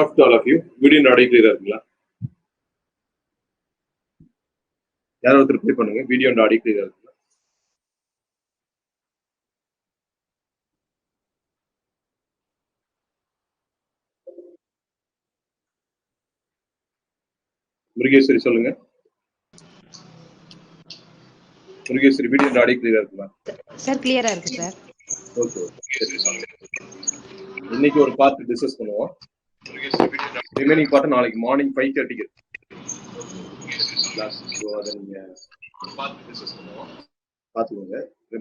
off to all of you. Video and audio clear இருக்குங்களா? யாரோ ஒருத்தர் ப்ளே பண்ணுங்க. வீடியோ and audio clear இருக்குங்களா? முருகேஸ்வரி சொல்லுங்க. Murugeswari video and audio clear இருக்குங்களா? சார் கிளியரா இருக்கு சார். ஓகே. இன்னைக்கு ஒரு பார்ட் டிஸ்கஸ் பண்ணுவோம். ரிமைனிங் பார்ட் நாளைக்கு மார்னிங் 5:30க்கு கிளாஸ். ஸோ அதை நீங்க பார்த்துக்கோங்க.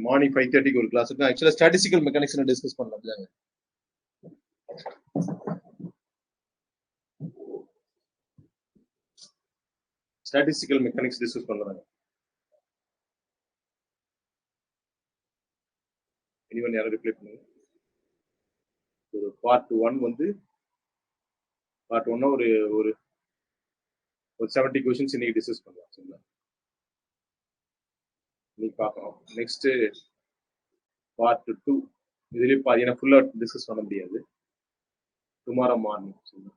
மார்னிங் 5:30க்கு ஒரு கிளாஸ் இருக்கு. ஆக்சுவலாக ஸ்டாட்டிஸ்டிக்கல் மெக்கானிக்ஸ் டிஸ்கஸ் பண்ணலாம் இல்லைங்க. ஸ்டாட்டிஸ்டிக்கல் மெக்கானிக்ஸ் டிஸ்கஸ் பண்ணலாம். இனிவன் யாரும் ரிப்ளை பண்ணுங்க. ஒரு பார்ட் 1 வந்து பார்ட் 1 ஒரு ஒரு 70 क्वेश्चंस இன்னைக்கு டிஸ்கஸ் பண்ணலாம். சரிங்களா? இன்னைக்கு பார்க்கலாம். நெக்ஸ்ட் பார்ட் 2 இதுலயே பாத்தீங்கன்னா ஃபுல்லா டிஸ்கஸ் பண்ண முடியாது. டுமாரோ மார்னிங் சரிங்களா?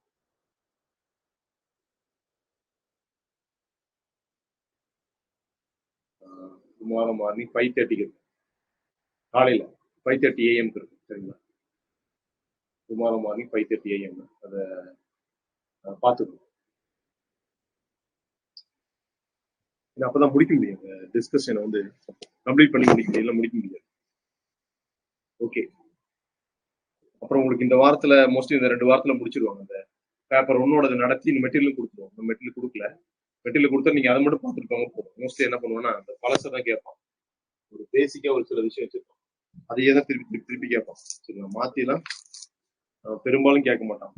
டுமாரோ மார்னிங் 5:30க்கு இருக்கு. காலையில 5:30 AM இருக்கு. சரிங்களா? டுமாரோ மார்னிங் 5:30 AM அதை பார்த்துக்கணும். அப்பதான் முடிக்க முடியும். டிஸ்கஷனை வந்து கம்ப்ளீட் பண்ணி முடிக்க முடியாது. ஓகே. அப்புறம் உங்களுக்கு இந்த வாரத்துல மோஸ்ட்லி இந்த 2 வாரத்துல முடிச்சிருவாங்க. அந்த பேப்பர் 1 நடத்தி இந்த மெட்டீரியல் கொடுத்துருவோம். இந்த மெட்டீரியல் கொடுக்கல. மெட்டீரியல் கொடுத்தா நீங்க அதை மட்டும் பார்த்துருப்பாங்க போதும். மோஸ்ட்லி என்ன பண்ணுவோம்னா அந்த பழசை தான் கேட்பான். ஒரு பேசிக்கா ஒரு சில விஷயம் வச்சிருப்பான். அதையே தான் திருப்பி கேட்பான். சரிங்களா? மாத்திலாம் பெரும்பாலும் கேட்க மாட்டான்.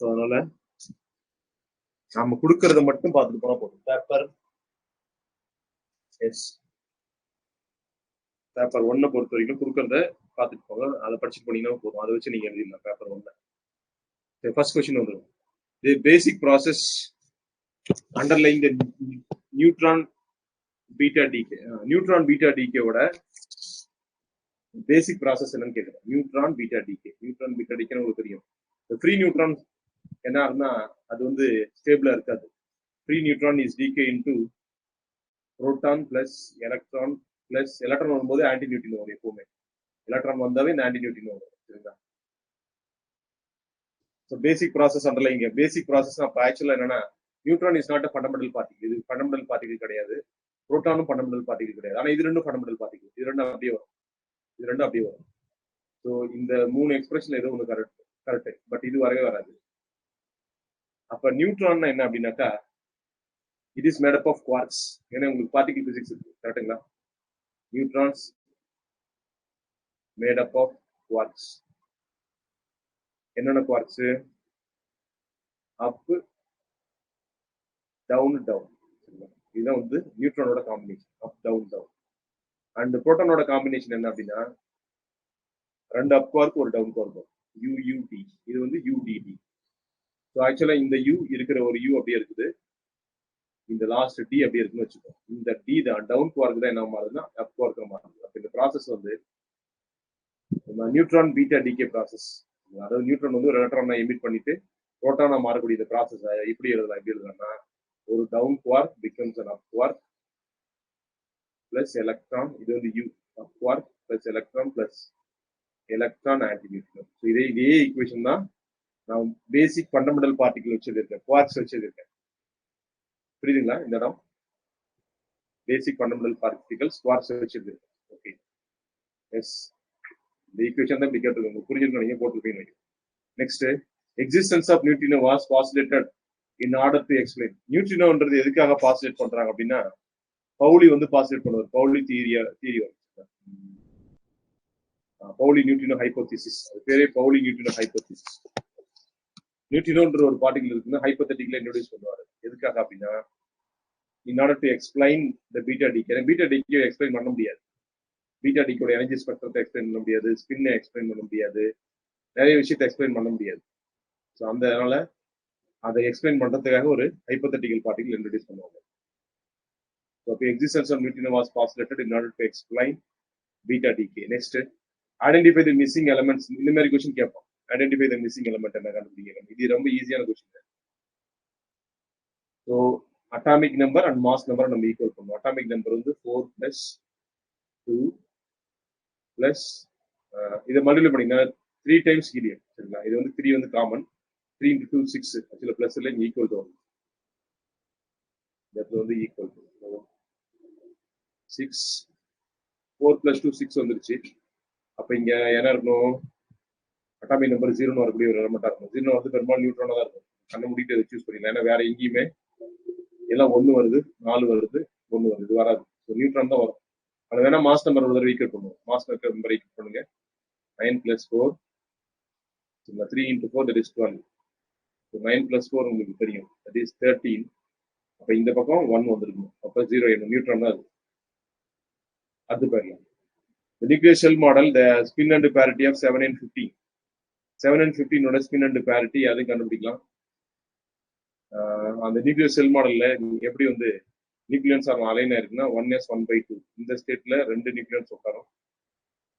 அதனால நாம கொடுக்கறத மட்டும் பார்த்துட்டு போனா போதும். பேப்பர் 1 பொறுத்த வரைக்கும் கொடுக்கறத பார்த்துட்டு போங்க. அதை படிச்சுட்டு போனீங்கன்னா போதும். அதை வச்சு நீங்க எழுதிடலாம் பேப்பர் 1. ஃபர்ஸ்ட் கொஸ்டின் வந்துடும். The basic process underlying the neutron beta decay. Neutron beta டிகேவோட பேசிக் ப்ராசஸ் என்னன்னு கேட்குறேன். Neutron beta decay. Neutron beta டிகேன்னு உங்களுக்கு தெரியும். ஃப்ரீ நியூட்ரான் என்ன ஆகுதுன்னா அது வந்து ஸ்டேபிளா இருக்காது. Free neutron is decay into proton plus electron plus electron வரும்போது ஆன்டி நியூட்ரினோ வரும். எப்பவுமே எலக்ட்ரான் வந்தாவே இந்த ஆன்டி நியூட்ரினோ வரும். சரிங்களா? So basic process underlying. Basic process அப்போ ஆக்சுவலாக என்னன்னா neutron is not a fundamental particle. இது ஃபண்டமெண்டல் பார்ட்டிகல் கிடையாது. புரோட்டானும் ஃபண்டமெண்டல் பார்ட்டிகல் கிடையாது. ஆனால் இது ரெண்டும் ஃபண்டமெண்டல் பார்ட்டிகல். இது ரெண்டும் அப்படியே வரும். ஸோ இந்த 3 எக்ஸ்பிரஷன் ஏதோ ஒன்று கரெக்ட். பட் இது வரவே வராது. அப்ப நியூட்ரான் என்ன அப்படின்னாக்கா it is made up of quarks. ஏன்னா உங்களுக்கு பார்ட்டிகல் பிசிக்ஸ் இருக்கு. கரெக்டுங்களா? Neutrons made up of quarks. என்னென்ன குவார்க்ஸ்? Up down. இதுதான் வந்து நியூட்ரானோட காம்பினேஷன். Up down. அண்ட் புரோட்டானோட காம்பினேஷன் என்ன அப்படின்னா 2 அப் குவார்க் ஒரு டவுன் குவார்க். UUD. இது வந்து UDD. ஸோ ஆக்சுவலா இந்த U இருக்கிற ஒரு U அப்படியே இருக்குது. இந்த லாஸ்ட் D அப்படியே இருக்குன்னு வச்சுக்கோங்க. இந்த D தான் டவுன் குவார்க் தான் என்ன மாறுதுன்னா அப் குவார்க் மாறுது. அப்ப இந்த ப்ராசஸ் வந்து நியூட்ரான் பீட்டா டிகே ப்ராசஸ். அதாவது நியூட்ரான் வந்து ஒரு எலக்ட்ரானை எமிட் பண்ணிட்டு புரோட்டானா மாறக்கூடிய இந்த ப்ராசஸ் எப்படி எழுதலாம்னா ஒரு down quark becomes an up quark plus electron. இது வந்து U up quark plus electron plus electron antineutrino. So இதே ஈக்குவேஷன் தான் நான் பேசிக் ஃபண்டமெண்டல் பார்ட்டிகல் வச்சிருக்கேன். குவார்க்ஸ் வச்சிருக்கேன். புரியுதுங்களா? இந்த இடம் பேசிக் ஃபண்டமெண்டல் பார்ட்டிகல்ஸ் குவார்க்ஸ் வச்சிருக்கேன். ஓகே. எஸ். இந்த ஈக்குவேஷன் தான் இப்படி கேட்டிருக்கோங்க. புரிஞ்சிருக்கோம். நீங்க போட்டுருப்பீங்க. Next existence of neutrino was postulated in order to explain. நியூட்ரினோன்றது எதுக்காக பாஸ்டுலேட் பண்றாங்க அப்படின்னா பவுலி வந்து பாஸ்டுலேட் பண்ணுவார். Pauli theory Pauli neutrino hypothesis. அது பேரே பவுலி நியூட்ரினோ ஹைபோதிசிஸ். நியூட்ரினோன்ற ஒரு பார்ட்டிகல் இருக்குன்னு ஹைபோதெட்டிக்கலா இன்ட்ரோடியூஸ் பண்ணுவாரு. எதுக்காக அப்படின்னா in order to explain the beta decay. Beta decay explain பண்ண முடியாது. பீட்டா டிகேயோட எனர்ஜி ஸ்பெக்ட்ரத்தை எக்ஸ்பிளைன் பண்ண முடியாது. ஸ்பின்னை எக்ஸ்பிளைன் பண்ண முடியாது. நிறைய விஷயத்தை எக்ஸ்பிளைன் பண்ண முடியாது. ஸோ அதனால அதை எக்ஸ்பிளைன் பண்றதுக்காக ஒரு ஹைபோதெட்டிக்கல் பார்ட்டிகல் இன்ட்ரோடியூஸ் பண்ணுவாங்க. So the existence of neutrino was postulated in order to explain beta decay. Next, identify the missing elements. இந்த மாதிரி கொஸ்டின் கேட்போம். ஐடென்டிஃபை த மிஸ்ஸிங் எலமெண்ட் என்ன கண்டுபிடிக்கணும். இது ரொம்ப ஈஸியான question. So atomic number and mass நம்பரை நம்ம ஈக்குவல் பண்ணுவோம். அட்டாமிக் நம்பர் வந்து 4 + 2 + இதை மல்டிப்ளை பண்ணிங்கன்னா 3 டைம்ஸ் ஹீலியம். சரிங்களா? இது வந்து 3 வந்து காமன். 3 × 2 6. ஆக்சுவலாக ப்ளஸ் இல்லை, இங்கே ஈக்குவல் டு வரும். இது வந்து ஈக்குவல் டு 6. 4 + 2 6 வந்துருச்சு. அப்போ இங்கே என்ன இருக்கணும்? அட்டாமிக் நம்பர் 0ன்னு வரக்கூடிய ஒரு எலமெண்ட்டாக இருக்கும். 0 வந்து பெரும்பாலும் நியூட்ரானாக தான் இருக்கும். கண்ணை மூடிட்டு அதை சூஸ் பண்ணிடலாம். ஏன்னா வேற எங்கேயுமே எல்லாம் 1 வருது, 4 வருது, 1 வருது, இது வராது. ஸோ நியூட்ரான் தான் வரும். அது வேணா மாஸ் நம்பர் ஒரு தடவை ஈக்குவல் பண்ணுவோம். மாஸ் நம்பர் ஈக்குவல் பண்ணுங்க. 9 + 4 3 × 4 that is 12. So 9 + 4 உங்களுக்கு தெரியும், that is 13. அப்போ இந்த பக்கம் 1 வந்துருக்கும். அப்போ 0 என்ன நியூட்ரான் தான் அது. அது பாருங்க. The nuclear shell model, the spin and parity of 7 and 15. 7 and 15 ஓட ஸ்பின் அண்ட் பேரிட்டி அதை கண்டுபிடிக்கலாம். அந்த நியூக்ளியர் செல் மாடல்ல எப்படி வந்து நியூக்ளியன்ஸ் அலைன் ஆயிருக்குன்னா 1s1/2. இந்த ஸ்டேட்ல 2 நியூக்ளியன்ஸ் உட்காரும்.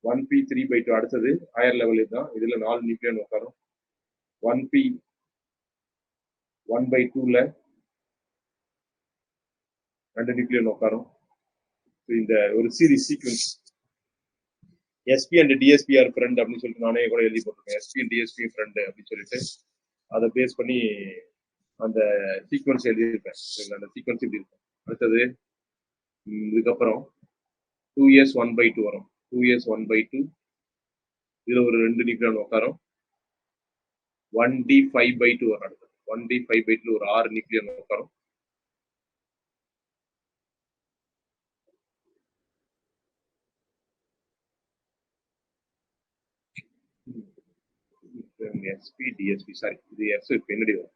1p3/2 அடுத்தது ஹையர் லெவல் இதுதான். இதுல 4 நியூக்ளியன் உட்காரும். 1p1/2ல 2 நியூக்ளியன் உட்காரும். இந்த ஒரு series sequence SP and DSPR friend அப்படின்னு சொல்லிட்டு நானே கூட எழுதி போட்டிருக்கேன். எஸ்பி அண்ட் டிஎஸ்பி ஃப்ரெண்டு அப்படின்னு சொல்லிட்டு அதை பேஸ் பண்ணி அந்த சீக்வன்ஸ் எழுதியிருப்பேன். அந்த சீக்வன்ஸ் இப்படி இருக்கும். அடுத்தது இதுக்கப்புறம் 2s1/2 வரும். 2s1/2 இதுல ஒரு 2 நியூக்ளியான் உட்காரும். 1d5/2 வரும். அடுத்தது 1d5/2 ஒரு 6 நியூக்ளியான் உட்காரும். எஸ்பி டிஎஸ்பி சாரி, இது எஸ் பின்னாடி வரும்.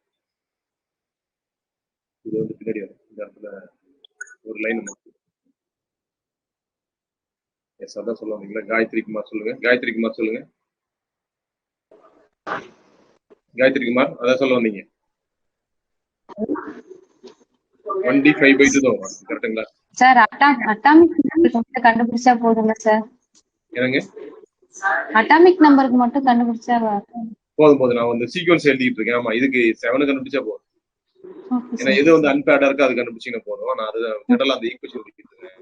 இது வந்து பின்னாடி வரும். இந்த இடத்துல ஒரு லைன் எஸ் அதான் சொல்ல வந்தீங்களா? காயத்ரி குமார் சொல்லுங்க. காயத்ரி குமார் சொல்லுங்க. காயத்ரி குமார் அதான் சொல்ல வந்தீங்க. 1d5/2 தான் வரும். கரெக்டுங்களா சார்? அட்டாமிக் நம்பருக்கு கண்டுபிடிச்சா போதுமா சார்? என்னங்க? அட்டாமிக் நம்பருக்கு மட்டும் கண்டுபிடிச்சா போதும். நான் வந்து சீக்வன்ஸ் எழுதிட்டு இருக்கேன். ஆமா, இதுக்கு 7 கண்டுபிடிச்சா போதும். ஏன்னா எது வந்து அன்பேர்டா இருக்கு அது கண்டுபிடிச்சீங்கன்னா போதும். நான் அது ஜெனரலா அந்த ஈக்குவேஷன் எழுதிட்டு இருக்கேன்.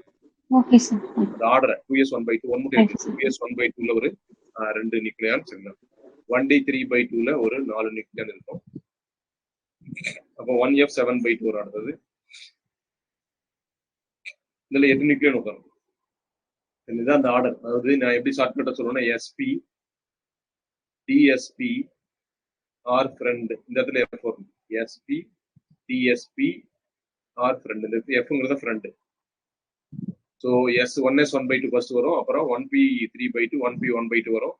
Okay sir. அந்த ஆர்டர் 2s1/2 1 மட்டும் இருக்கு. 2s1/2ல ஒரு 2 நியூக்ளியான் சரிங்களா? 1d3/2ல ஒரு 4 நியூக்ளியான் இருக்கும். அப்போ 1f7/2 ஒரு அடுத்தது. இதுல 8 நியூக்ளியான் உட்காரும். இதுதான் அந்த ஆர்டர். அதாவது நான் எப்படி ஷார்ட்கட்டா சொல்லுவேன்னா எஸ்பி டிஎஸ்பி ஆர் ஃப்ரெண்ட். இந்த இடத்துல எஃப் வரும். SP DSP or friend. இந்த எஃப்ங்கிறத ஃப்ரெண்ட். ஸோ S1s1/2 ஃபர்ஸ்ட் வரும். அப்புறம் 1p3/2 1p1/2 வரும்.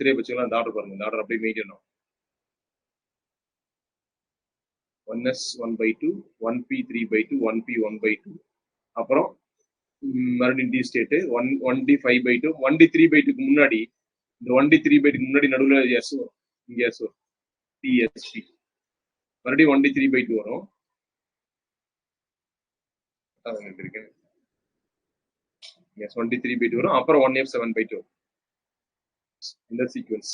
திரையை வச்சுக்கலாம். அந்த ஆர்டர் பாருங்க. இந்த ஆர்டர் அப்படியே மெயின்டைன் ஆகும். 1s1/2 1p3/2 1p1/2 அப்புறம் மறுபடியும் டி ஸ்டேட்டு 1d5/2 1d3/2க்கு முன்னாடி இந்த 1d3/2க்கு முன்னாடி நடுவில் எஸ் வரும். இங்க எஸ் வரும். டிஎஸ்பி மறுபடியும் 1d3/2 வரும். இருக்கேன். எஸ் 1d3/2 வரும். அப்புறம் 1f7/2 இந்த சீக்வன்ஸ்.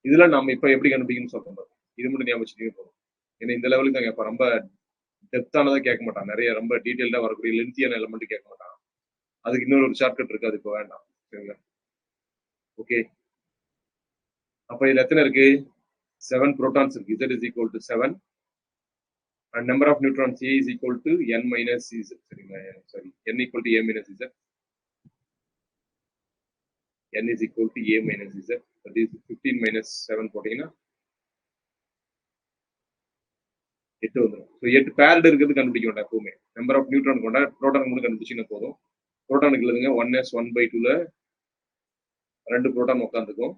இதுல நம்ம இப்ப எப்படி கண்டுபிடிக்கணும்னு சொல்றோம். இது மட்டும் ஞாபகம் வச்சுட்டே போதும். ஏன்னா இந்த லெவலுக்கு தான் கேட்பான். ரொம்ப டெப்தானதா கேட்க மாட்டான். நிறைய ரொம்ப டீட்டெயில்டா வரக்கூடிய லென்த்தியான எலமெண்ட் கேட்க மாட்டான். அதுக்கு இன்னொரு ஒரு ஷார்ட்கட் இருக்கு. அது இப்போ வேண்டாம். சரிங்களா? ஓகே. அப்ப இதுல எத்தனை இருக்கு? 7 protons இருக்கு. Z is equal to 7 and number of neutrons A is equal to n minus Z. சரிங்களா? Sorry, n equal to A minus Z. n is equal to A minus Z. That is 15 minus 7 போட்டீங்கன்னா 8 வந்துடும். So 8 bird இருக்கிறது கண்டுபிடிக்க வேண்டாம். எப்பவுமே number of neutron கொண்டா proton மட்டும் கண்டுபிடிச்சிங்கன்னா போதும். ப்ரோட்டானுக்கு எழுதுங்க 1s1/2ல 2 ப்ரோட்டான் உட்காந்துக்கும்.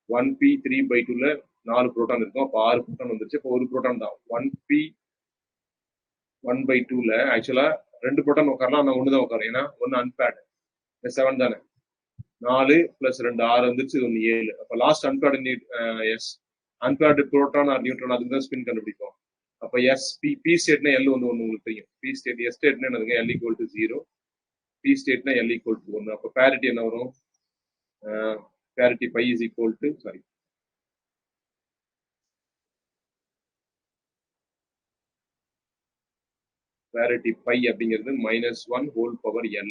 1p3/2ல 4 ப்ரோட்டான் இருக்கும். அப்போ 6 ப்ரோட்டான் வந்துருச்சு. இப்போ ஒரு ப்ரோட்டான் தான். 1p1/2ல ஆக்சுவலா 2 ப்ரோட்டான் உட்காரலாம். ஆனால் 1 தான் உட்காரும். ஏன்னா 1 அன்பேர்டு. 7 தானே. 4 + 2 6 வந்துருச்சு. 1 7. அப்போ last unpaired S unpaired proton or neutron அதுக்கு தான் ஸ்பின் கண்டுபிடிக்கும். அப்போ எஸ் பி ஸ்டேட்னா எல் வந்து 1 உங்களுக்கு தெரியும். பி ஸ்டேட் எஸ் ஸ்டேட்னா என்னதுங்க? L = 0. பி ஸ்டேட்னா L = 1. அப்போ பேரிட்டி என்ன வரும்? parity pi is equal to, sorry, parity pi அப்படிங்கிறது -1 whole power L.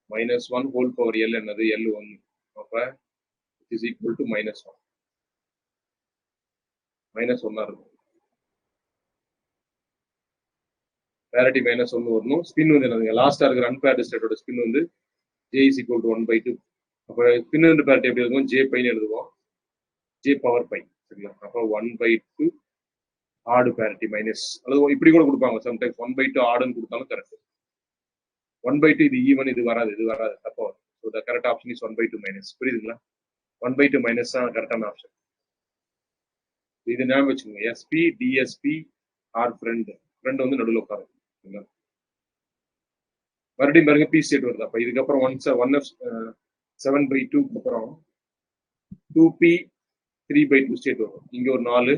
-1 whole power L என்னது L1. அப்ப it is equal to -1. -1 இருக்கும். parity -1 வரணும். ஸ்பின் வந்து என்னதுங்க, லாஸ்டா இருக்கிற அன்பேர்டு ஸ்டேட்டோட ஸ்பின் வந்து J is equal to 1/2. அப்ப ஸ்பின் அண்ட் parity எப்படி இருக்கும், J பைன்னு எழுதுவோம், J பவர் பை. சரிங்களா? அப்ப 1/2 ஆடு parity மைனஸ், அல்லது இப்படி கூட கொடுப்பாங்க சம்டைம்ஸ் 1/2 ஆடுன்னு கொடுத்தாலும் கரெக்ட். 1/2 இது ஈவன், இது வராது தப்பா வரும். So the correct option is 1/2 minus. புரியுதுங்களா? 1/2 மைனஸ் தான் கரெக்டான ஆப்ஷன். இது ஞாபகம் வச்சுக்கோங்க. எஸ்பி டிஎஸ்பி ஆர் ஃப்ரெண்ட் வந்து நடுவில் உட்காரும். மறுபடியும் பாருங்க பி ஸ்டேட் வருது. அப்ப இதுக்கப்புறம் 7/2 அப்புறம் 2p 3/2 ஸ்டேட் வரும். இங்க ஒரு 4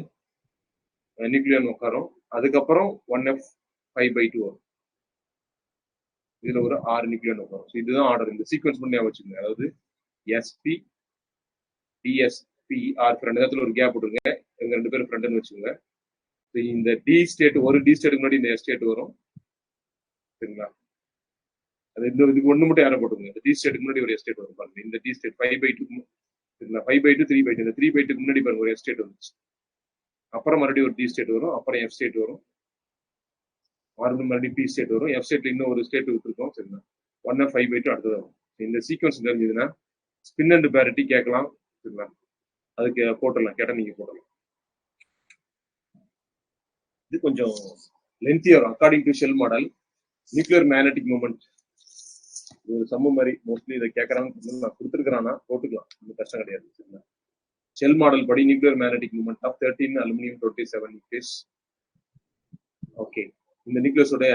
நியூக்ளியன் உட்காரும். அதுக்கப்புறம் 1f 5/2 வரும். இதுல ஒரு 6 நியூக்ளியன் உட்காரும். இதுதான் ஆர்டர். இந்த சீக்வன்ஸ் பண்ணி வச்சுக்கோங்க. அதாவது எஸ்பி டிஎஸ்பி ஆர் ஃப்ரெண்ட், இடத்துல ஒரு கேப் விட்டுருங்க, இவங்க 2 பேரும் ஃப்ரெண்ட்னு வச்சுக்கோங்க. இந்த டி ஸ்டேட், ஒரு டி ஸ்டேட்டுக்கு முன்னாடி இந்த எஸ் ஸ்டேட் வரும். சரிங்களா? அது இந்த இதுக்கு ஒண்ணு மட்டும் யாரை போட்டுருங்க. இந்த டி ஸ்டேட்டுக்கு முன்னாடி ஒரு எஸ் ஸ்டேட் வரும் பாருங்க. இந்த டி ஸ்டேட் 5/2, சரிங்களா? 5/2 3/2. இந்த 3/2க்கு முன்னாடி பாருங்க ஒரு எஸ் ஸ்டேட் வந்துச்சு. அப்புறம் மறுபடியும் ஒரு டி ஸ்டேட் வரும், அப்புறம் எஃப் ஸ்டேட் வரும், மறுபடியும் பி ஸ்டேட் வரும். எஃப் ஸ்டேட்ல இன்னும் ஒரு ஸ்டேட் விட்டுருக்கோம். சரிங்களா? 1f 5/2 அடுத்தது வரும். இந்த சீக்வன்ஸ் தெரிஞ்சதுன்னா ஸ்பின் அண்ட் பேரிட்டி கேட்கலாம். சரிங்களா? அதுக்கு போட்டுடலாம், கேட்டால் நீங்க போடலாம். இது கொஞ்சம் லென்த்தியா வரும். According to shell model nuclear magnetic moment ஒரு சம்ம மாதிரி மோஸ்ட்லி இதை கேட்கறாங்க. நான் கொடுத்துருக்கிறானா போட்டுக்கலாம், ஒன்றும் கஷ்டம் கிடையாது. சரிங்களா? ஷெல் மாடல் படி nuclear magnetic moment of 13 aluminium 27 nucleus. Okay, இந்த நியூக்ளியஸோட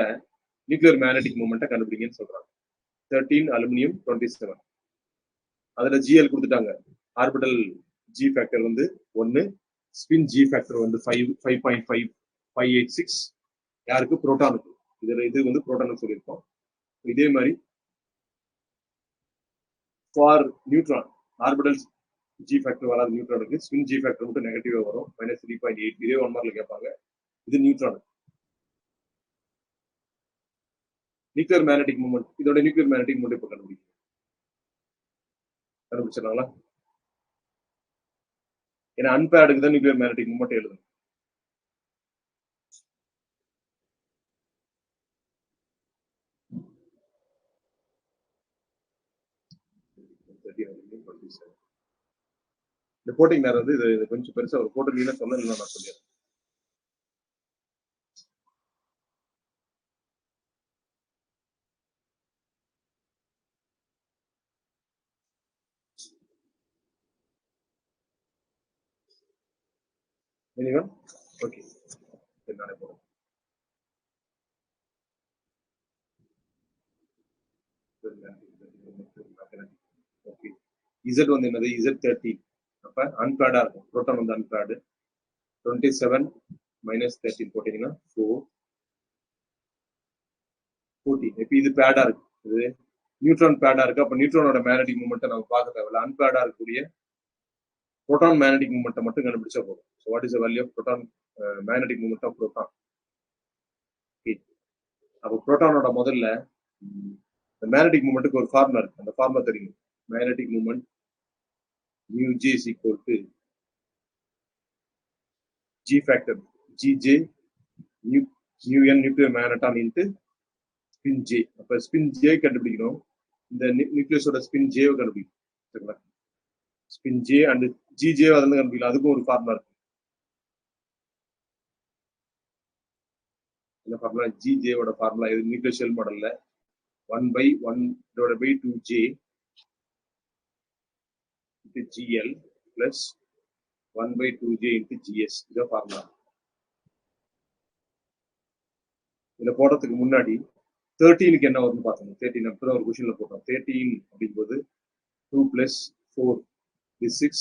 நியூக்ளியர் மேக்னெட்டிக் மூமெண்ட்டை கண்டுபிடிங்கன்னு சொல்றாங்க. 13 அலுமினியம் 27. அதுல ஜிஎல் கொடுத்துட்டாங்க. ஆர்பிட்டல் ஜி ஃபேக்டர் வந்து 1, ஸ்பின் ஜி ஃபேக்டர் வந்து 5.586. யாருக்கு? புரோட்டானுக்கு. இது வந்து புரோட்டானுக்கு சொல்லியிருக்கோம். இதே மாதிரி for neutron orbital G factor வராது. நியூட்ரானுக்கு ஸ்பின் ஜி ஃபேக்டர் மட்டும் நெகட்டிவா வரும், -3.8. இதே 1 மார்க்ல கேட்பாங்க. இது நியூட்ரான். நியூக்ளியர் மேக்னெட்டிக் மூமெண்ட், இதோட நியூக்ளியர் மேக்னெட்டிக் மூமெண்ட் இப்போ கண்டுபிடிச்சிடலாங்களா? ஏன்னா அன்பேர்டுக்கு தான் நியூக்ளியர் மேக்னெட்டிக் மூமெண்ட் எழுதணும். இந்த போட்டிங் நேரம் வந்து இது கொஞ்சம் பெருசா ஒரு போட்டிங் சொன்னா நான் சொல்லிடுறேன். ஓகே, நானே போறேன். ஓகே, இசட் வந்து என்னது? இசட் 13. அப்ப அன்பேர்டா இருக்கும். புரோட்டான் வந்து அன்பேர்டு. 27 - 13 போட்டீங்கன்னா 14. இப்ப இது பேடா இருக்கு. இது நியூட்ரான் பேடா இருக்கு. அப்ப நியூட்ரானோட மேக்னெட்டிக் மூமெண்ட்டை நம்ம பார்க்க தேவையில்ல. அன்பேர்டா இருக்கக்கூடிய புரோட்டான் மேக்னெட்டிக் மூமெண்ட்டை மட்டும் கண்டுபிடிச்சா போதும். So what is the value of proton magnetic moment of proton? அப்போ புரோட்டானோட முதல்ல மேக்னெட்டிக் மூமெண்ட்டுக்கு ஒரு ஃபார்முலா இருக்கு. அந்த ஃபார்முலா தெரியும். Magnetic moment μj is equal to G factor Gj mu n nuclear magneton into spin J. அப்ப spin J கண்டுபிடிக்கணும். இந்த நியூக்ளியஸோட spin J கண்டுபிடிக்கணும். சரிங்களா? spin J and Gj அதெல்லாம் கண்டுபிடிக்கலாம். அதுக்கும் ஒரு ஃபார்முலா இருக்கு. இந்த ஃபார்முலா Gj ஓட ஃபார்முலா இது நியூக்ளியர் ஷெல் மாடல்ல 1/1/2J into GL plus 1/2J into GS. இத ஃபார்முலா. இத போடுறதுக்கு முன்னாடி 13க்கு என்ன வரும்னு பார்த்தோம். 13 அப்பதான் ஒரு क्वेश्चनல போட்டோம். 13 அப்படிங்கும்போது 2 + 4 is 6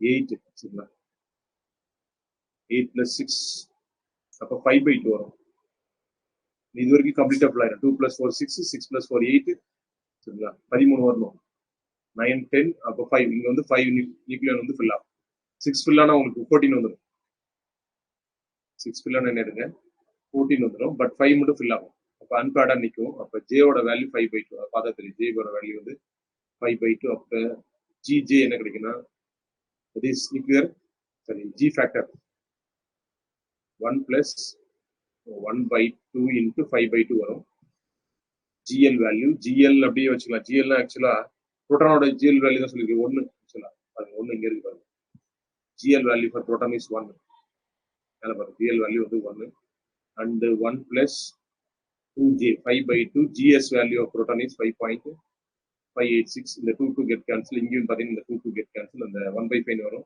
8. சரிங்களா? 8 + 6 அப்ப 5/2 வரும். இது வரைக்கும் கம்ப்ளீட்டா ஃபுல் ஆயிடும். 2 + 4 6, 6 + 4 8. சரிங்களா? 13 வரணும். 9, 10, அப்போ 5. இங்க வந்து 5 நியூக்ளியான் வந்து ஃபில் ஆகும். 6 ஃபில் ஆனா உங்களுக்கு 14 வந்துடும். 6 ஃபில் ஆனா என்ன எடுங்க 14 வந்துடும். பட் 5 மட்டும் ஃபில் ஆகும். அப்போ அன்பேர்டா நிற்கும். அப்போ ஜேயோட வேல்யூ 5/2. அதை பார்த்தா தெரியும். ஜேயோட வேல்யூ வந்து 5/2. அப்போ ஜிஜே என்ன கிடைக்குன்னா it is nuclear, sorry, G factor 1 plus 1/2 into 5/2 வரும். GL வேல்யூ GL அப்படியே வச்சுக்கலாம். GL ஆக்சுவலா புரோட்டானோட GL வேல்யூ தான் சொல்லிருக்கு 1 ஆக்சுவலா. அது 1 இங்க இருக்கு பாருங்க. GL value for proton is 1. மேல பாருங்க GL வேல்யூ வந்து 1 and 1 plus 2J 5/2. GS value of proton is 5.586. இந்த 2 get cancel. இங்கேயும் பார்த்தீங்கன்னா இந்த 2 get cancel. அந்த 1/5 வரும்.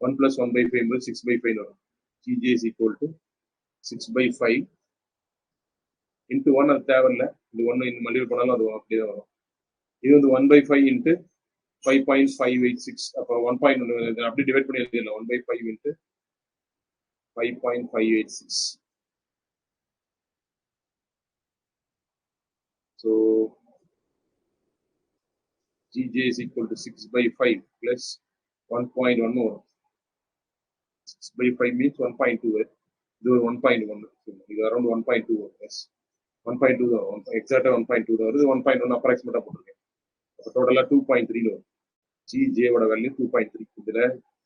1 plus 1/5 என்பது 6/5 வரும். GJ is equal to 6/5 into 1. அது தேவையில்லை. இந்த 1 இந்த மல்டிபிள் பண்ணாலும் அது அப்படியே வரும். இது வந்து 1/5 into 5.586. அப்போ 1.1 அப்படியே டிவைட் பண்ணி எழுதிடலாம். 1/5 into 5.586. So GJ is equal to 6/5 plus 1.1 more. 6/5 means 1.2. இது 1.1. இது அரௌண்ட் 1.2. எஸ் 1.2 தான். எக்ஸாக்டா 1.2 தான் வருது. 1.1 அப்ராக்சிமேட்டா போட்டிருக்கேன். அப்போ டோட்டலா 2.3 வரும். ஜிஜேவோட வேல்யூ 2.3. இதுல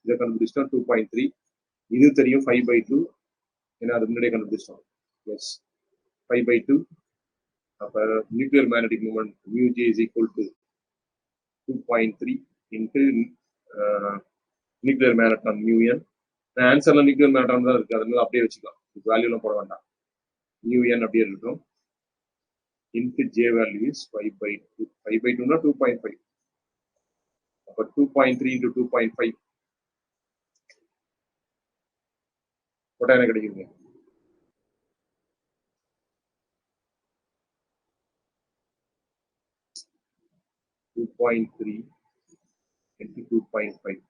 இதை கண்டுபிடிச்சிட்டோம் 2.3. இது தெரியும் 5/2. ஏன்னா அது முன்னாடியே கண்டுபிடிச்சிட்டோம். எஸ் 5/2. அப்ப nuclear magnetic moment μj is equal to 2.3 into nuclear magneton μn. ஆன்சர்ல நியூக்ளியர் மேக்னெட்டான் தான் இருக்கு. அதனால அப்படியே வச்சுக்கலாம். வேல்யூலாம் போட வேண்டாம். μn அப்படியே இருக்கும். into j value is 5/2. 5/2 னா 2.5. அப்ப 2.3 into 2.5 போட்டா என்ன கிடைக்குங்க? 2.3 into 2.5.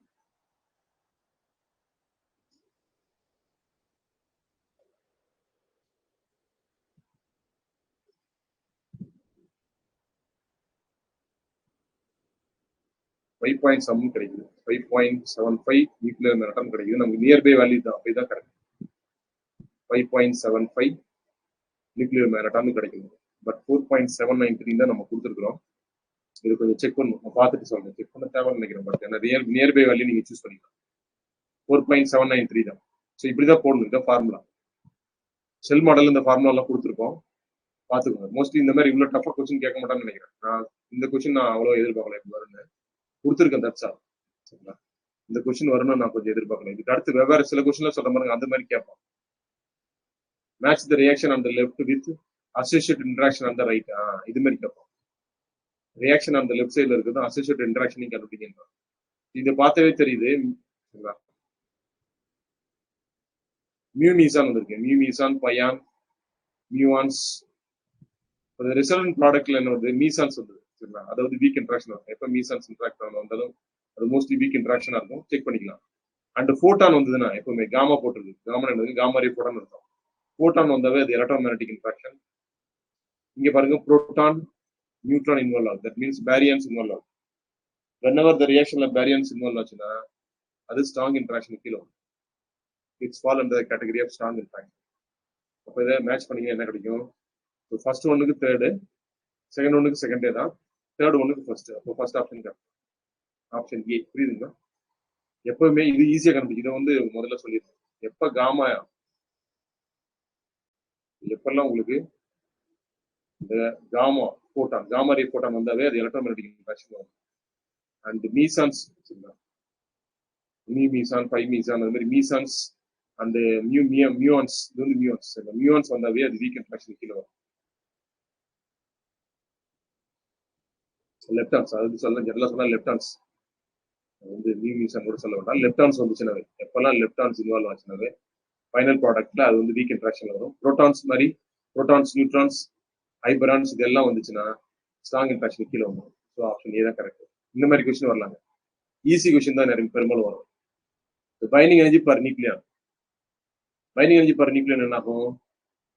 கிடைக்குது. 5.75 நியூக்ளியர் மேக்னெட்டான் கிடைக்குது. நமக்கு நியர்பை வேல்யூ தான். அப்படிதான் கரெக்ட். 5.75 நியூக்ளியர் மேக்னெட்டான் கிடைக்குது. பட் 4.793 தான் நம்ம கொடுத்துருக்கிறோம். இது கொஞ்சம் செக் பண்ணணும். பார்த்துட்டு சொல்றேன். செக் பண்ண தேவைன்னு நினைக்கிறேன். பட் என்ன நியர்பை வேல்யூ நீங்க சூஸ் பண்ணிக்கலாம். 4.793 தான். ஸோ இப்படிதான் போடணும். இதான் ஃபார்முலா. செல் மாடல் இந்த ஃபார்முலா எல்லாம் கொடுத்துருக்கோம். பார்த்துக்கோங்க. மோஸ்ட்லி இந்த மாதிரி இவ்வளோ டஃபா கொஸ்டின் கேட்க மாட்டான்னு நினைக்கிறேன். இந்த கொஸ்டின் நான் அவ்வளோ எதிர்பார்க்கல. எப்படி வரும்னு கொடுத்துருக்கேன். That's all. சரிங்களா? இந்த கொஸ்டின் வரணும்னு நான் கொஞ்சம் எதிர்பார்க்கல. இதுக்கு அடுத்து வெவ்வேறு சில கொஸ்டின்ல சொல்ற மாதிரி அந்த மாதிரி கேட்போம். Match the reaction on the left with associate interaction on the right. இது மாதிரி கேட்போம். ரியாக்ஷன் ஆன் த லெஃப்ட் சைட்ல இருக்குது. அசோசியேட் இன்ட்ராக்ஷன் நீங்க கண்டுபிடிக்கணும். இதை பார்த்தவே தெரியுது. சரிங்களா? மியூ மீசான் வந்திருக்கு. மியூ மீசான் பயான் மியூவான்ஸ். ரிசல்ட் ப்ராடக்ட்ல என்ன வருது? மீசான்ஸ் வருது. சரிங்களா? அதாவது வீக் இன்ட்ராக்ஷன் வரும். எப்போ மீசான்ஸ் இன்ட்ராக்ட் வந்தாலும் அது மோஸ்ட்லி வீக் இன்ட்ராக்ஷனா இருக்கும். செக் பண்ணிக்கலாம். அண்ட் ஃபோட்டான் வந்ததுன்னா எப்பவுமே காமா போட்டிருக்கு. காமா என்னது? காமா ரே போட்டான் இருக்கும். ஃபோட்டான் வந்தாவே அது எலக்ட்ரோமேக்னெட்டிக் இன்ட்ராக்ஷன். இங்க பாருங்க புரோட்டான் நியூட்ரான் இன்வால்வ் ஆகுது. தட் மீன்ஸ் பேரியன்ஸ் இன்வால்வ் ஆகுது. whenever the reactionல பேரியன்ஸ் இன்வால்வ் ஆச்சுன்னா அது ஸ்ட்ராங் இன்ட்ராக்ஷன் கீழே வரும். It's fall under the category of strong interaction. அப்போ இதை மேட்ச் பண்ணீங்கன்னா என்ன கிடைக்கும்? ஃபர்ஸ்ட் ஒன்னுக்கு தேர்டு, செகண்ட் ஒன்னுக்கு செகண்டே தான், தேர்ட் ஒன்னுக்கு ஃபர்ஸ்ட். அப்போ ஃபர்ஸ்ட் ஆப்ஷன் ஆப்ஷன் ஏ. புரியுதுங்களா? எப்பவுமே இது ஈஸியா கண்டுபிடிக்கும். இதை வந்து முதல்ல சொல்லிடுறேன். எப்ப காமா எப்பெல்லாம் உங்களுக்கு இந்த காமா போட்டான் காமா ரே போட்டான் வந்தாவே அது எலக்ட்ரோமேக்னெட்டிக் இன்ட்ராக்ஷன் வரும். அண்ட் மீசான்ஸ் மீசான் பை மீசான் அது மாதிரி மீசான்ஸ் அந்த மியூஆன்ஸ் இது வந்து மியூஆன்ஸ் வந்தாவே அது வீக் இன்ட்ராக்ஷன் கீழே வரும். லெப்ட் ஹான்ஸ் அது சொல்ல ஜெனரலா சொன்னா லெப்ட் ஹான்ஸ் வந்து மீசான் கூட சொல்ல வேண்டாம். லெப்ட் ஹான்ஸ் வந்துச்சுனாவே எப்பெல்லாம் லெப்ட் ஹான்ஸ் இன்வால்வ் ஆச்சுனாவே ஃபைனல் ப்ராடக்ட்ல அது வந்து வீக் இன்ட்ராக்ஷன் வரும். புரோட்டான்ஸ் மாதிரி புரோட்டான்ஸ் நியூட்ரான்ஸ் ஹைபரான்ஸ் இதெல்லாம் வந்துச்சுன்னா ஸ்ட்ராங் இன்ட்ராக்ஷன் கீழே வந்துடும். ஸோ ஆப்ஷன் ஏ தான் கரெக்ட். இந்த மாதிரி கொஸ்டின் வரலாங்க. ஈஸி கொஸ்டின் தான் நிறைய பெரும்பாலும் வரும். Binding energy per nucleon. Binding energy per nucleon என்ன ஆகும்?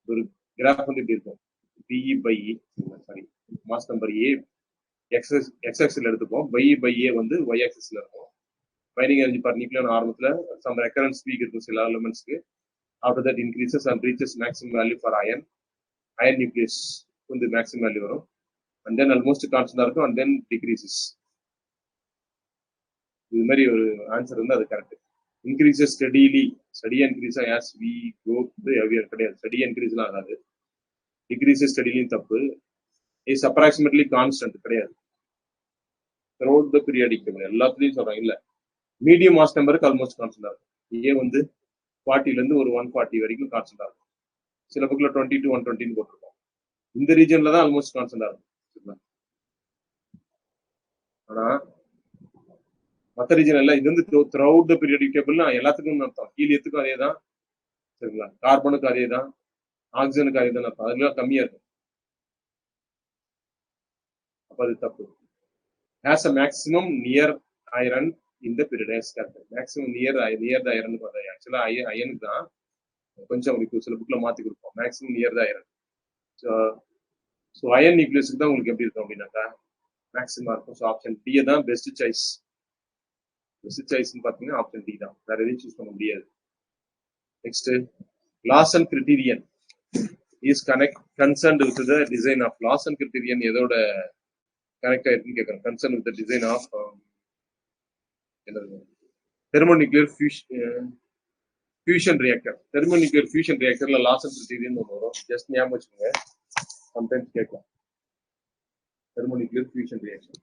ஒரு கிராஃப் வந்து இப்படி இருக்கும். BE by sorry mass number A X ஆக்சிஸ்ல எடுத்துப்போம், பை ஏ வந்து ஒய் ஆக்சிஸ்ல இருக்கும். பைண்டிங் எனர்ஜி பர் நியூக்ளியன் ஆரம்பத்துல சம் ரெக்கரன்ஸ் பீக் இருக்கும் சில எலிமெண்ட்ஸ்க்கு. After that increases and reaches maximum value for iron nucleus வந்து மேக்ஸிமம் வேல்யூ வரும். அண்ட் தென் ஆல்மோஸ்ட் கான்ஸ்டன்டா இருக்கும் அண்ட் தென் டிக்ரீசஸ். இது மாதிரி ஒரு ஆன்சர் வந்து அது கரெக்ட். இன்க்ரீசஸ் ஸ்டடியா இன்க்ரீஸ் ஆஸ் வி கோ கிடையாது, ஸ்டடியா இன்க்ரீஸ்லாம் ஆகாது. டிக்ரீசஸ் ஸ்டடிலையும் தப்பு. இஸ் அப்ராக்சிமேட்லி கான்ஸ்டன்ட் கிடையாது. த்ரூஅவுட் த பீரியாடிக் டேபிள் எல்லாத்துலயும் சொல்றாங்க இல்ல. மீடியம் மாஸ் நம்பருக்கு ஆல்மோஸ்ட் கான்ஸ்டன்டா இருக்கும். ஏ வந்து 40ல இருந்து ஒரு 140 வரைக்கும் கான்ஸ்டன்டா இருக்கும். சில புக்ல 20 to 120 போட்டிருக்கோம். இந்த ரீஜன்ல தான் ஆல்மோஸ்ட் கான்ஸ்டன்டா இருக்கும். ஆனா மற்ற ரீஜன் எல்லாம் இது வந்து த்ரூஅவுட் த பீரியாடிக் டேபிள்னா எல்லாத்துக்கும் அர்த்தம். ஹீலியத்துக்கும் அதே தான், சரிங்களா, கார்பனுக்கு அதே தான், ஆக்சிஜனுக்கு அதே தான் அர்த்தம். அதுல கம்மியா இருக்கும். அப்ப அது தப்பு. Has a maximum near iron இந்த period maximum near the iron பார்த்தா ஆக்சுவலா அயனுக்கு தான் கொஞ்சம் உங்களுக்கு சில புக்ல மாத்தி கொடுப்போம். Maximum near the iron. So iron நியூக்ளியஸுக்கு தான் உங்களுக்கு எப்படி இருக்கும் அப்படின்னாக்கா மேக்ஸிமம் இருக்கும். ஸோ ஆப்ஷன் டி தான் பெஸ்ட் சாய்ஸ். பெஸ்ட் சாய்ஸ்ன்னு பார்த்தீங்கன்னா ஆப்ஷன் டி தான், வேற எதையும் சூஸ் பண்ண முடியாது. Next, Lawson criterion is concerned with the design of. Lawson criterion எதோட கனெக்ட் ஆயிருக்குன்னு கேட்கறேன். Concern with the design of thermonuclear fusion reactor. Thermonuclear fusion ரியாக்டர்ல லாசன் கிரிட்டீரியன் ஒன்று வரும். ஜஸ்ட் ஞாபகம் வச்சுக்கோங்க, சம்டைம்ஸ் கேட்கலாம். Thermonuclear fusion reaction.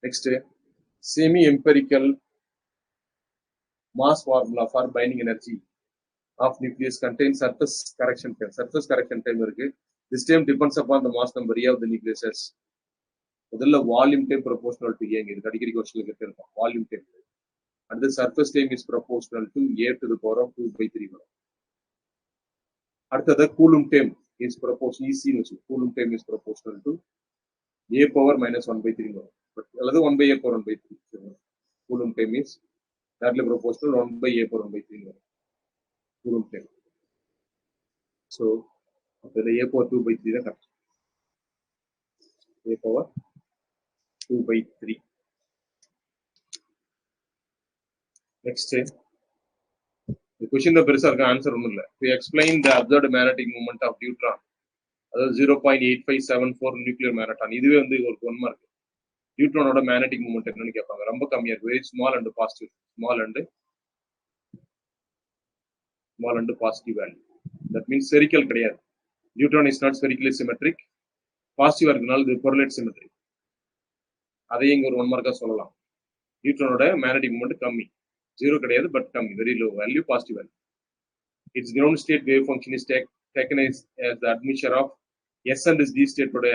Next, semi empirical mass formula for binding energy of nucleus contains surface correction time. Surface correction time இருக்கு. This time depends upon the mass number of the nucleus. முதல்ல volume time proportional to A. இது அடிக்கடி क्वेश्चनல கேட்டிருக்கோம். volume time and the surface time is proportional to A to the power of 2/3 வரும். அடுத்தது coulomb time is proportional EC னு வெச்சு. coulomb time is proportional to A power minus 1/3 வரும். அல்லது 1/A power 1/3. coulomb time is directly proportional 1/A power 1/3 வரும். coulomb time. So the A power 2/3 தான் correct. A power 2/3. Next, the question the பெருசா இருக்க answer ஒண்ணும் இல்ல. To explain the observed magnetic moment of neutron, அதாவது 0.8574 nuclear மேரட்டான். இதுவே வந்து ஒரு 1 மார்க். நியூட்ரானோட மேக்னெட்டிக் மூமெண்ட் என்னன்னு கேட்பாங்க. ரொம்ப கம்மியா இருக்கு. Very small and positive. Small and positive value. That means spherical கிடையாது. Neutron is not spherically symmetric. பாசிட்டிவா இருக்கனால இது கொரிலேட் சிமெட்ரிக். அதையும் இங்க ஒரு 1 மார்க்கா சொல்லலாம். நியூட்ரானோட மேக்னெட்டிக் மூமெண்ட் கம்மி. 0 கிடையாது, பட் கம்மி. Very low value, positive value. Its ground state wave function is taken as the admixture of S and D state ஓட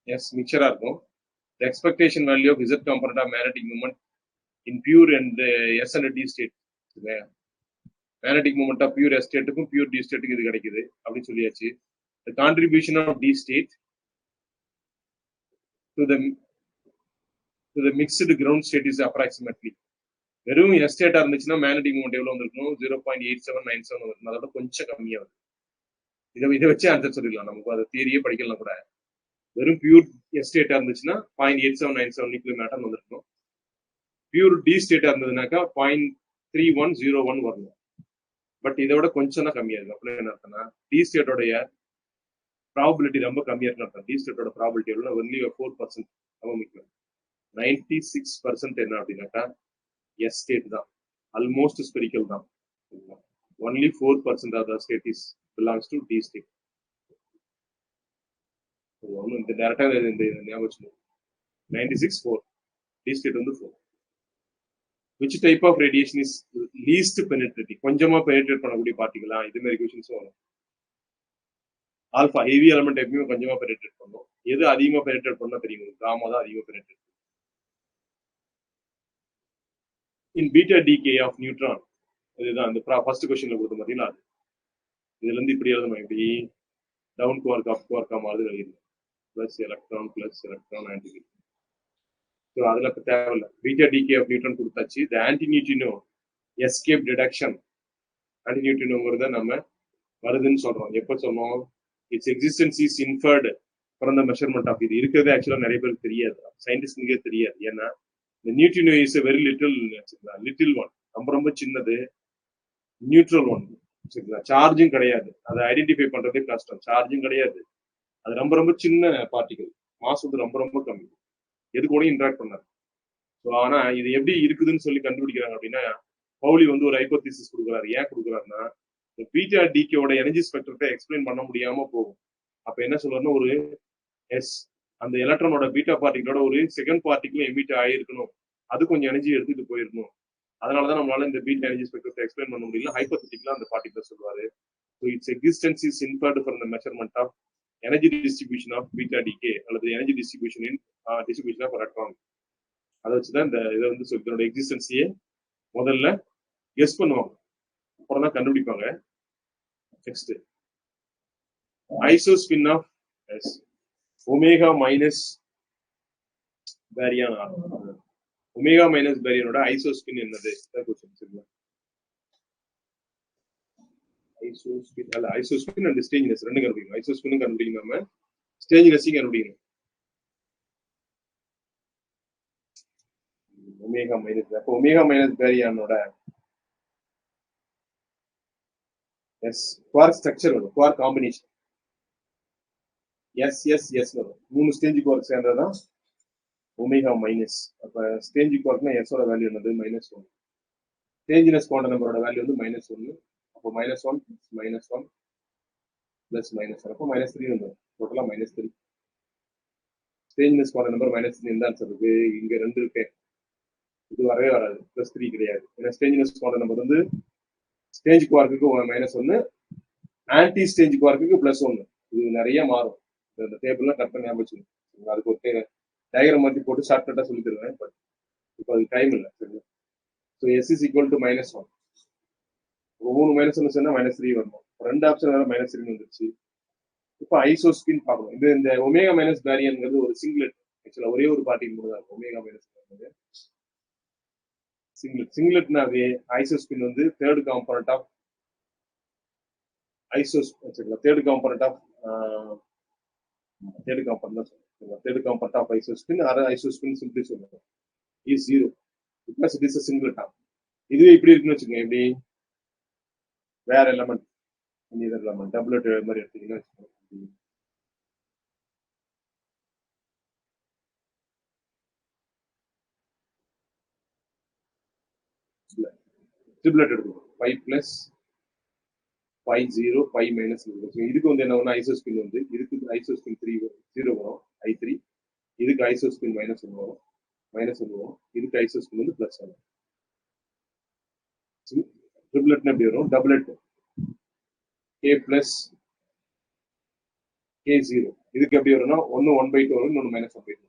S மிக்சரா இருக்கும். The expectation value of Z component of magnetic moment in pure and S and D state. Magnetic moment of pure S state-க்கும் pure D state-க்கு இது கிடைக்குது அப்படி சொல்லியாச்சு. The contribution of D state to the mixed ground state is approximately. வெறும் S state இருந்துச்சுன்னா magnetic moment எவ்வளவு வந்திருக்கும்? 0.8797 வந்திருக்கும். அதோட கொஞ்சம் கம்மியா வருது. இதை வச்சு ஆன்சர் சொல்லிடலாம். நமக்கு அது தியரியே படிக்கலாம் கூட. வெறும் பியூர் S ஸ்டேட்டா இருந்துச்சுன்னா 0.8797 நியூக்ளியர் மேட்டம் வந்திருக்கும். பியூர் D ஸ்டேட்டா இருந்ததுனாக்கா 0.3101 வரணும். பட் இதோட கொஞ்சம் தான் கம்மியா இருக்கு. அப்படின்னு என்ன அர்த்தம்னா D ஸ்டேட்டோடைய ப்ராபபிலிட்டி ரொம்ப கம்மியா இருக்குன்னு அர்த்தம். D ஸ்டேட்டோட ப்ராபபிலிட்டி எவ்வளவு? ஒன்லி 4%. ரொம்ப முக்கியம். 96% என்ன அப்படின்னாக்கா S state தான். ஆல்மோஸ்ட் ஸ்பெரிக்கல் தான். Only 4% of the state belongs to D state. இந்த டைரக்டா இந்த ஞாபகம் வச்சுக்கணும். 96 4. D state வந்து 4. Which type of radiation is least penetrating? கொஞ்சமா penetrate பண்ணக்கூடிய பார்ட்டிகளா? இது மாதிரி क्वेश्चंस வரும். ஆல்பா ஹெவி எலிமெண்ட் எப்பவுமே கொஞ்சமா penetrate பண்ணும். எது அதிகமா penetrate பண்ணா தெரியும்? காமா தான் அதிகமா penetrate. In beta decay of neutron, இதுதான் இந்த ஃபர்ஸ்ட் क्वेश्चनல கொடுத்த மாதிரில அது. இதுல இருந்து இப்படி எழுதணும். இப்படி டவுன் குவார்க் அப் குவார்க்கா மாதிரி எழுதணும். Plus electron anti. ஸோ அதுல தேவையில்லை. பீட்டா டிகே ஆஃப் நியூட்ரான் கொடுத்தாச்சு. இந்த ஆன்டி நியூட்ரினோ எஸ்கேப் டிடக்ஷன் ஆன்டி நியூட்ரினோங்கிறத நம்ம வருதுன்னு சொல்றோம். எப்போ சொன்னோம்? It's existence is inferred from the measurement of இது இருக்கிறது ஆக்சுவலா நிறைய பேருக்கு தெரியாது, சயின்டிஸ்டுக்கே தெரியாது. ஏன்னா இந்த neutrino is very little one, ரொம்ப ரொம்ப சின்னது, நியூட்ரல் ஒன். சரிங்களா, சார்ஜும் கிடையாது, அதை ஐடென்டிஃபை பண்றதே கஷ்டம், சார்ஜும் கிடையாது, அது ரொம்ப ரொம்ப சின்ன பார்ட்டிகல், மாஸ் வந்து ரொம்ப ரொம்ப கம்மி, எது கூட இன்டராக்ட் பண்ணாது. ஸோ ஆனா இது எப்படி இருக்குதுன்னு சொல்லி கண்டுபிடிக்கிறாங்க அப்படின்னா, பவுலி வந்து ஒரு ஹைப்போதீசிஸ் கொடுக்குறாரு. ஏன் கொடுக்குறாருன்னா, இந்த பீட்டா டிகேவோட எனர்ஜி ஸ்பெக்ட்ரத்தை எக்ஸ்பிளைன் பண்ண முடியாம போகும். அப்ப என்ன சொல்றாருன்னா, ஒரு எஸ் அந்த எலக்ட்ரானோட பீட்டா பார்ட்டிகளோட ஒரு செகண்ட் பார்ட்டிகளும் எமிட் ஆகிருக்கணும், அது கொஞ்சம் எனர்ஜி எடுத்துட்டு போயிருக்கணும், அதனாலதான் நம்மளால இந்த பீட்டா எனர்ஜி ஸ்பெக்ட்ரத்தை எக்ஸ்பிளைன் பண்ண முடியல, ஹைப்போதெட்டிக்கலா அந்த பார்ட்டிகல் சொல்லுவாரு. So it's existence is inferred from the measurement of energy distribution of beta decay அல்லது எனர்ஜி டிஸ்ட்ரிபியூஷன் ஆஃப் எலக்ட்ரான். அதை வச்சுதான் இந்த இதை வந்து இதனோட எக்ஸிஸ்டன்ஸையே முதல்ல கெஸ் பண்ணுவாங்க, அப்புறம் தான் கண்டுபிடிப்பாங்க. Next isospin of omega minus baryon. Omega minus பேரியனோட ஐசோஸ்பின் என்னது? ஐசோஸ்பின் அண்ட் ஸ்டேஞ்சினஸ் ரெண்டு கண்டுபிடிக்கணும். ஐசோஸ்பின் கண்டுபிடிக்கணும், நம்ம ஸ்டேஞ்சினஸையும் கண்டுபிடிக்கணும். ஒமேகா மைனஸ், அப்போ ஒமேகா மைனஸ் பேரியானோட குவார்க் ஸ்ட்ரக்சர் வரும், குவார்க் காம்பினேஷன் எஸ் வரும். 3 ஸ்டேஜ் குவார்க் சேர்ந்ததுதான் ஒமேகா மைனஸ். அப்ப ஸ்டேஜ் குவார்க்னா எஸோட வேல்யூ என்னது? -1. ஸ்டேஞ்சினஸ் குவாண்டம் நம்பரோட வேல்யூ வந்து -1. அப்போ -1 -1 பிளஸ் -1, அப்போ -3 வந்துடும். டோட்டலா -3. ஸ்டேஞ்சினஸ் குவாண்டம் நம்பர் -3 எந்த ஆன்சர் இருக்கு? இங்க 2 இருக்கு, இது வரவே வராது, +3 கிடையாது. ஏன்னா ஸ்டேஞ்சினஸ் குவாண்டம் நம்பர் வந்து ஸ்டேஜ் குவார்க்குக்கு -1, ஆன்டி ஸ்டேஜ் குவார்க்குக்கு +1. இது நிறைய மாறும், இந்த டேபிள்லாம் கட் பண்ணி ஞாபகம். அதுக்கு ஒரு டயக்ராம் மாதிரி போட்டு ஷார்ட்கட்டா சொல்லி தருவேன், பட் இப்போ அது டைம் இல்லை. So S is equal to -1. 3 -1 சொன்னா -3 வரணும், 2 ஆப்ஷன் வேற -3 வந்துருச்சு. இப்போ ஐசோஸ்பின் பார்க்கணும். இந்த ஒமேகா மைனஸ் பேரியன்ங்கிறது ஒரு சிங்லெட், ஆக்சுவலா ஒரே ஒரு பார்ட்டிகல் மட்டும் தான் இருக்கும். ஒமேகா மைனஸ் சிங்லெட்னாவே ஐசோஸ்பின் வந்து third component of third component of isospin or isospin simply சொல்லுவாங்க is 0 because it is a singlet. இதுவே இப்படி இருக்குன்னு வச்சுக்கோங்க, எப்படி வேற எலமெண்ட் டபுளட் மாதிரி எடுத்தீங்கன்னா ட்ரிப்ளெட் எடுக்கணும். 5 + 5 0 5 மைனஸ். இதுக்கு வந்து என்ன வரும்? ஐசோஸ்பின் வந்து இதுக்கு ஐசோஸ்பின் 3 0 வரும், I3. இதுக்கு ஐசோஸ்பின் -1 வரும், -1 வரும். இதுக்கு ஐசோஸ்பின் வந்து +1. ட்ரிப்ளெட்னா எப்படி வரும்? Doublet K + K0. இதுக்கு எப்படி வரும்னா 1 1/2 வரும், இன்னொன்று -1/2.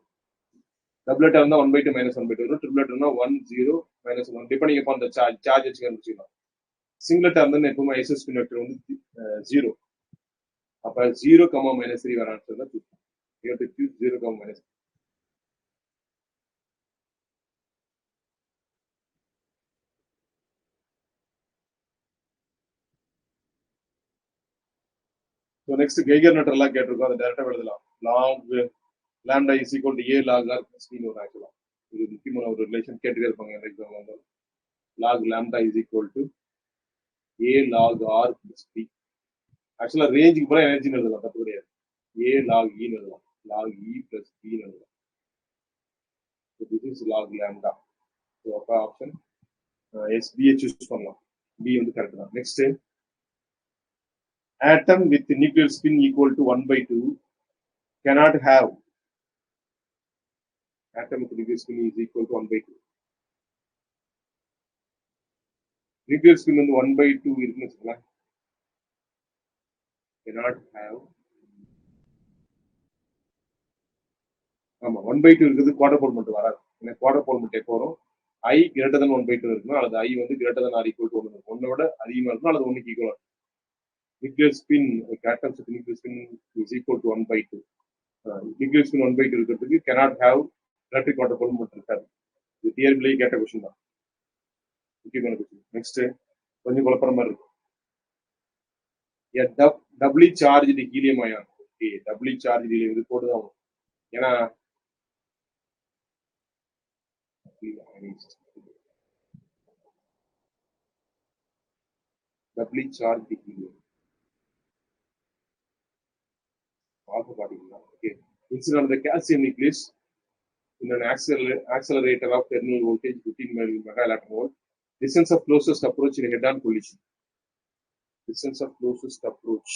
டபுளட்டா இருந்தா 1/2 -1/2 வரும். ட்ரிப்ளெட் இருந்தா 1 0 -1 டிபெண்டிங் அப்பான் த சார்ஜ் வச்சு கண்டுபிடிச்சிக்கலாம். சிங்லெட்டா இருந்தா எப்பவுமே ஐசோஸ்பின் வெக்டர் வந்து 0. அப்ப 0, -3 வர ஆன்சர் தான் 0, -3. ஸோ நெக்ஸ்ட் கெய்கர் நட்டர் எல்லாம் கேட்டிருக்கோம், அதை டேரக்டா எழுதலாம். Log lambda is equal to A log R + B ஒரு ஆக்சுவலா இது முக்கியமான ஒரு ரிலேஷன் கேட்டுட்டே இருப்பாங்க இந்த எக்ஸாம்ல வந்து. Log lambda is equal to A log R + B. ஆக்சுவலா ரேஞ்சுக்கு போல எனர்ஜின்னு எழுதலாம், தப்பு கிடையாது. A log E எழுதலாம், log E + B எழுதலாம். This is log lambda. So அப்போ ஆப்ஷன் SB சூஸ் பண்ணலாம், B வந்து கரெக்ட் தான். Next atom with nuclear spin equal to 1/2 cannot have atom with nuclear spin is equal to 1/2. nuclear spin வந்து 1/2 இருக்குன்னு வச்சுக்கலாம். cannot have, ஆமா 1/2 இருக்குது, குவார்டர் போல் மட்டும் வராது. ஏன்னா குவார்டர் போல் மட்டும் எப்போ வரும்? I greater than 1/2 இருக்கணும், அல்லது I வந்து greater than or equal to 1 இருக்கும். 1 விட அதிகமா இருக்கணும், அல்லது 1க்கு ஈக்குவலா இருக்கும். nuclear spin atoms with nuclear spin is equal to 1/2. nuclear spin 1/2 இருக்கிறதுக்கு cannot have electric quarter pole மட்டும் இருக்காது. இது தியரியிலேயே கேட்ட கொஸ்டின் தான், முக்கியமான கொஸ்டின். நெக்ஸ்ட் கொஞ்சம் குழப்பற மாதிரி இருக்கும். doubly charged helium ion okay, W charge இது கோடு தான் வரும். ஏன்னா W charge alpha particle. Okay. Instead of the calcium nucleus in an accelerator of terminal voltage 15 megaelectron volt, distance of closest approach in a head-on collision. Distance of closest approach.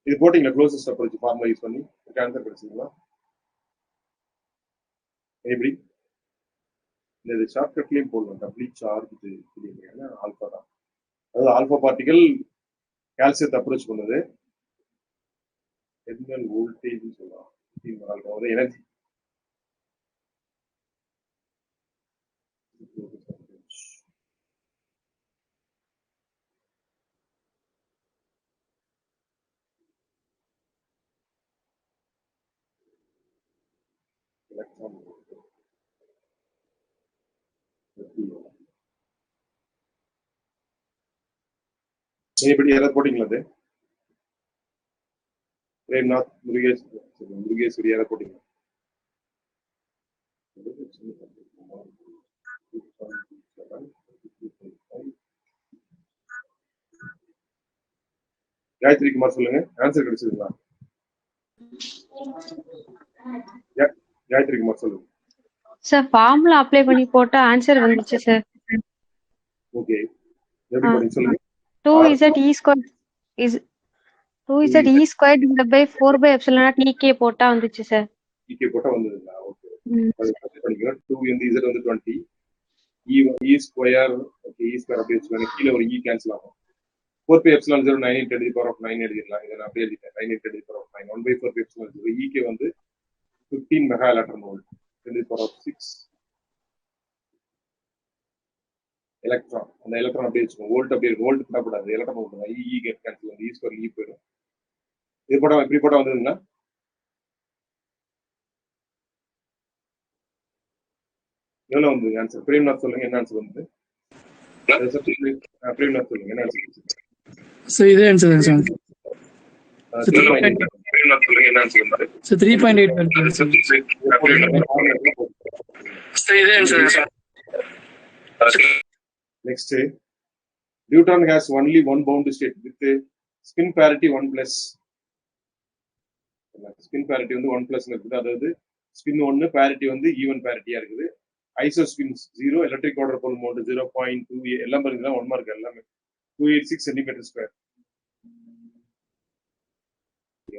இது போட்டிங்களா closest approach formula use பண்ணி answer கிடைச்சீங்களா? எப்படி இந்த ஷார்ட்கட்லயும் போடலாம். W charge alpha தான். அதாவது alpha particle கால்சியத்தை approach பண்ணுது. Terminal voltage சொல்லலாம். எனர்ஜி எலக்ட்ரான் எப்படி யாராவது போட்டீங்களா? அது பிரேம்நாத் முருகேஸ்வரி யாராவது போட்டீங்களா? காயத்ரி குமார் சொல்லுங்க, ஆன்சர் கிடைச்சதுங்களா? காயத்ரி குமார் சொல்லுங்க. சார் ஃபார்முலா அப்ளை பண்ணி போட்டா ஆன்சர் வந்துச்சு சார். ஓகே, எப்படி பண்ணி சொல்லுங்க. 2z e squared is 2z e squared divided by 4 by epsilon naught ek போட்டா வந்துச்சு சார். ek போட்டா வந்ததுங்களா? ஓகே, அது பண்ணிக்கலாம். 2 இந்த z வந்து 20 e square. Okay, e square அப்படியே வச்சுக்கலாம். கீழே ஒரு e கேன்சல் ஆகும். 4 by epsilon 0 9 into 10 to the power of 9 எழுதிடலாம். இதை நான் அப்படியே எழுதிட்டேன். 9 into 10 to the power of 9 1 by 4 by epsilon 0 ek வந்து 15 mega electron volt 10 to the power of 6 electron. அந்த எலக்ட்ரான் அப்படியே வச்சுக்கோங்க. வோல்ட் அப்படியே வோல்ட் பண்ணக்கூடாது, எலக்ட்ரான் போட்டுருங்க. இ கேட் கேன்சல் வந்து இ ஸ்கொயர் இ போயிடும். இது போட்டா இப்படி போட்டா வந்ததுங்களா? எவ்வளவு வந்தது ஆன்சர்? பிரேம்நாத் சொல்லுங்க, என்ன ஆன்சர் வந்து? பிரேம்நாத் சொல்லுங்க, என்ன ஆன்சர்? சார் இதே ஆன்சர் தான் சார். பிரேம்நாத் சொல்லுங்க, என்ன ஆன்சர் வந்து? சார் 3.8 சார் இதே ஆன்சர் தான் sir. Next, deuteron has only one bound state with spin parity 1 plus. Spin parity வந்து 1 plus இருக்குது. அதாவது spin 1 parity வந்து ஈவன் பேரிட்டியா இருக்குது. ஐசோ ஸ்பின் 0, எலக்ட்ரிக் ஆர்டர் போல் மோட் 0.2 எல்லாம் பாருங்க 1 மார்க் எல்லாமே 286 சென்டிமீட்டர் ஸ்கொயர்.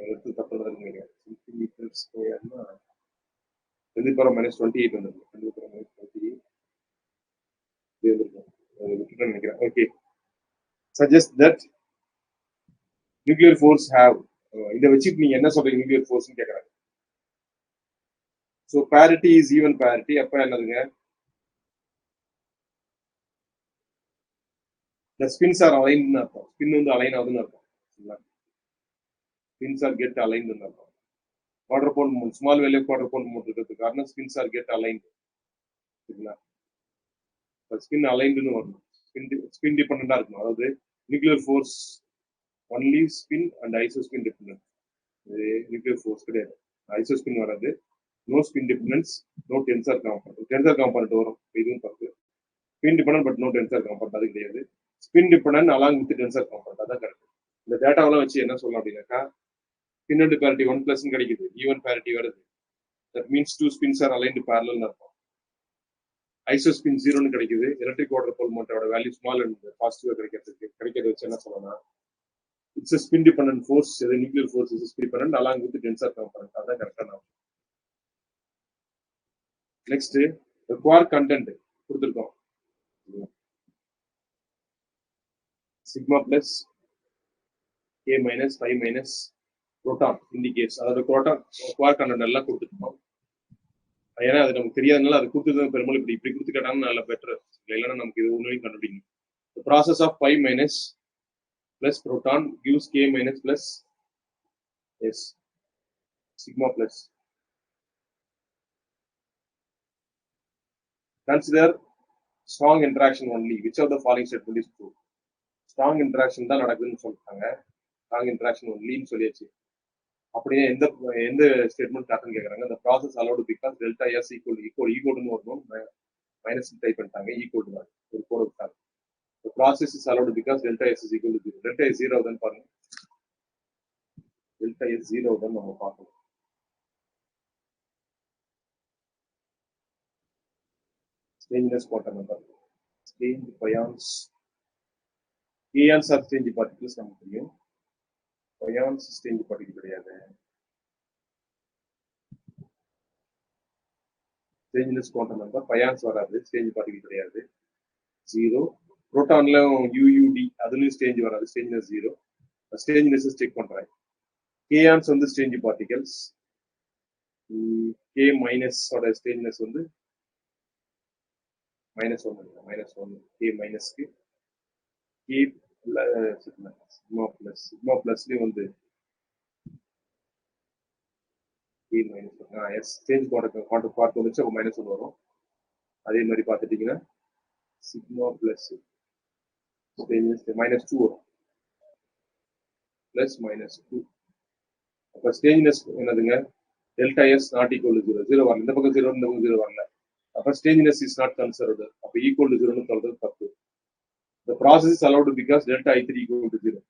எடுத்து தப்பு இருக்குங்க. சென்டிமீட்டர் ஸ்கொயர்னா 10 to the power minus 28 வந்துருக்கு. 10 to the power minus 28 நினைக்கிறேன். Okay, suggest that nuclear force have இதை வச்சுட்டு நீங்க என்ன சொல்றீங்க? நியூக்ளியர் ஃபோர்ஸ் கேட்கறாங்க. So parity is even parity. அப்ப என்னதுங்க? the spins are aligned ன்னு அர்த்தம். ஸ்பின் வந்து அலைன் ஆகுதுன்னு அர்த்தம். spins are get aligned ன்னு அர்த்தம். Quadrupole moment, small value quadrupole moment இருக்கிறதுக்கு காரணம் spins are get aligned. சரிங்களா? ஸ்பின் அலைன்டுன்னு வரணும். ஸ்பின் டிபெண்டா இருக்கணும். அதாவது nuclear force only spin and isospin dependent. இது நியூக்ளியர் ஃபோர்ஸ் கிடையாது. ஐசோஸ்பின் வராது. No spin dependence, no tensor component. Tensor component வரும், இதுவும் தப்பு. Spin dependent but no tensor component, அது கிடையாது. Spin dependent along with tensor component, அதான் கரெக்ட். இந்த டேட்டாவெல்லாம் வச்சு என்ன சொல்லலாம் அப்படின்னாக்கா, ஸ்பின் அண்ட் பேரிட்டி 1 plus கிடைக்குது, ஈவன் பேரிட்டி வருது. That means 2 spins are aligned parallel இருக்கும். ஐசோஸ்பின் 0 கிடைக்குது. எலக்ட்ரிக் ஆர்டர் போல் மோட்டோட வேல்யூ ஸ்மால் அண்ட் பாசிட்டிவா கிடைக்கிறது வச்சு என்ன சொல்லலாம்? It's a spin dependent force. The nuclear force is spin dependent along with the tensor component. அதான் கரெக்டான. நெக்ஸ்ட், the quark content கொடுத்திருக்கோம். Sigma plus k minus 5 minus proton indicates. அதாவது குவார்க் கண்டென்ட் எல்லாம் கொடுத்துருக்கோம். ஏன்னா அது நமக்கு தெரியாதனால அது கொடுத்தது பெரும்பாலும் இப்படி கொடுத்து கேட்டாங்கன்னா நல்ல பெட்டர். இல்லைன்னா நமக்கு இது ஒன்றையும் கண்டுபிடிக்கணும். The process of 5 minus plus proton gives k minus plus s sigma plus. Consider strong interaction only which of the following statement is true. Strong interaction தான் நடக்குதுன்னு சொல்லிட்டாங்க. ஸ்ட்ராங் இன்டராக்ஷன் ஒன்லின்னு சொல்லியாச்சு. அப்படியே எந்த எந்த ஸ்டேட்மெண்ட் கரெக்ட்னு கேட்குறாங்க. அந்த process allowed because delta S ஈக்குவல்னு வரணும். மைனஸ் டைப் பண்ணிட்டாங்க, ஈக்குவல் தான் ஒரு கோடு விட்டாங்க. Process is allowed because delta S is equal to 0. Delta S 0 தான் பாருங்க. டெல்டா எஸ் 0 தான் நம்ம பார்க்கணும். ஸ்டேஞ்சஸ் குவாண்டம் நம்பர், ஸ்டேஞ்ச் பயான்ஸ், ஏஆன்ஸ் ஆர் ஸ்டேஞ்ச் பார்ட்டிகல்ஸ் நமக்கு தெரியும். பயான்ஸ் ஸ்டேஞ்ச் பார்ட்டிகல் கிடையாது. ஸ்டேஞ்சஸ் குவாண்டம் நம்பர், பயான்ஸ் வராது, ஸ்டேஞ்ச் பார்ட்டிகல் கிடையாது. 0. புரோட்டான்ல யூயூடி அதுலயும் ஸ்டேஞ்ச் வராது, ஸ்டேஞ்ச்னஸ் 0. ஸ்டேஞ்ச்னஸ் செக் பண்றேன். கேஆன்ஸ் வந்து ஸ்டேஞ்ச் பார்ட்டிகல்ஸ். கே மைனஸ் ஓட ஸ்டேஞ்ச்னஸ் வந்து -1 கே மைனஸ்க்கு கே சிக்மா பிளஸ்லயும் வந்து K -1 S strange quantum part வந்துச்சு, அப்போ -1 வரும். அதே மாதிரி பார்த்துட்டீங்கன்னா சிக்மா பிளஸ் -2 வரும், பிளஸ் -2. அப்போ ஸ்டேஞ்ச்னஸ் என்னதுங்க, delta S not equal to 0. 0 வரல, இந்த பக்கம் 0, இந்த பக்கம் 0 வரல. அப்போ ஸ்டேஞ்ச்னஸ் இஸ் நாட் கன்சர்வ்டு. அப்போ ஈக்குவல் டு 0ன்னு சொல்றது தப்பு. The process is allowed because delta I3 equal to 0.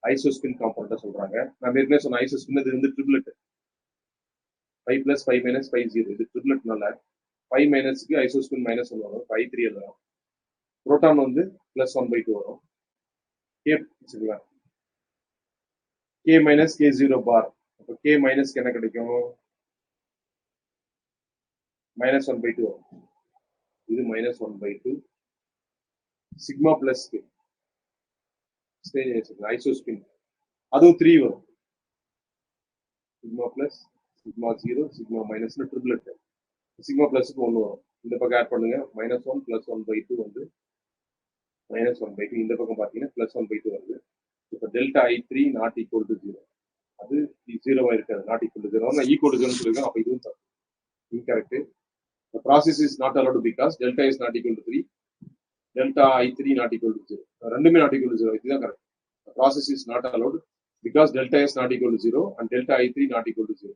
ஐசோஸ்பின் காம்பவுண்டா சொல்றாங்க. நான் ஏற்கனவே சொன்ன ஐசோஸ்பின் இது வந்து ட்ரிப்லெட் 5 + 5 - 5 0. இது ட்ரிப்லெட்னால 5 மைனஸ்க்கு ஐசோஸ்பின் -1 வரும். 5 3 எழுதலாம். புரோட்டான் வந்து +1/2 வரும். கே சரிங்களா, கே மைனஸ் கே 0 பார். அப்போ கே மைனஸ்க்கு என்ன கிடைக்கும், -1/2 வரும். இது -1/2. சிக்மா பிளஸ்க்கு ஐசோஸ்பின் அதுவும் 3 வரும். சிக்மா பிளஸ், சிக்மா 0, சிக்மா மைனஸ்ல ட்ரிப்லெட். சிக்மா பிளஸ்க்கு 1 வரும். இந்த பக்கம் ஆட் பண்ணுங்க, -1 + 1/2 வந்து -1/2. இந்த பக்கம் பார்த்தீங்கன்னா +1/2 வருது. இப்போ delta I3 not equal to 0. அது 0வா இருக்காது, நாட் ஈக்குவல் டு 0. நான் ஈக்குவல் டு 0 சொல்லிருக்கேன், அப்போ இதுவும் தப்பு, incorrect. The process is not allowed because delta is not equal to 3. Delta I3 not equal to 0. ரெண்டுமே not equal to 0. இதுதான் correct. The process is not allowed because delta is not equal to 0 and delta I3 not equal to 0.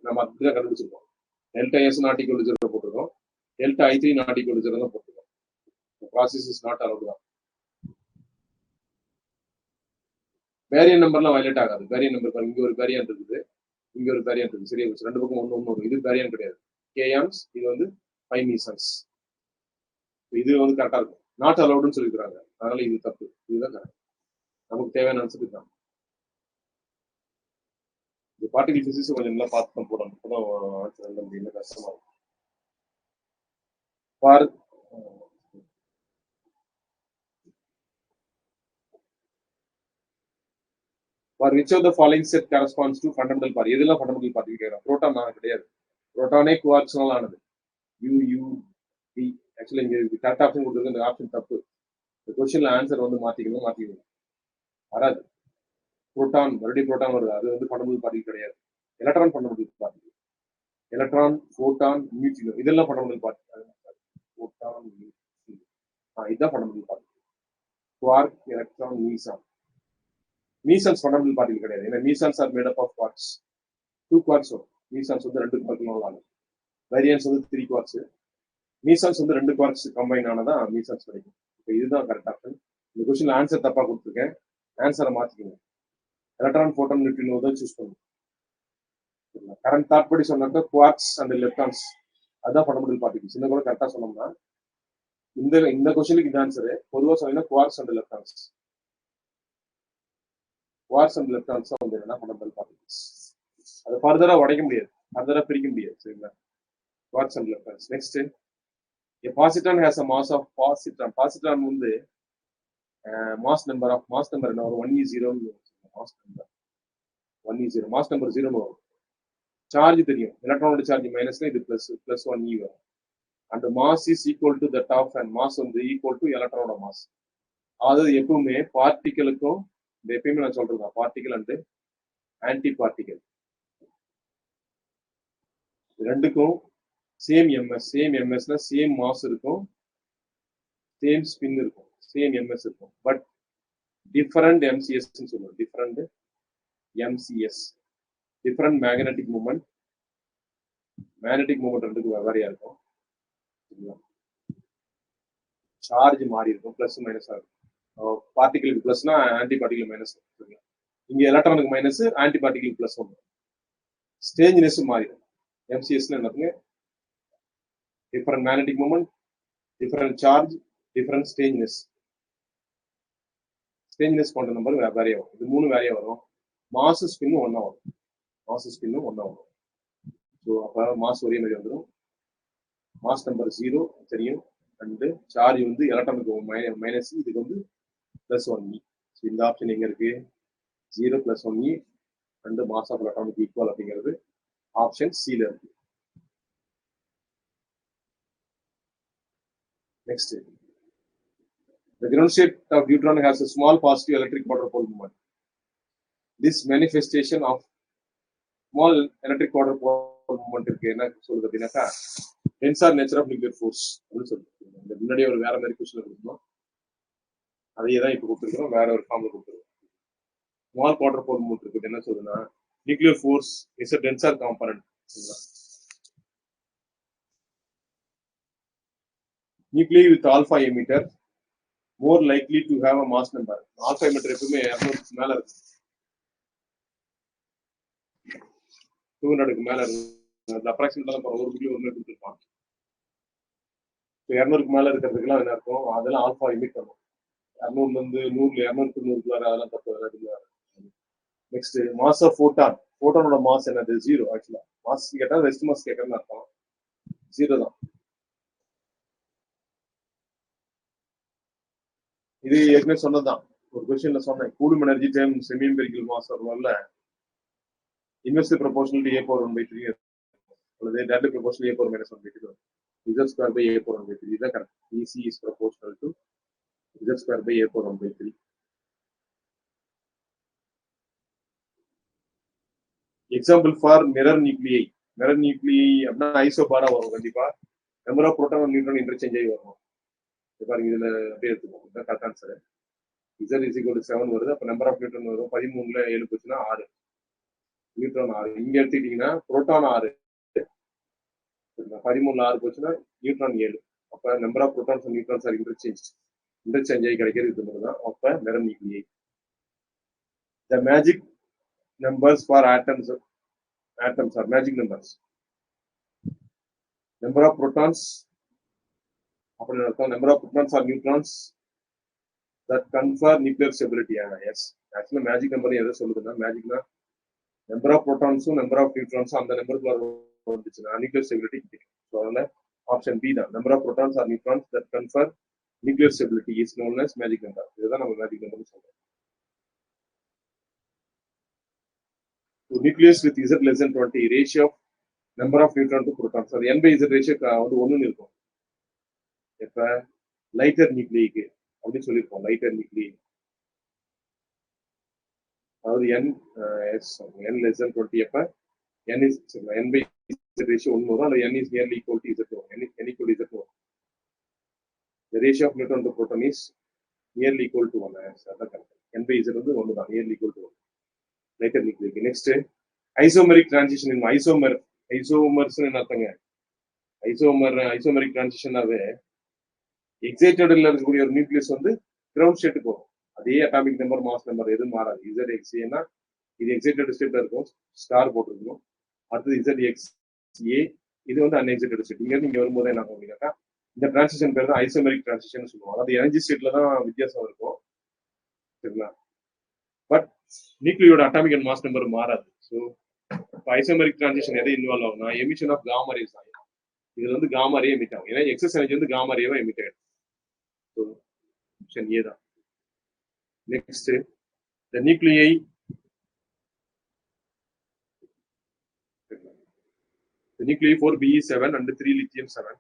நம்ம அப்படிதான் கண்டுபிடிச்சிருக்கோம். Delta S not equal to 0 போட்டிருக்கோம், delta I3 not equal to 0 தான் போட்டிருக்கோம். The process is not allowed தான். Variant நம்பர்லாம் violate ஆகாது. Variant number இங்க ஒரு வேரியன்ட் இருக்குது, இங்க ஒரு வேரியன்ட் இருக்குது. சரியா, ரெண்டு பக்கம் ஒன்று வரும். இது வேரியன்ட் கிடையாது. கேயான்ஸ், இது வந்து 5 மீசன்ஸ். இது வந்து கரெக்டா இருக்கும். நாட் அலௌடுன்னு சொல்லிக்கிறாங்க, அதனால இது தப்பு. இதுதான் கரெக்ட். நமக்கு தேவையான ஆன்சர் தான். இந்த பார்ட்டிகல் பிசிக்ஸ் கொஞ்சம் நல்லா பார்த்து தான் போடணும், அப்பதான் ஆன்சர் எழுத முடியும், கஷ்டமா இருக்கும். For which of the following set corresponds to fundamental particle? எதெல்லாம் ஃபண்டமெண்டல் பார்ட்டிகல் கேட்கறோம். புரோட்டான் நான் கிடையாது, புரோட்டானே குவார்க்ஸ்னால ஆனது. UUD ஆக்சுவலி இங்க கரெக்ட் ஆப்ஷன் கொடுத்துருக்கு, இந்த ஆப்ஷன் தப்பு. இந்த கொஸ்டின்ல ஆன்சர் வந்து மாத்திக்கணும் வராது. புரோட்டான் மறுபடியும் புரோட்டான் வருது, அது வந்து ஃபண்டமெண்டல் பார்ட்டிகல் கிடையாது. Electron fundamental particle. Electron, proton, neutrino இதெல்லாம் ஃபண்டமெண்டல் பார்ட்டிகல். புரோட்டான், நியூட்ரினோ இதுதான் fundamental particle. Quark, electron, meson. Mesons fundamental particle கிடையாது. ஏன்னா mesons are made up of quarks. 2 quarks வரும். மீசான்ஸ் வந்து 2 குவார்க்னால ஆனது. வேரியன்ஸ் வந்து 3 குவார்க்ஸ். மீசான்ஸ் வந்து 2 குவார்க்ஸ் கம்பைன் ஆனதான் மீசான்ஸ் கிடைக்கும். இப்போ இதுதான் கரெக்ட் ஆப்ஷன். இந்த கொஸ்டின்ல ஆன்சர் தப்பா கொடுத்துருக்கேன், ஆன்சரை மாத்திக்கணும். எலக்ட்ரான், புரோட்டான், நியூட்ரினோ தான் சூஸ் பண்ணும். கரண்ட் தாட் படி சொன்னாக்க குவார்க்ஸ் அண்ட் எலக்ட்ரான்ஸ் அதுதான் ஃபண்டமெண்டல் பார்ட்டிகல்ஸ். இந்த கூட கரெக்டா சொன்னோம்னா இந்த கொஸ்டினுக்கு இந்த ஆன்சரு. பொதுவாக சொன்னீங்கன்னா quarks and electrons, quarks and electrons தான் வந்து என்னன்னா ஃபண்டமெண்டல் பார்ட்டிகல்ஸ். அதை ஃபர்தரா உடைக்க முடியாது, ஃபர்தரா பிரிக்க முடியாது. சரிங்களா, quarks and electrons. Next, a positron has a mass of positron. Positron வந்து மாஸ் நம்பர் என்ன வரும், 1e0. Mass number 1e0, mass number 0 வரும். சார்ஜ் தெரியும், எலக்ட்ரானோட சார்ஜ் மைனஸ்ல இது பிளஸ் 1e வரும். And mass is equal to that of and mass வந்து equal to எலக்ட்ரானோட mass. அதாவது எப்பவுமே பார்ட்டிகளுக்கும், எப்பயுமே நான் சொல்றேன், பார்ட்டிகல் அண்ட் ஆன்டி பார்ட்டிகல் ரெண்டுக்கும் சேம் எம்எஸ்னா சேம் மாஸ் இருக்கும், சேம் ஸ்பின் இருக்கும், சேம் எம்எஸ் இருக்கும். பட் டிஃபரண்ட் எம்சிஎஸ் சொல்லுவோம். Different MCS, different magnetic moment. Magnetic moment ரெண்டுக்கு வெவ்வேறையா இருக்கும். சார்ஜ் மாறி இருக்கும், பிளஸ் மைனஸா இருக்கும். பார்ட்டிகளுக்கு பிளஸ்னா ஆன்டி பார்ட்டிகல் மைனஸ். இங்க எலக்ட்ரானுக்கு மைனஸ், ஆன்டி பார்ட்டிகல் பிளஸ் ஒன்று. ஸ்டேஞ்சினஸ் மாறிடும். எம்சிஎஸ்ல என்னதுங்க? Different magnetic moment, different charge, different strangeness. Strangeness போன்ற நம்பர் வேறையா வரும். இது மூணு வேறையா வரும். மாசு ஸ்பின்னும் ஒன்னா வரும். மாசு ஸ்பின்னும் ஒன்னா வரும். ஸோ அப்போ மாஸ் ஒரே மாதிரி வந்துடும். மாஸ் நம்பர் 0 தெரியும். அண்டு சார்ஜ் வந்து எலக்ட்ரானுக்கு மைனஸ், இதுக்கு வந்து +1e. ஸோ இந்த ஆப்ஷன் எங்க இருக்கு? 0 + 1e அண்டு மாஸ் ஆஃப் எலக்ட்ரானுக்கு ஈக்குவல் அப்படிங்கிறது ஆப்ஷன் சில இருக்கு. Next, the ground state of neutron has a small positive electric quadrupole moment. This manifestation of small electric quadrupole moment இருக்கு என்ன சொல்லுது அப்படின்னாக்கா, tensor nature of nuclear force அப்படின்னு சொல்லுது. இந்த முன்னாடியே ஒரு வேற மாதிரி கொஸ்டின் கொடுக்கணும், அதையே தான் இப்போ கொடுத்துருக்கோம், வேற ஒரு ஃபார்ம்ல கொடுத்துருக்கோம். ஸ்மால் குவாட்ரபோல் மூமெண்ட் இருக்குது. என்ன சொல்லுதுன்னா, nuclear force is a tensor component. Nuclei with alpha emitter more likely to have a mass number. Alpha emitter எப்பவுமே 200 மேல இருக்கு, 200க்கு மேல இருக்கு. அப்ராக்சிமேட்டா தான் ஒரு புள்ளி ஒன்று கொடுத்துருப்பான். 200க்கு மேல இருக்கிறதுக்குலாம் என்ன இருக்கும்? அதெல்லாம் ஆல்ஃபா எமிட் பண்ணும். 200ல இருந்து 200 அதெல்லாம் தப்பு. Next, mass of photon. ஃபோட்டானோட மாஸ் என்னது? 0. ஆக்சுவலா மாஸ் கேட்டா ரெஸ்ட் மாஸ் கேட்கறதுன்னு அர்த்தம். 0 தான். இது ஏற்கனவே சொன்னதுதான், ஒரு கொஸ்டின்ல சொன்னேன். Coulomb energy time semi empirical mass வரல இன்வெர்ஸ்லி ப்ரொபோர்ஷனல் டு a⁴1/3 அல்லது directly proportional a⁴ -1/3 z² a⁴1/3. இதான் correct. EC is proportional to z² a⁴1/3. Example for mirror nuclei. Mirror nuclei அப்படின்னா ஐசோபாரா வரும். கண்டிப்பா number of proton neutron interchange ஆகி வரும். பாருங்க, இதுல அப்படியே எடுத்துக்கோங்க. இதுதான் கரெக்ட் ஆன்சர். Z = 7 வருது. அப்ப நம்பர் ஆஃப் நியூட்ரான் வரும். 13ல 7 போச்சுன்னா 6. நியூட்ரான் 6. இங்க எடுத்துக்கிட்டீங்கன்னா புரோட்டான் 6, 13ல 6 போச்சுன்னா நியூட்ரான் 7. அப்ப number of protons and neutrons are interchange ஆகி கிடைக்கிறது இது மட்டும் தான். அப்ப மிரர் நியூக்ளியை. The magic numbers for atoms are magic numbers. Number of protons, number of protons or neutrons that confer nuclear stability. Yes, actually magic number எதை சொல்லுதுன்னா, மேஜிக்னா நம்பர் ஆஃப் ப்ரோட்டான்ஸும் நம்பர் ஆஃப் நியூட்ரான்ஸும் அந்த நம்பருக்குள்ள வந்துச்சுன்னா நியூக்ளியர் ஸ்டெபிலிட்டி கிடைக்கும். ஸோ அதனால ஆப்ஷன் பி தான். Number of protons or neutrons that confer nuclear stability is known as magic number. இதுதான் நம்ம மேஜிக் நம்பர்னு சொல்றோம். Nucleus with Z less than 20, ratio of number of neutron to protons, அது n/Z ratio வந்து 1ன்னு இருக்கும். இப்ப lighter நியூக்ளிக்கு அப்படின்னு சொல்லியிருப்போம். லைட்டர் நியூக்ளி அதாவது n less than 20 அப்ப n/Z ரேஷியோ 1 வரும். அல்லது n is nearly equal to Z வரும். n equal to Z வரும். The ratio of neutron to proton is nearly equal to 1. அதான் கரெக்ட். n/Z வந்து 1 தான், nearly equal to 1. லைட்டர் நியூக்ளிக்கு. Next, isomeric transition. Isomers என்ன அர்த்தங்க? ஐசோமெரிக் டிரான்சிஷனாவே எக்ஸைட்டட்ல இருக்கக்கூடிய ஒரு நியூக்ளியஸ் வந்து கிரவுண்ட் ஸ்டேட்டுக்கு வரும். அதே அட்டாமிக் நம்பர், மாஸ் நம்பர் எதுவும் மாறாது. ZXA இது எக்ஸைட்டட் ஸ்டேட்ல இருக்கும், ஸ்டார் போட்டிருக்கணும். அடுத்தது ZXA, இது வந்து அன்எக்ஸைட்டட் ஸ்டேட். இங்க இருந்து இங்க வரும்போது என்ன ஆகும் அப்படின்னாக்கா, இந்த டிரான்சிஷன் பேர் தான் ஐசோமெரிக் டிரான்சிஷன் சொல்லுவோம். அதாவது எனர்ஜி ஸ்டேட்ல தான் வித்தியாசம் இருக்கும், சரிங்களா? பட் நியூக்ளியோட அட்டாமிக் அண்ட் மாஸ் நம்பர் மாறாது. ஸோ ஐசோமெரிக் டிரான்சிஷன் எதை இன்வால்வ் ஆகும்னா, எமிஷன் ஆஃப் காமா ரேஸ் ஆகும். இதுல வந்து காமா ரே எமிட் ஆகும். ஏன்னா எக்ஸஸ் எனர்ஜி வந்து காமா ரேவா எமிட் ஆயிடும். ஸோ ஆப்ஷன் ஏ தான். Next, the nuclei nuclei 4Be7 and 3 lithium-7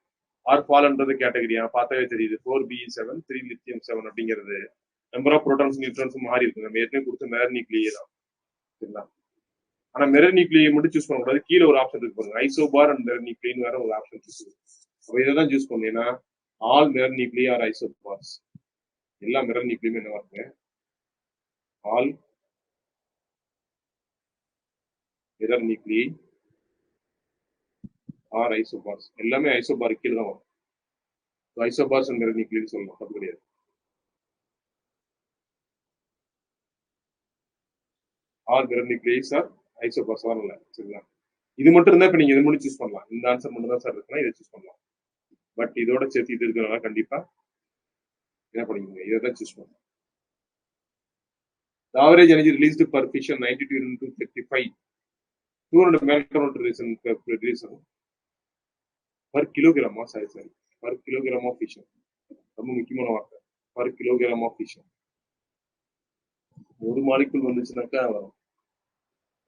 are fall under கேட்டகரியா பார்த்தாவே தெரியுது. 4Be7 3 lithium-7 அப்படிங்கிறது நம்பர் ஆஃப் புரோட்டான்ஸ் நியூட்ரான்ஸ் மாறி இருக்கு. நம்ம ஏற்கனவே கொடுத்த மேர் நியூக்ளியே தான், சரிங்களா? ஆனா மிரர் நியூக்ளியை மட்டும் சூஸ் பண்ணக்கூடாது. கீழே ஒரு ஆப்ஷன் இருக்கு பாருங்க, ஐசோபார் அண்ட் மிரர் நியூக்ளின்னு வேற ஒரு ஆப்ஷன் இருக்கு. அப்ப இதை தான் சூஸ் பண்ணணும். ஏன்னா all mirror nuclei are isobars. எல்லா மிரர் நியூக்ளியுமே என்ன வாங்க, all mirror nuclei are isobars. எல்லாமே ஐசோபார் கீழே தான் வரும். ஐசோபார்ஸ் அண்ட் மிரர் நியூக்ளின்னு சொல்லலாம், தப்பு கிடையாது. Or mirror nucleus are isobars வரல, சரிங்களா? இது மட்டும் இருந்தா இப்ப நீங்க இது மட்டும் சூஸ் பண்ணலாம். இந்த ஆன்சர் மட்டும் தான் சார் இருக்குன்னா இதை சூஸ் பண்ணலாம். பட் இதோட சேர்த்து இது இருக்கிறனால கண்டிப்பா என்ன பண்ணிக்கோங்க, இதை தான் சூஸ் பண்ணலாம். The average energy released per fission 92 into 35 200 megaton release per kilogram. Sorry, per kilogram of fission. ரொம்ப முக்கியமான வார்த்தை, per kilogram of fission. ஒரு மாலிகுல் வந்துச்சுனாக்கா வரும்.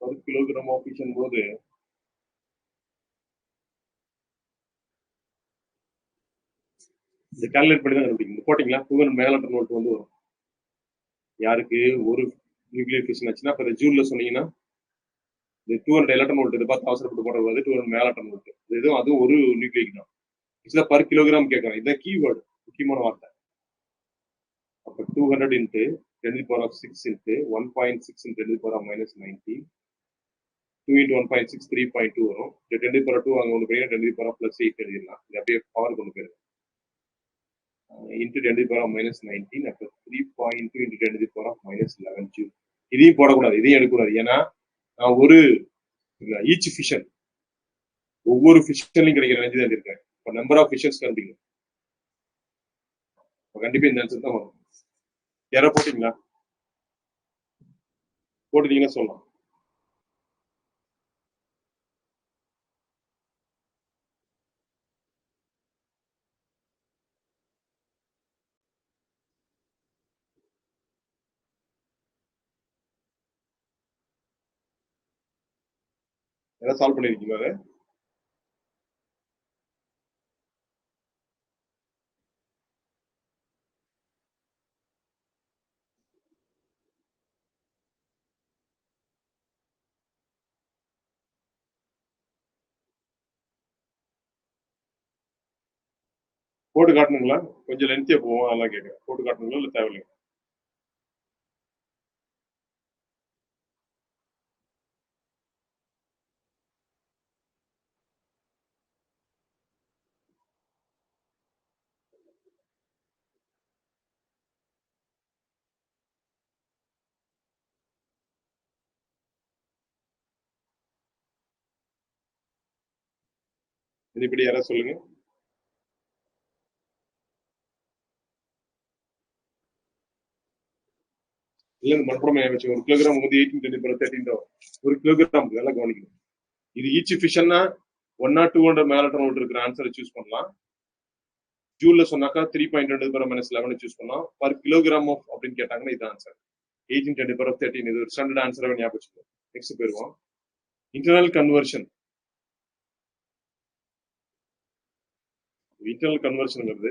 per kilogram of fission போது இந்த கால்குலேட் பண்ணி தான் கண்டுபிடிக்கணும். போட்டிங்களா 200 மெகாவாட் வோல்ட் வந்து வரும். யாருக்கு ஒரு நியூக்ளியர் ஃபிஷன் ஆச்சுன்னா இப்போ ஜூல்ல சொன்னீங்கன்னா இந்த 200 எலக்ட்ரான் வோல்ட் இது பார்த்து அவசரப்பட்டு போடுறது 200 மெகாவாட் வோல்ட். இதுவும் அதுவும் ஒரு நியூக்ளியர் தான். இதுல பர் கிலோகிராம் கேட்கறேன். இதுதான் கீவேர்டு, முக்கியமான வார்த்தை. அப்போ 200 into 10⁶ into 1.6 into 10⁻⁻90 2 into 1.6 3.2 வரும். 10⁻2 அங்கே ஒன்று போய் 10⁻+8 எழுதிடலாம். இது அப்படியே பவர் கொண்டு போயிருக்கு. into 10⁻⁻19 அப்போ 3.2 into 10⁻⁻11 ஜூல். இதையும் போடக்கூடாது, இதையும் எடுக்கக்கூடாது. ஏன்னா நான் ஒரு ஈச் ஃபிஷன் ஒவ்வொரு ஃபிஷன்லையும் கிடைக்கிற எனர்ஜி தான் இருக்கேன். இப்போ நம்பர் ஆஃப் ஃபிஷன்ஸ் கண்டுபிடிக்கணும். கண்டிப்பா இந்த ஆன்சர் தான் வரும். யாரோ போட்டீங்களா? போட்டுட்டீங்கன்னா சொல்லலாம். ஏதாவது சால்வ் பண்ணிருக்கீங்களா அதை? போட்டு காட்டணுங்களா? கொஞ்சம் லென்த்தியா போவோம், அதெல்லாம் கேட்குறேன். போட்டு காட்டணுங்களா இல்லை தேவையில்லைங்க? இப்படி யாராவது சொல்லுங்க. இல்ல இந்த மணப்புறமே வச்சு 1 கிலோகிராம் வந்து 18 10 1 கிலோகிராம் நல்லா கவனிக்கணும். இது ஈச் ஃபிஷன்னா 1 or 200 மெகாவாட் வோல்ட் இருக்கிற ஆன்சரை சூஸ் பண்ணலாம். ஜூல்ல சொன்னாக்கா 3.2 சூஸ் பண்ணலாம். பர் கிலோகிராம் ஆஃப் அப்படின்னு கேட்டாங்கன்னா இது ஆன்சர் 18 இது ஒரு ஸ்டாண்டர்ட் ஆன்சராக ஞாபகம் வச்சுக்கணும். நெக்ஸ்ட் போயிருவோம். Internal conversion. இன்டர்னல் கன்வர்ஷன்ங்கிறது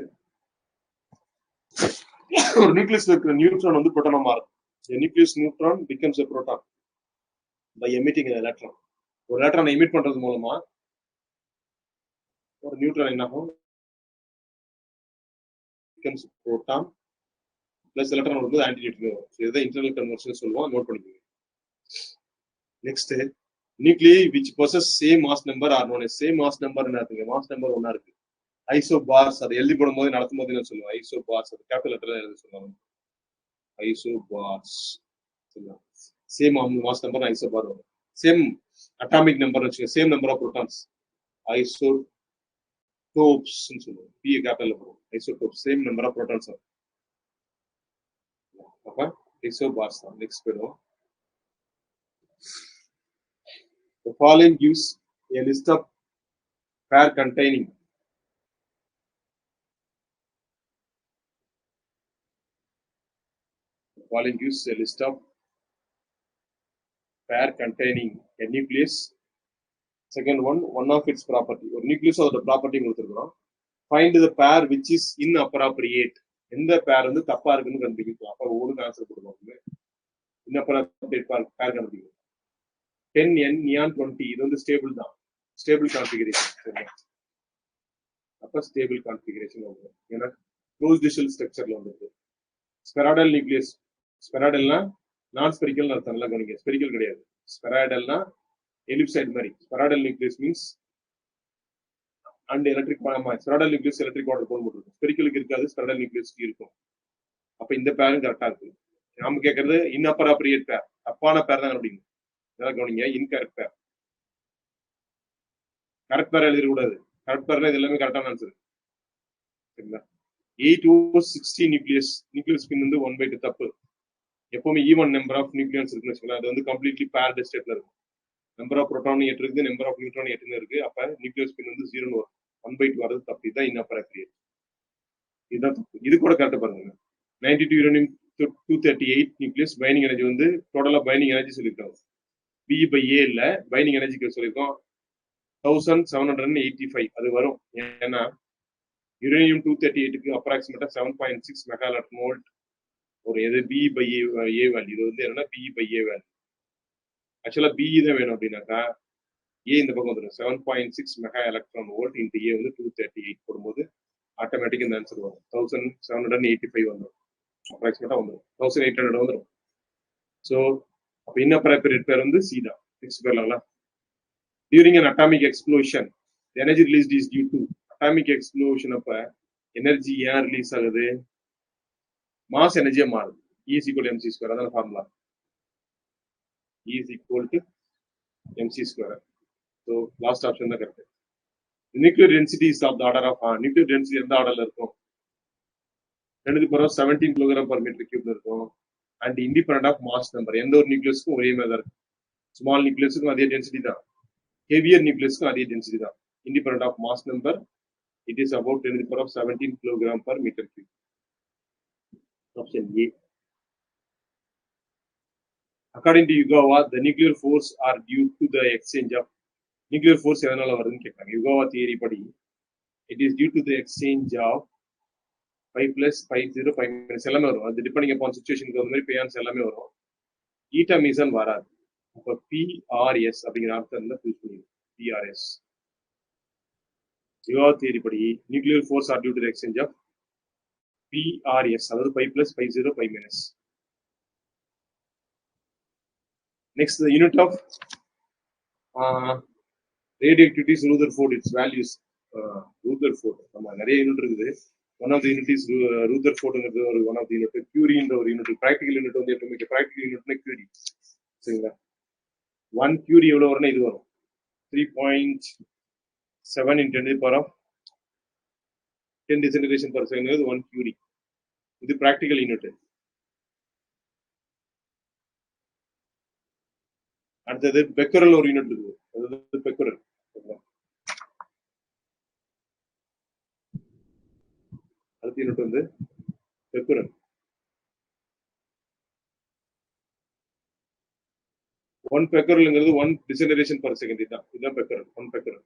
ஒரு நியூக்ளியஸ்ல இருக்கிற நியூட்ரான் வந்து புரோட்டானா மாறும். The nucleus neutron becomes a proton by emitting an electron. ஒரு எலக்ட்ரானை எமிட் பண்றது மூலமா ஒரு நியூட்ரான் என்ன ஆகும்? becomes proton plus electron வரும்போது ஆன்டி நியூட்ரினோ வரும். இதுதான் இன்டர்னல் கன்வர்ஷன் சொல்லுவோம், நோட் பண்ணிக்கோங்க. Next nuclei which possess same mass number are known as same mass number. என்னதுங்க? மாஸ் நம்பர் ஒண்ணா இருக்கு. ஐசோபார்ஸ் அதை எழுதி போடும் போது நடத்தும் போது என்ன சொல்லுவோம்? ஐசோபார்ஸ் அது கேபிட்டல் லெட்டர்ல எழுத சொல்லுவாங்க. Isobars same mass number isobar வரும். சேம் அட்டாமிக் நம்பர் வச்சுக்கோங்க, same number of protons isotopes சொல்லுவோம். பி கேபிட்டல்ல வரும். Isotopes same number of protons வரும். அப்ப ஐசோபார்ஸ் தான். நெக்ஸ்ட் போயிடும். The following gives a list of pair containing following gives a list of pair containing a nucleus. Second one of its property. ஒரு nucleus அதோட property கொடுத்துருக்கோம். Find the pair which is inappropriate. எந்த பேர் வந்து தப்பா இருக்குன்னு கண்டுபிடிக்கலாம். அப்ப ஒரு ஆன்சர் கொடுக்கணும். inappropriate பேர் கண்டுபிடிக்கணும். 10N நியான் 20 இது வந்து ஸ்டேபிள் தான், ஸ்டேபிள் கான்ஃபிகரேஷன். சரிங்களா? அப்ப ஸ்டேபிள் கான்ஃபிகரேஷன் வந்துடும், ஏன்னா க்ளோஸ்டு ஷெல் ஸ்ட்ரக்சர்ல வந்துருக்கு. ஸ்பெராய்டல் நியூக்ளியஸ், ஸ்பெராய்டல்னா நான் ஸ்பெரிக்கல் அர்த்தம், நல்லா கவனிங்க, ஸ்பெரிக்கல் கிடையாது. ஸ்பெராய்டல்னா எலிப்சைட் மாதிரி. Spheroidal nucleus means and electric, spheroidal nucleus electric quadrupole போட்டுருக்கும். ஸ்பெரிக்கலுக்கு இருக்காது, ஸ்பெராய்டல் நியூக்ளியஸ்க்கு இருக்கும். அப்ப இந்த பேரும் கரெக்டா இருக்கு. நாம கேட்கறது இன்னப்பர் அப்ரியட் பேர், தப்பான பேர் தான் கண்டுபிடிக்கணும். இதெல்லாம் கவனிங்க, இன்கரெக்ட் பேர். கரெக்ட் பேர் எழுதிடக்கூடாது. கரெக்ட் பேர்ல இது எல்லாமே கரெக்டான ஆன்சர். சரிங்களா? 8O16 நியூக்ளியஸ், நியூக்ளியஸ் பின் வந்து 1/2 தப்பு. எப்பவுமே ஈவன் நம்பர் ஆஃப் நியூக்ளியன்ஸ் இருக்குன்னு வச்சுக்கலாம். அது வந்து கம்ப்ளீட்லி பேர்டு ஸ்டேட்ல இருக்கும். நம்பர் ஆஃப் புரோட்டான் 8 இருக்குது, நம்பர் ஆஃப் நியூட்ரான் 8 இருக்கு. அப்ப நியூக்ளியஸ் பின் வந்து 0 வரும். 1/2 வரது தப்பு. இதுதான் இன்னப்பர் அப்ரியட். இதுதான் தப்பு. இது கூட கரெக்டா பாருங்க. 92 யுரேனியம் 238 நியூக்ளியஸ் பைண்டிங் எனர்ஜி வந்து டோட்டலா பைண்டிங் எனர்ஜி சொல்லியிருக்காங்க. B/A இல்ல, பைண்டிங் எனர்ஜிக்கு சொல்லியிருக்கோம் 1785. அது வரும். ஏன்னா யுரேனியம் 238க்கு அப்ராக்சிமேட்டா 7.6 மெகாலட் மோல்ட் ஒரு எது B/A வேல்யூ. இது வந்து என்னன்னா B/A வேல்யூ. ஆக்சுவலா B தான் வேணும் அப்படின்னாக்கா ஏ இந்த பக்கம் வந்துடும். 7.6 மெகா எலக்ட்ரான் வோல்ட் இன்ட்டு ஏ வந்து 238 போடும்போது ஆட்டோமேட்டிக் இந்த ஆன்சர் வரும். 1785 வந்துடும். அப்ராக்சிமேட்டா வந்துடும். 1800 வந்துடும். ஸோ அப்போ இன்னப்பர் அப்ரியட் பேர் வந்து சி தான். நெக்ஸ்ட் பேர்லாங்களா? During an atomic explosion energy released is due to. Atomic explosion அப்ப எனர்ஜி ஏன் ரிலீஸ் ஆகுது? மாஸ் எனர்ஜியா மாறுது. E=mc². அதான் formula. E=mc². So last option தான் correct. Nuclear density is of the order of, nuclear density எந்த ஆர்டர்ல இருக்கும்? 10^17 kg/m³ இருக்கும். And independent of mass number. எந்த ஒரு நியூக்ளியஸ்க்கும் ஒரே மாதிரி தான் இருக்கும். ஸ்மால் நியூக்ளியஸுக்கும் அதே டென்சிட்டி தான், ஹெவியர் நியூக்ளியஸ்க்கும் அதே டென்சிட்டி தான். Independent of mass number, it is about 10^17 kg/m³. Option A. According to Yugawa, the nuclear force are due to the exchange of, nuclear force எதனால வருதுன்னு கேட்காங்க. யுகாவா தியரி படி it is due to the exchange of 5+, 5, 5- எல்லாமே வரும். அது depending upon சிச்சுவேஷனுக்கு அந்த மாதிரி பேயான்ஸ் எல்லாமே வரும். ஈட்டா மீசன் வராது. அப்போ பிஆர்எஸ் அப்படிங்கிற ஆப்ஷன் தான் சூஸ் பண்ணிடுவோம். பிஆர்எஸ். யுகாவா தியரி படி nuclear force are due to the exchange of PRS, அதாவது 5+, 5, 5-. Next, the unit of radioactivity is Rutherford. Its values Rutherford. நம்ம நிறைய யூனிட் இருக்குது. One of the unit is ரூதர்ஃபோர்டுங்கிறது ஒரு ஒன் ஆஃப் தி யூனிட். கியூரின்ற ஒரு unit. Practical unit வந்து எப்பவுமே ப்ராக்டிகல் யூனிட்னா கியூரி. சரிங்களா? 1 கியூரி எவ்வளவு வரும்னா இது வரும் 3.7 × 10 டிசன்டரேஷன் பர் செகண்ட் 1 கியூரி. இது ப்ராக்டிகல் யூனிட். அடுத்தது பெக்கரல் ஒரு யூனிட் இருக்குது. அதாவது பெக்கரல். அடுத்த யூனிட் வந்து பெக்கரல். 1 பெக்கரல்ங்கிறது 1 டிசன்டரேஷன் பர் செகண்ட். இதுதான் பெக்கரல், 1 பெக்கரல்.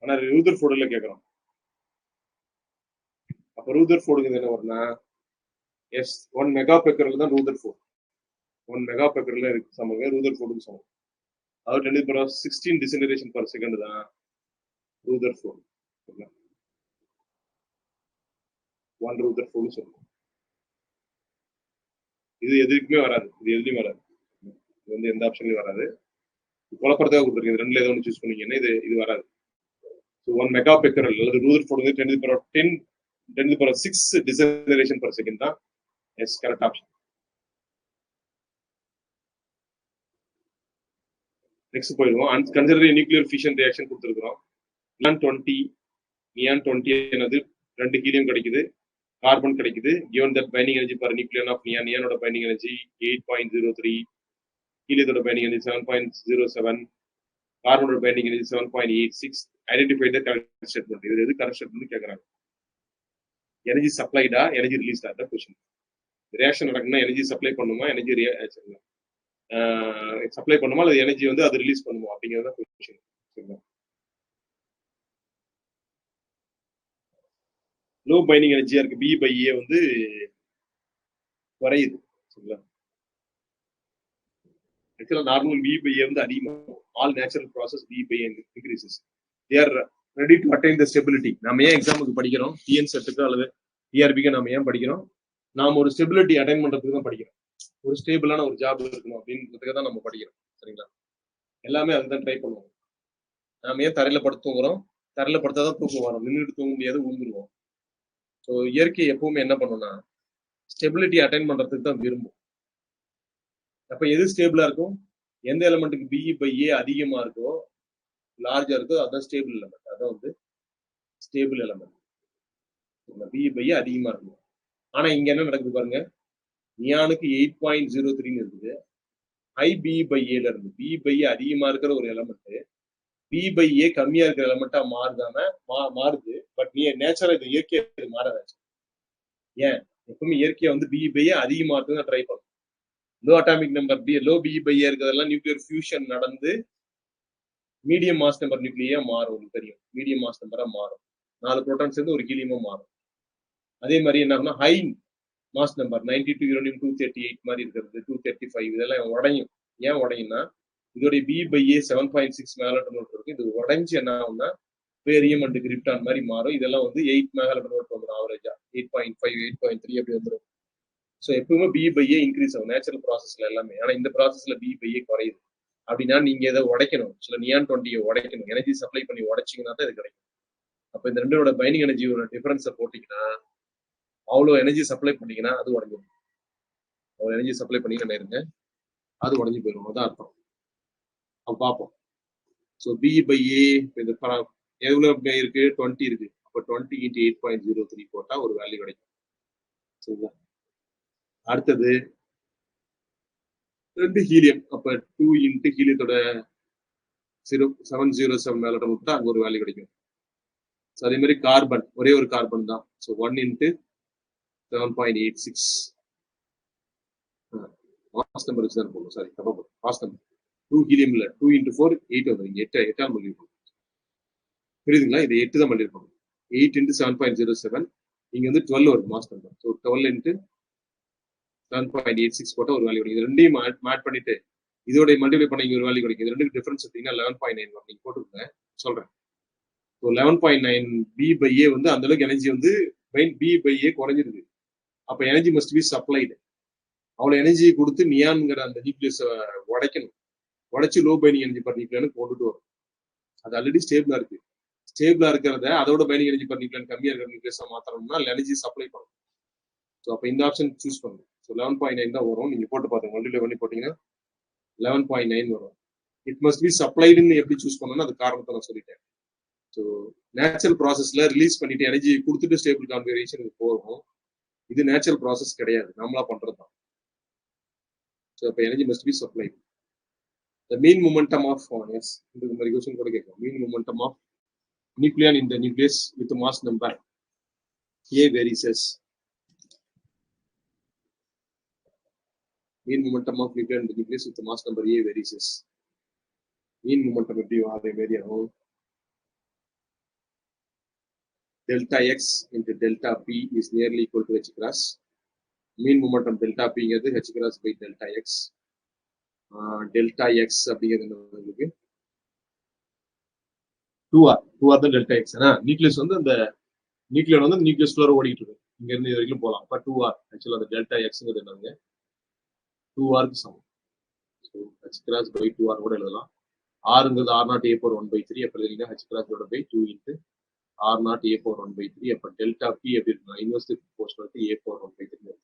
ஆனா ரூதர்ஃபோர்டுல கேட்கறோம். அப்ப ரூதர்ஃபோர்டுங்கிறது என்ன வரும்னா எஸ் 1 மெகா பெக்கரல் தான் ரூதர்ஃபோர்டு. 1 மெகா பெக்கரல் இருக்கு சமங்க ரூதர்ஃபோர்டுக்கு சமம். அதாவது 10^16 டிசன்டரேஷன் பர் செகண்ட் தான் ரூதர்ஃபோர்டு. 1 ரூதர்ஃபோர்டு சொல்லுவோம். இது எதுக்குமே வராது. இது எதுலையும் வராது. இது வந்து எந்த ஆப்ஷன்லயும் வராது. குழப்பறதாக கொடுத்துருக்கீங்க. ரெண்டுல ஏதோ ஒன்று சூஸ் பண்ணீங்கன்னா இது வராது. 1 மெகா பெக்கரல் அல்லது ரூதர்ஃபோர்டு 10^6 டிசன்டரேஷன் பர் செகண்ட் தான் எஸ் கரெக்ட் ஆப்ஷன். நெக்ஸ்ட் போயிடுவோம். கன்சிடர் நியூக்ளியர் ஃபிஷன் ரியாக்ஷன் கொடுத்துருக்கிறோம். நியான் 20 என்னது 2 ஹீலியம் கிடைக்குது, கார்பன் கிடைக்குது. given that binding energy per nucleon of neon, neonோட binding energy 8.03, ஹீலியத்தோட binding energy 7.07, கார்பனோட binding energy 7.86. Identify the correct statement. இது எது கரெக்ட் ஸ்டேட்மெண்ட் கேட்கறாங்க. எனர்ஜி சப்ளைடா எனர்ஜி ரிலீஸ்டா? தான் கொஸ்டின். ரியாக்ஷன் நடக்குன்னா எனர்ஜி சப்ளை பண்ணுமா, எனர்ஜி சப்ளை பண்ணுமா, அல்லது எனர்ஜி வந்து அது ரிலீஸ் பண்ணுமா அப்படிங்கிறத கொஸ்டின். லோ பைண்டிங் எனர்ஜியா இருக்கு. B/A வந்து குறையுது. சரிங்களா? ஆக்சுவலா நார்மல் V by A வந்து அதிகமாகும். All natural process V by A increases. They are ready to attain the stability. நம்ம ஏன் எக்ஸாமுக்கு படிக்கிறோம்? டிஎன் செட்டுக்கு அல்லது டிஆர்பிக்கு நம்ம ஏன் படிக்கிறோம்? நாம ஒரு ஸ்டெபிலிட்டி அட்டைன் பண்றதுக்கு தான் படிக்கிறோம். ஒரு ஸ்டேபிளான ஒரு ஜாப் இருக்கணும் அப்படின்றதுக்கு தான் நம்ம படிக்கிறோம். சரிங்களா? எல்லாமே அதுதான் ட்ரை பண்ணுவோம். நாம ஏன் தரையில படுத்து தூங்குறோம்? தரையில படுத்தாதான் தூக்கம் வரும். நின்றுட்டு தூங்க முடியாது, விழுந்துருவோம். ஸோ இயற்கை எப்பவுமே என்ன பண்ணும்னா ஸ்டெபிலிட்டி அட்டைன் பண்றதுக்கு தான் விரும்பும். அப்ப எது ஸ்டேபிளா இருக்கும்? எந்த எலமெண்ட்டுக்கு பி பை ஏ அதிகமா இருக்கோ, லார்ஜா இருக்கோ, அதான் ஸ்டேபிள் எலமெண்ட். அதான் வந்து ஸ்டேபிள் எலமெண்ட். பி பை ஏ அதிகமா இருக்கும். ஆனா இங்க என்ன நடக்குது பாருங்க, நியானுக்கு 8.03 இருக்குது. ஹை பி பை ஏல இருந்து பி பை ஏ அதிகமா இருக்கிற ஒரு எலமெண்ட் பி பை ஏ கம்மியா இருக்கிற எலமெண்டா மாறுது. பட் நீ நேச்சரா இது இயற்கையா இது மாறாச்சு. ஏன்? எப்பவுமே இயற்கையா வந்து பி பை ஏ அதிகமா இருக்குன்னு ட்ரை பண்ணும். Low atomic number low B by A இருக்கிறதெல்லாம் நியூக்ளியர் ஃபியூஷன் நடந்து மீடியம் மாஸ் நம்பர் நியூக்ளியா மாறும். உங்களுக்கு தெரியும், மீடியம் மாஸ் நம்பரா மாறும். 4 புரோட்டான் சேர்ந்து ஒரு ஹீலியமா மாறும். அதே மாதிரி என்ன ஹை மாஸ் நம்பர் 92 யுரேனியம் 238 மாதிரி இருக்கிறது, 235 இதெல்லாம் உடையும். ஏன் உடையும்னா இதோடைய பி பை ஏ 7.6 மேலட்டனோட் இருக்கு. இது உடைஞ்சு என்ன ஆகும்னா பேரியம் அண்ட் கிரிப்டான் மாதிரி மாறும். இதெல்லாம் வந்து 8 மேலட்டனோட் வந்துடும். ஆவரேஜா 8.5 8.3 அப்படி வந்துடும். ஸோ எப்பவுமே பி பை ஏ இன்க்ரீஸ் ஆகும் நேச்சுரல் ப்ராசஸ்ல எல்லாமே. ஆனா இந்த ப்ராசஸ்ல பி பை ஏ குறையுது. அப்படின்னா நீங்க எதை உடைக்கணும்? சில நியான் 20 உடைக்கணும். எனர்ஜி சப்ளை பண்ணி உடைச்சிங்கன்னா தான் இது கிடைக்கும். அப்ப இந்த ரெண்டோட பைண்டிங் எனர்ஜியோட டிஃபரன்ஸை போட்டீங்கன்னா, அவ்வளோ எனர்ஜி சப்ளை பண்ணீங்கன்னா அது உடஞ்சிடும். அவ்வளோ எனர்ஜி சப்ளை பண்ணி இருங்க, அது உடஞ்சி போயிடும். அதான் அர்த்தம். அப்ப பார்ப்போம். ஸோ பி பை ஏ இந்த எவ்வளவு இருக்கு? 20 இருக்கு. அப்போ 20 × 8.03 போட்டா ஒரு வேல்யூ கிடைக்கும். சரிங்களா? அடுத்தது 2 ஹீலியம். அப்ப 2 × ஹீலியத்தோட 707 மேல விட்டா அங்க ஒரு வேல்யூ கிடைக்கும். அதே மாதிரி கார்பன், ஒரே ஒரு கார்பன் தான். ஸோ 1 × 7.86 மாஸ் நம்பர் வச்சு தான் போகணும். சாரி, தப்பா போகும். மாஸ் நம்பர் 2 ஹீலியம் இல்ல, 2 × 4 8 வந்து இங்க 8 பண்ணிருக்கோம். புரியுதுங்களா? இது 8 தான் பண்ணிருக்கோம். 8 × 7.07 இங்க வந்து 12 வருது மாஸ் நம்பர். ஸோ 12 × 7.86 போட்டா ஒரு வேல்யூ கிடைக்கும். இது ரெண்டையும் ஆட் பண்ணிட்டு இதோட மல்டிப்ளை பண்ண இங்க ஒரு வேல்யூ கிடைக்கும். இது ரெண்டுக்கு டிஃபரன்ஸ் எடுத்தீங்கன்னா 11.9 வரும். நீங்க போட்டுருங்க, சொல்றேன். ஸோ 11.9 பி பை ஏ வந்து அந்த அளவுக்கு எனர்ஜி வந்து பி பை ஏ குறைஞ்சிருக்கு. அப்ப எனர்ஜி மஸ்ட் பி சப்ளைடு. அவ்வளவு எனர்ஜி கொடுத்து நியான்ங்கிற அந்த நியூக்ளியஸ் உடைக்கணும். உடைச்சு low binding energy per nucleon கொண்டுட்டு வரும். அது ஆல்ரெடி ஸ்டேபிளா இருக்கு. ஸ்டேபிளா இருக்கிறத அதோட பைண்டிங் எனர்ஜி பர் நியூக்ளியன் கம்மியா இருக்கிற நியூக்ளியஸா மாத்தணும்னா எனர்ஜி சப்ளை பண்ணும். ஸோ அப்ப இந்த ஆப்ஷன் சூஸ் பண்ணுங்க. ஸோ 11.9 தான் வரும். நீங்க போட்டு பாருங்க, மல்டிப்ளை பண்ணி போட்டீங்கன்னா 11.9 வரும். இட் மஸ்ட் பி சப்ளைடுன்னு எப்படி சூஸ் பண்ணணும்னு அது காரணத்தை நான் சொல்லிட்டேன். ஸோ நேச்சுரல் ப்ராசஸ்ல ரிலீஸ் பண்ணிட்டு எனர்ஜி கொடுத்துட்டு ஸ்டேபிள் கான்ஃபிகரேஷனுக்கு போகும். இது நேச்சுரல் ப்ராசஸ் கிடையாது, நம்மளா பண்றது தான். ஸோ அப்போ energy must be supplied. The mean momentum of இந்த மாதிரி क्वेश्चन கூட கேட்கும். Mean momentum of nucleon in the nucleus with mass number A varies as. Mean momentum of nucleon in the nucleus with mass number A varies as. Mean momentum எப்படி அதே மாதிரி ஆகும். Delta x into delta p is nearly equal to h cross. Mean momentum delta p ங்கிறது h cross by delta x. Delta X அப்படிங்கிறது உங்களுக்கு 2r தான் delta X. ஏன்னா nucleus வந்து அந்த நியூக்ளியர் வந்து நியூக்ளியஸ் ஃப்ளோர் ஓடிட்டு இருக்கு. இங்க இருந்து இது வரைக்கும் போகலாம். அப்ப 2r ஆக்சுவலா அந்த டெல்டா எக்ஸ்ங்கிறது என்னங்க 2rக்கு சமம். So h cross by 2r கூட எழுதலாம். ஆறுங்கிறது r0 a power 1/3. அப்ப எழுதிங்கன்னா h cross by 2 × r0 a power 1/3. அப்ப டெல்டா பி எப்படி இருக்குன்னா inversely proportional to a power 1/3.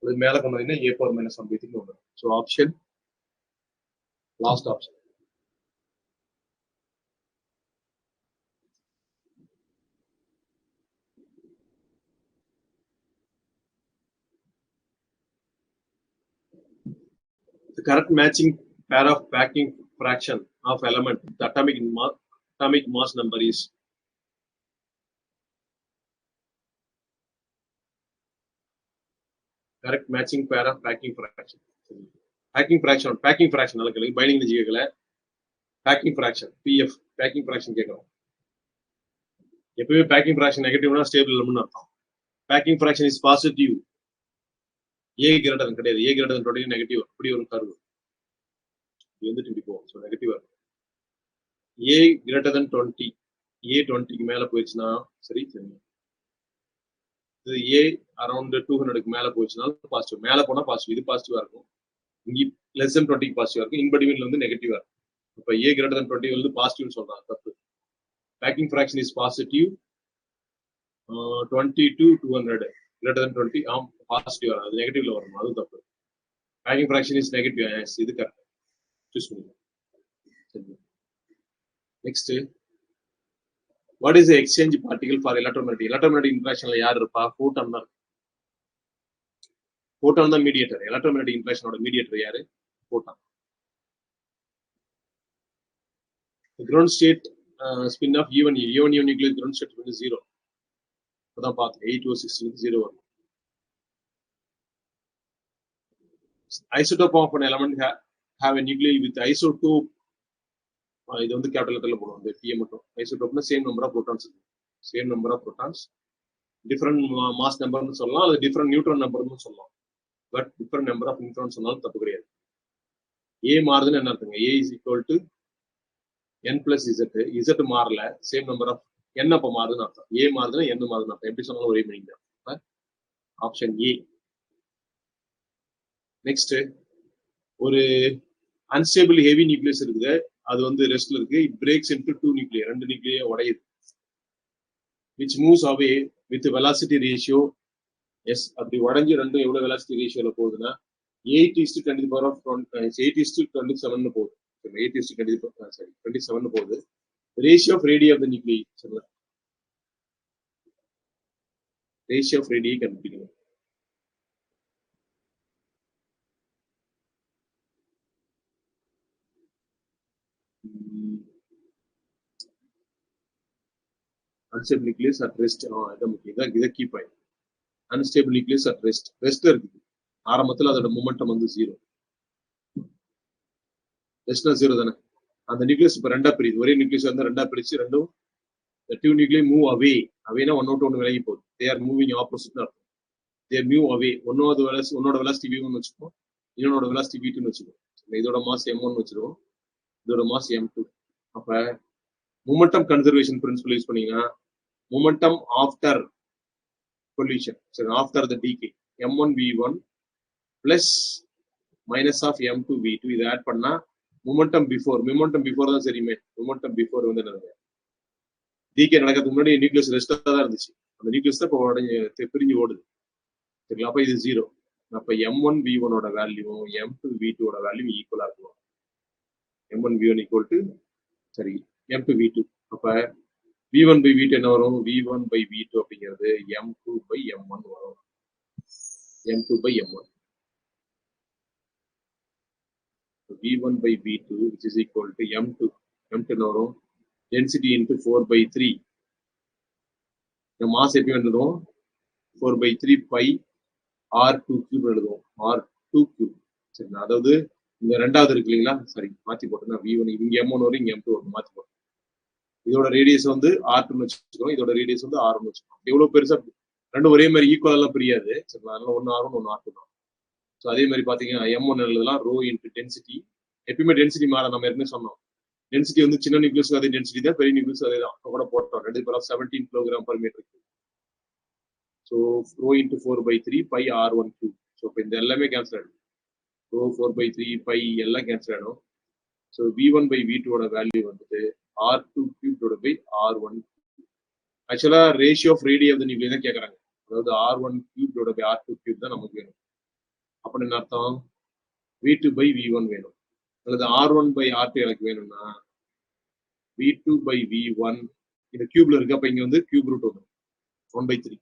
அது மேல கொண்டு வந்தீங்கன்னா a power minus 1/3 வந்துடும். So option last option. The correct matching pair of packing fraction of element, the atomic mass number is correct matching pair of packing fraction. Packing fraction alakku binding energy kekala. Packing fraction pf packing fraction kekrom. எப்பவே packing fraction நெகட்டிவ்னா stable இல்லைன்னு அர்த்தம். Packing fraction is positive. A greater than கிடையாது. A greater than 20 negative. அப்படி ஒரு curve. இது வந்துட்டு இப்படி போகும். ஸோ நெகட்டிவா இருக்கும். ஏ கிரேட்டர் தென் 20, ஏ 20க்கு மேல போயிடுச்சுன்னா சரி சரி. இது ஏ அரௌண்ட் 200க்கு மேல போயிடுச்சுனாலும் பாசிட்டிவ். மேல போனா பாசிட்டிவ், இது பாசிட்டிவா இருக்கும். இங்கே லெஸ் தென் 20க்கு பாசிட்டிவா இருக்கும். இன்பிட்வீன்ல வந்து நெகட்டிவா இருக்கும். இப்போ ஏ கிரேட்டர் தென் 20 வந்து பாசிட்டிவ்னு சொல்றாங்க, தப்பு. Packing fraction is positive 20 to 200 greater then 20 positive வரும், அது நெகட்டிவ்ல வரும், அது தப்பு. பேக்கிங் ஃபிராக்ஷன் இஸ் நெகட்டிவ், இது கரெக்ட். சூஸ் பண்ணுங்க. Next, what is exchange particle for electromagnetic? Electromagnetic இன்டராக்ஷன்ல யார் இருப்பா? ஃபோட்டான் தான். ஃபோட்டான் தான் மீடியேட்டர். எலக்ட்ரோமேக்னெட்டிக் இன்டராக்ஷனோட மீடியேட்டர் யாரு? Photon. Ground state spin of even nuclear ground state வந்து 0. அதான் பார்த்தோம், 8O6 0 வரும். Isotope of an element have a nuclei with isotope. இது வந்து கேபிட்டல் லெட்டர்ல போடுவோம், இந்த பிஏ மட்டும். ஐசோடோப்னா same number of protons, same number of protons, different mass நம்பர்னு சொல்லலாம், அது டிஃபரெண்ட் நியூட்ரான் நம்பர்னு சொல்லலாம். But different number of neutron சொன்னாலும் தப்பு கிடையாது. ஏ மாறுதுன்னு என்ன அர்த்தங்க? A is equal to n plus z. z மாறல, சேம் நம்பர் ஆஃப் n அப்ப மாறுதுன்னு அர்த்தம். ஏ மாறுதுன்னா n மாறுதுன்னு அர்த்தம். எப்படி சொன்னாலும் ஒரே மீனிங் தான். Option A. நெக்ஸ்ட், ஒரு அன்ஸ்டேபிள் ஹெவி நியூக்ளியஸ் இருக்குது, அது வந்து ரெஸ்ட்ல இருக்கு. It breaks into 2 nuclear, 2 nuclear உடையுது. which moves away with velocity ratio s. அப்படி உடைஞ்சு ரெண்டும் எவ்வளவு வெலாசிட்டி ரேஷியோல போகுதுன்னா 8:10 8:27 போகுது. 8:27 போகுது. Ratio of radio of the நியூக்ளியை சொல்லுங்க. ரேஷியோ ஆஃப் ரேடியை கண்டுபிடிக்கணும். unstable nucleus at rest. இதை கீப் ஆயிடும். unstable nucleus at rest, ரெஸ்ட்ல இருக்குது. ஆரம்பத்தில் அதோட மொமெண்டம் வந்து 0. ரெஸ்ட்னா 0 தானே. அந்த நியூக்ளியஸ் இப்ப ரெண்டா பிரியுது. ஒரே நியூக்ளியஸ் வந்து ரெண்டா பிரிச்சு ரெண்டும் two nuclei மூவ் அவே. அவேனா ஒன்னோட ஒன்று விலகி போகுது. தே ஆர் மூவிங் ஆப்போசிட்னு அர்த்தம். They move away. உன்னோட வெலாசிட்டி v1 வச்சுக்கோம், இன்னொன்னோட வெலாசிட்டி v2 வச்சுக்கோம். இதோட மாஸ் m1 வச்சிருவோம், இதோட மாஸ் m2. அப்ப மொமெண்டம் கன்சர்வேஷன் பிரின்சிபல் யூஸ் பண்ணீங்கன்னா momentum after collision, so after the decay, m1 v1 plus minus of m2 v2. இதை ஆட் பண்ணா momentum before தான் சரி. momentum before வந்து என்னது? decay நடக்கிறதுக்கு முன்னாடி நியூக்ளியஸ் ரெஸ்டா தான் இருந்துச்சு. அந்த நியூக்ளியஸ் தான் இப்போ பிரிஞ்சு ஓடுது. சரிங்களா? அப்ப இது 0. அப்ப m1 v1 ஓட வேல்யூவும் m2 v2 ஓட வேல்யூ ஈக்குவலா இருக்கும். m1 v1 equal to சரி m2 v2. அப்ப v1 by v2 என்ன வரும்? v1 by v2 அப்படிங்கிறது m2 by m1 வரும். m2 by m1. v1 by v2 which is equal to m2 என்ன வரும்? density into 4/3. இந்த மாஸ் எப்படி எழுதுவோம்? 4/3 pi r2 cube எழுதுவோம். r2 cube. சரி, அதாவது இந்த ரெண்டாவது இருக்கு இல்லைங்களா? சரி, மாத்தி போட்டோம்னா v1 இங்க m1 வரும், இங்க m2 வரும். மாத்தி போட்டோம். இதோட ரேடியஸ் வந்து r2 வச்சுக்கிறோம், இதோட ரேடியஸ் வந்து r1 வச்சுக்கிறோம். எவ்வளவு பெருசா ரெண்டும் ஒரே மாதிரி ஈக்குவலா பிரியாது. சரிங்களா? அதனால ஒன்னு r1 ஒன்னு r2 தான். ஸோ அதே மாதிரி பாத்தீங்கன்னா m1 எழுதலாம் ரோ இன்டு டென்சிட்டி. எப்பயுமே டென்சிட்டி மாற, நம்ம ஏற்கனவே சொன்னோம். டென்சிட்டி வந்து சின்ன நியூக்ளியஸ் அதே டென்சிட்டி தான், பெரிய நியூக்ளியஸ் அதே தான். கூட போட்டோம் 10^17 kg/m3. So rho into 4/3 pi r1 cube. So இப்போ இந்த எல்லாமே கேன்சல் ஆயிடும். ரோ 4/3 pi எல்லாம் கேன்சல் ஆயிடும். ஸோ v1 by v2 ஓட வேல்யூ வந்துட்டு r2 cubed by r1. ஆக்சுவலா ratio of radio of the nucleus தான் கேட்கறாங்க. அதாவது r1 cubed by r2 cube தான் நமக்கு வேணும். அப்படின்னு என்ன அர்த்தம்? v2 by v1 வேணும். அல்லது r1 by r2 எனக்கு வேணும்னா v2 by v1 இந்த கியூப்ல இருக்கு. அப்ப இங்க வந்து கியூப் ரூட் வரும் 1/3.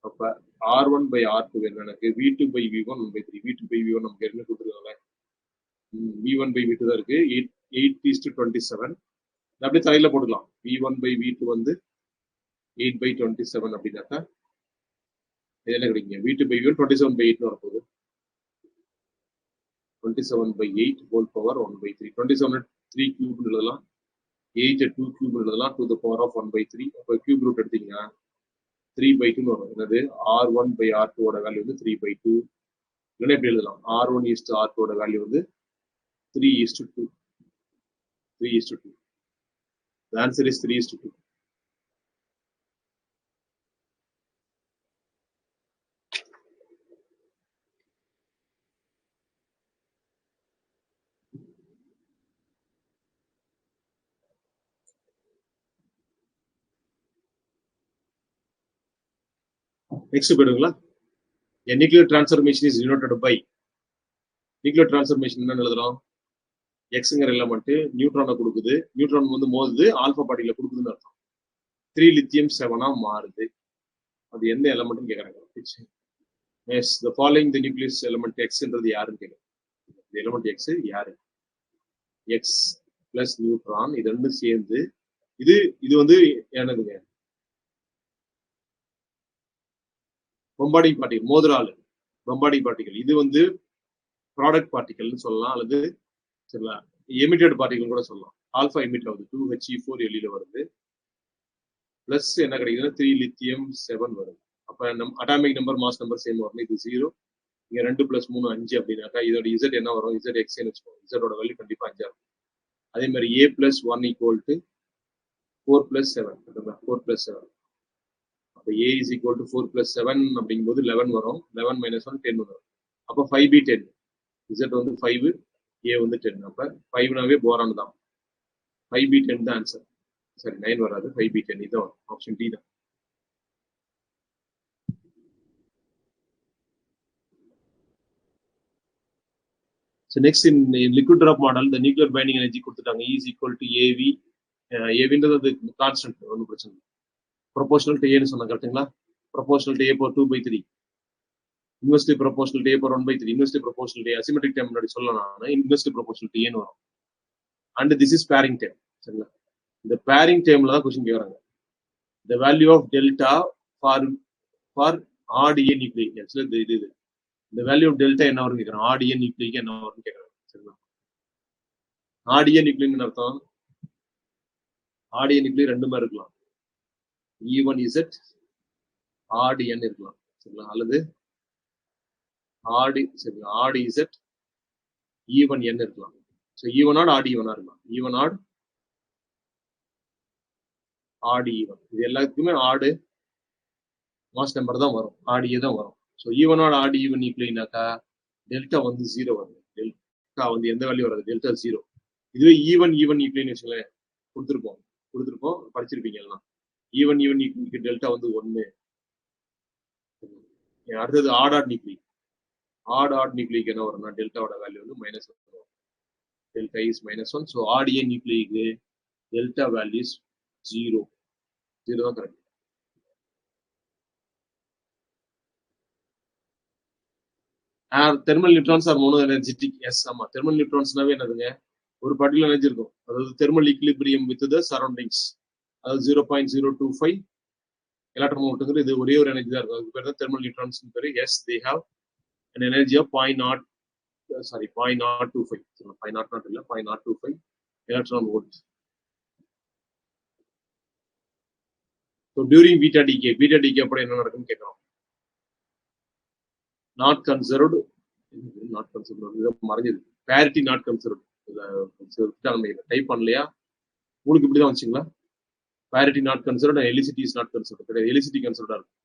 அப்ப r1 by r2 வேணும் எனக்கு. v2 by v1 1/3. v2 by v1 நமக்கு என்ன கொடுத்துருக்காங்க? v1 by v2 தான் இருக்கு. 8:27. அப்படியே தலையில போட்டுக்கலாம். v1 by v2 வந்து 8/27 அப்படின்னாக்கா இதெல்லாம் கிடைக்குங்க. v2 by v1 27/8 வரப்போகுது. 27/8 whole power 1/3. 27 3 cube எழுதலாம், 8 2 cube எழுதலாம், to the power of 1/3. அப்போ கியூப் ரூட் எடுத்தீங்கன்னா 3/2 வரும். என்னது? r1 by r2 ஓட வேல்யூ வந்து 3/2. இல்லைன்னா எப்படி எழுதலாம், R1:R2 வேல்யூ வந்து 3:2. 3:2. The answer is 3:2. Next போயிடுங்களா. A nuclear transformation is denoted by nuclear transformation என்ன எழுதுறோம், எக்ஸ்ங்கிற எலமெண்ட் நியூட்ரானை கொடுக்குது, நியூட்ரான் வந்து மோதுது, ஆல்பா பார்ட்டிகல கொடுக்குதுன்னு அர்த்தம். 3 lithium 7 மாறுது. அது எந்த எலமெண்ட்னு கேக்குறாங்க. Yes, the following the nucleus element Xன்றது யாருன்னு கேக்குறாங்க. இந்த எலமெண்ட் X யாரு? X plus நியூட்ரான் இது ரெண்டும் சேர்ந்து இது வந்து என்னதுங்க, பொம்பாடிக் பார்ட்டிகல், மோதிரால் பொம்பாடிக் பார்ட்டிகல். இது வந்து ப்ராடக்ட் பார்ட்டிகல்னு சொல்லலாம், அல்லது சரிங்களா எமிட்டட் பார்ட்டிகல் கூட சொல்லலாம். ஆல்பா எமிட் ஆகுது, 2He4 வெளியில வருது, பிளஸ் என்ன கிடைக்குதுன்னா 3 lithium 7 வருது. அப்ப atomic number mass number same வரும். இது 0, இங்க 2 + 3 5 அப்படின்னாக்கா இதோட இசட் என்ன வரும், இசட் எக்ஸ்ன்னு வச்சுக்கோங்க. இசட்டோட வேல்யூ கண்டிப்பா 5 இருக்கும். அதே மாதிரி A+1 = 4 + 7, 4 + 7. அப்ப A = 4 + 7 அப்படிங்கும்போது 11 வரும். 11 - 1 10 வரும். அப்ப 5B10. இசட் வந்து 5, A வந்து 10. அப்ப 5னாவே போரான் தான். 5B10 தான் ஆன்சர். சரி 9 வராது, 5B10 இதான் ஆப்ஷன் டி தான். So next in liquid drop model, the nuclear binding energy கொடுத்துட்டாங்க. E is equal to AV. AVன்றது அது கான்ஸ்டன்ட், ஒன்றும் பிரச்சனை இல்லை. ப்ரொபோஷனல் டு ஏன்னு சொன்னா கரெக்டுங்களா. Proportional to A power 2/3, inversely proportional to A power 1/3, inversely proportional to asymmetric time முன்னாடி சொல்லலாம், இன்வெர்ஸ்லி ப்ரொபோஷனல் டு ஏன்னு வரும். And this is pairing time. சரிங்களா, இந்த பேரிங் டைம்ல தான் கொஸ்டின் கேட்குறாங்க. The value of delta for odd A nuclei. Actually இது இந்த வேல்யூ ஆஃப் டெல்டா என்ன வரும்னு கேட்குறோம். ஆட் ஏ நியூக்ளிக்கு என்ன வரும்னு கேட்குறாங்க. சரிங்களா, ஆட் ஏ நியூக்ளின்னு அர்த்தம், ஆட் ஏ நியூக்ளி ரெண்டு மாதிரி இருக்கலாம். E1Z ஆட் என் இருக்கலாம். சரிங்களா, அல்லது ஆட் சரிங்களா ஆட் இசட் E1N இருக்கலாம். So E1 odd odd E1 இருக்கலாம். E1 ஆட் ஆட் E1 இது எல்லாத்துக்குமே ஆடு மாஸ் நம்பர் தான் வரும், ஆட் ஏ தான் வரும். So E1 odd odd E1 நியூக்ளினாக்கா டெல்டா வந்து 0 வருது. டெல்டா வந்து எந்த வேல்யூ வருது, டெல்டா 0. இதுவே E1 நியூக்ளின்னு வச்சுங்களேன், கொடுத்துருப்போம் படிச்சிருப்பீங்க எல்லாம். E1 நியூக்ளிக்கு டெல்டா வந்து 1. அடுத்தது ஆட் நியூக்ளி. ஆட் நியூக்ளிக்கு என்ன வரும்னா டெல்டாவோட வேல்யூ வந்து -1 வரும். Delta is -1. So odd A நியூக்ளிக்கு டெல்டா வேல்யூ இஸ் 0 தான் correct. Thermal neutrons are mono energetic. Yes, ஆமா, தெர்மல் நியூட்ரான்ஸ்னாவே என்னதுங்க, ஒரு பர்டிகுலர் எனர்ஜி இருக்கும். அதாவது thermal equilibrium with the surroundings. அதாவது 0.025 எலக்ட்ரான் வோல்ட்டுங்கிறது இது ஒரே ஒரு எனர்ஜி தான் இருக்கும். அதுக்கு பேர் தான் தெர்மல் நியூட்ரான்ஸ் பேரு. Yes, they have an energy of 0.025 இல்ல 0.025 electron volt. So during beta decay அப்படி என்ன நடக்கும்னு கேட்கறோம். நாட் கன்சர்வ்டு மறைஞ்சது, பேரிட்டி நாட் கன்சர்வ்டு. டைப் பண்ணலையா, உங்களுக்கு இப்படிதான் வச்சுங்களா, parity not conserved, helicity is not conserved. கிடையாது, எலிசிட்டி கன்சர்வ்டா இருக்கும்.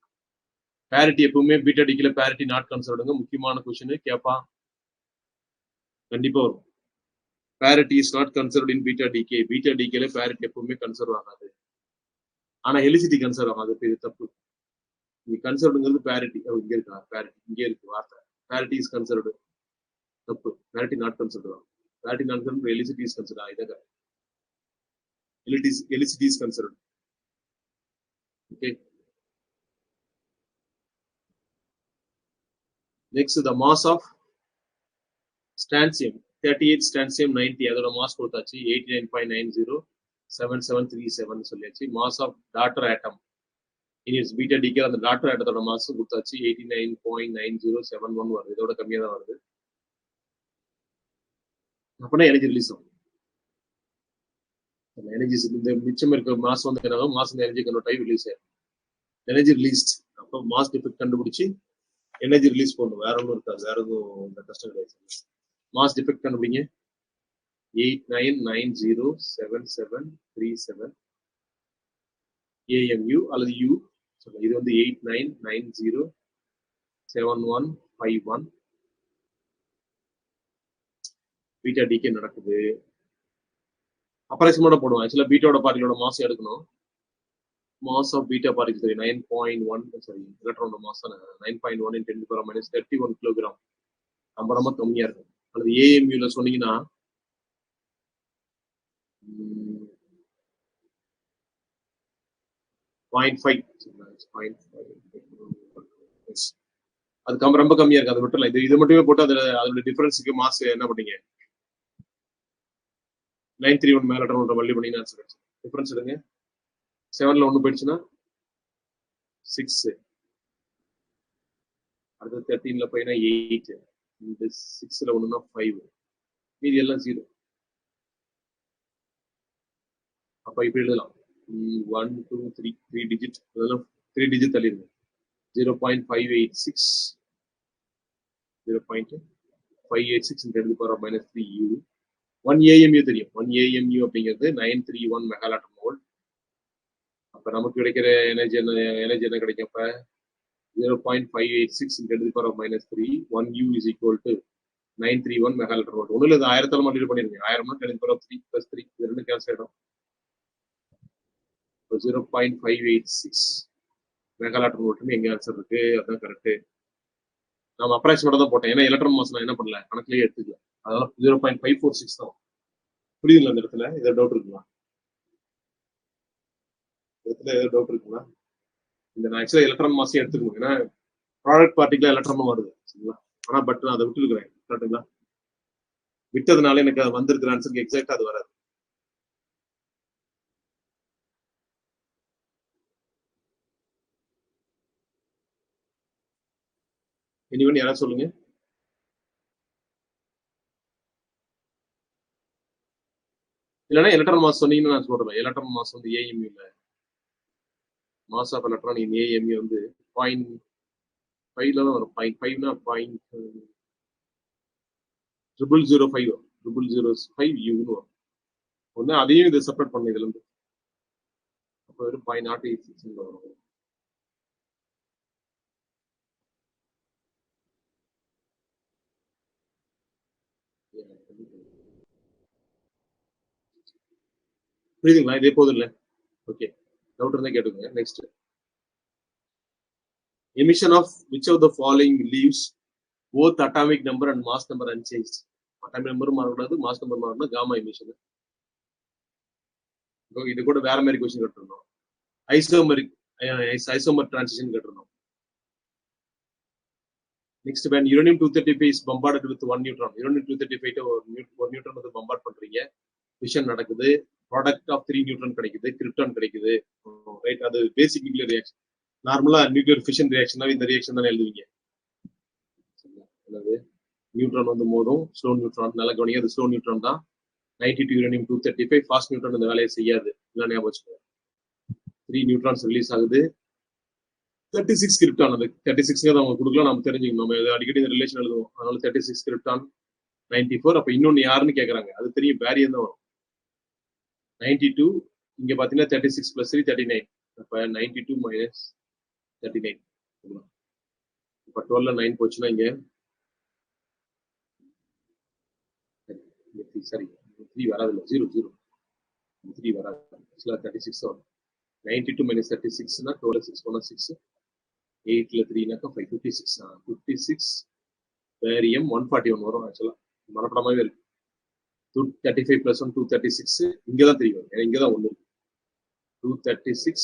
பேரிட்டி எப்பவுமே பீட்டா டிகேல பேரிட்டி நாட் கன்சர்வ்டுங்க. முக்கியமான கொஸ்டின் கேட்பான், கண்டிப்பா வரும். Parity is not conserved in beta டிகேல பேரிட்டி எப்பவுமே கன்சர்வ் ஆகாது. ஆனா எலிசிட்டி கன்சர்வ் ஆகாது. இது தப்பு. இங்க கன்சர்வ்டுங்கிறது பேரிட்டி இங்க இருக்கா, பேரிட்டி இங்கே இருக்கு வார்த்தை. பேரிட்டி இஸ் கன்சர்வ்டு தப்பு, பேரிட்டி நாட் கன்சர்வ்டு தான். Parity not conserved, helicity is conserved. இதை helicity is conserved. Okay, next the mass of strontium 38, strontium 90. அதோட மாஸ் கொடுத்தாச்சு 89.907737 சொல்லியாச்சு. Mass of daughter atom in its beta decay, அந்த daughter ஆட்டத்தோட mass கொடுத்தாச்சு 89.9071 வருது. இதோட கம்மியா தான் வருது. அப்படின்னா எனர்ஜி ரிலீஸ் ஆகும். எனர்ஜி இந்த மிச்சம் இருக்க மாஸ் வந்து என்ன, மாஸ் இந்த எனர்ஜி கன்வெர்ட் ஆகி ரிலீஸ் ஆகும். Energy released. அப்போ மாஸ் டிஃபெக்ட் கண்டுபிடிச்சி எனர்ஜி ரிலீஸ் பண்ணணும், வேற ஒன்றும் இருக்காது, வேற எதுவும் இந்த கஷ்டம் கிடையாது. மாஸ் டிஃபெக்ட் கண்டுபிடிங்க. 89907737 AMU அல்லது U. இது வந்து 89907151 பீட்டா டிகே நடக்குது. அப்ராக்சிமேட்டா போடுவோம். ஆக்சுவலா பீட்டாவோட பார்ட்டிகளோட மாஸ் எடுக்கணும். Mass of beta particle 9.1, sorry எலக்ட்ரானோட மாஸ் 9.1 × 10⁻³ கிலோகிராம். ரொம்ப கம்மியா இருக்கும். அல்லது ஏஎம்யூல சொன்னீங்கன்னா 0.5, அது ரொம்ப கம்மியா இருக்கு. அதை விட்டுலாம். இது மட்டுமே போட்டு அதோட டிஃபரன்ஸுக்கு மாஸ் என்ன பண்ணீங்க 931 மேல வள்ளி பண்ணீங்கன்னா டிஃபரன்ஸ் எடுங்க. 7ல 1 போயிடுச்சுன்னா 6, அடுத்து 13ல போயினா 8, இந்த 6ல 1னா 5, மீதி எல்லாம் 0. அப்ப இப்படி எழுதலாம். 1 2 3 டிஜிட், அதெல்லாம் 3 டிஜிட் தள்ளிடுங்க. 0.586 0.586 × 10⁻³ U. 1 AMU தெரியும். 1 AMU அப்படிங்கிறது 931 மெகாலாட்டன் வோல்ட். அப்ப நமக்கு கிடைக்கிற எனர்ஜி என்ன கிடைக்கும்? அப்ப 0.586 × 10⁻³ 1 U is equal to 931 mega electron volt. ஒன்றும் இல்லை, 1000 மல்டிப்ளை பண்ணிருங்க. 1000 × 10⁻³ + 3 இது ரெண்டு கேன்சல் ஆயிடும். 0.586 மெகாலாட்டன் வோல்ட்னு எங்க ஆன்சர் இருக்கு. அதுதான் கரெக்ட். நம்ம அப்ராக்சிமேட்டா தான் போட்டேன். ஏன்னா எலக்ட்ரான் மாஸ் நான் என்ன பண்ணல, கணக்குலயே எடுத்துக்கல. அதனால 0.546 தான். புரியுதுங்களா? இந்த இடத்துல ஏதாவது டவுட் இருக்குங்களா? இந்த நான் ஆக்சுவலா எலக்ட்ரான் மாஸே எடுத்துக்கணும். ஏன்னா ப்ராடக்ட் பார்ட்டிக்கல எலக்ட்ரான் வருது, சரிங்களா? ஆனா பட் நான் அதை விட்டுருக்கிறேன். கரெக்டுங்களா? விட்டதுனால எனக்கு அது வந்திருக்கிற ஆன்சருக்கு எக்ஸாக்டா அது வராது. இனிவன் யாராவது சொல்லுங்க. இல்லைன்னா எலக்ட்ரான் மாஸ் சொன்னீங்கன்னு நான் சொல்றேன். எலக்ட்ரான் மாஸ் வந்து ஏஎம்யூ இல்ல, mass of electron in AMU வந்து 0.5ல தான் வரும். 0.5னா 0.005 0.005 யூன்னு வரும். ஒன்று அதையும் இதை செப்பரேட் பண்ண இதுல இருந்து. அப்போ வெறும் 0.086 வரும். புரியுதுங்களா? இதே போதும் இல்லை? ஓகே, டவுட் இருந்தா கேட்டுக்கோங்க. Next, emission of which of the following leaves both atomic number and mass number unchanged? Atomic number மாறக்கூடாது, mass number மாறணும். Gamma emission. இது கூட வேற மாதிரி கொஸ்டின் கேட்டிருந்தோம். ஐசோமர் டிரான்சிஷன் கேட்டிருந்தோம். Next, when uranium 235 is bombarded with 1 neutron, uranium 235 ஒரு neutron வந்து பம்பார்ட் பண்றீங்க, ஃபிஷன் நடக்குது, ப்ராடக்ட் ஆஃப் 3 நியூட்ரான் கிடைக்குது, கிரிப்டான் கிடைக்குது, ரைட்? அது பேசிக் நியூக்ளியர் ரியாக்ஷன். நார்மலா நியூக்ளியர் ஃபிஷன் ரியாக்ஷன் இந்த ரியாக்ஷன் தானே எழுதுவீங்க. அதாவது நியூட்ரான் வந்து மோதும், ஸ்லோ நியூட்ரான். நல்லா கவனிங்க, அது ஸ்லோ நியூட்ரான் தான். 92 uranium 235. ஃபாஸ்ட் நியூட்ரான் இந்த வேலையை செய்யாது. இல்லை ஞாபகம் வச்சுக்கோங்க. 3 நியூட்ரான்ஸ் ரிலீஸ் ஆகுது, 36 கிரிப்டான். அது 36 தான் அவங்க கொடுக்கலாம். நம்ம தெரிஞ்சுக்கணும். நம்ம அடிக்கடி இந்த ரிலேஷன் எழுதுவோம். அதனால 36 கிரிப்டான் 94. அப்ப இன்னொன்னு யாருன்னு கேட்கறாங்க, அது தெரியும், பேரியர் தான் வரும். 92 இங்க பாத்தீங்கன்னா 36 + 3 39. அப்ப 92 - 39. இப்ப 12ல 9 போச்சுன்னா இங்க சரி 3 வராது, 0 0 3 வராது. 36 வரும். 92 - 36னா 12 6 போனா 6, 8ல 3னாக்கா 5, 56. 56 பேரியம் 141 வரும். ஆக்சுவலா மனப்படமாவே இருக்கு. 235 + 1 236. இங்கதான் தெரியும், ஏன்னா இங்கதான் 1 இருக்கு. 236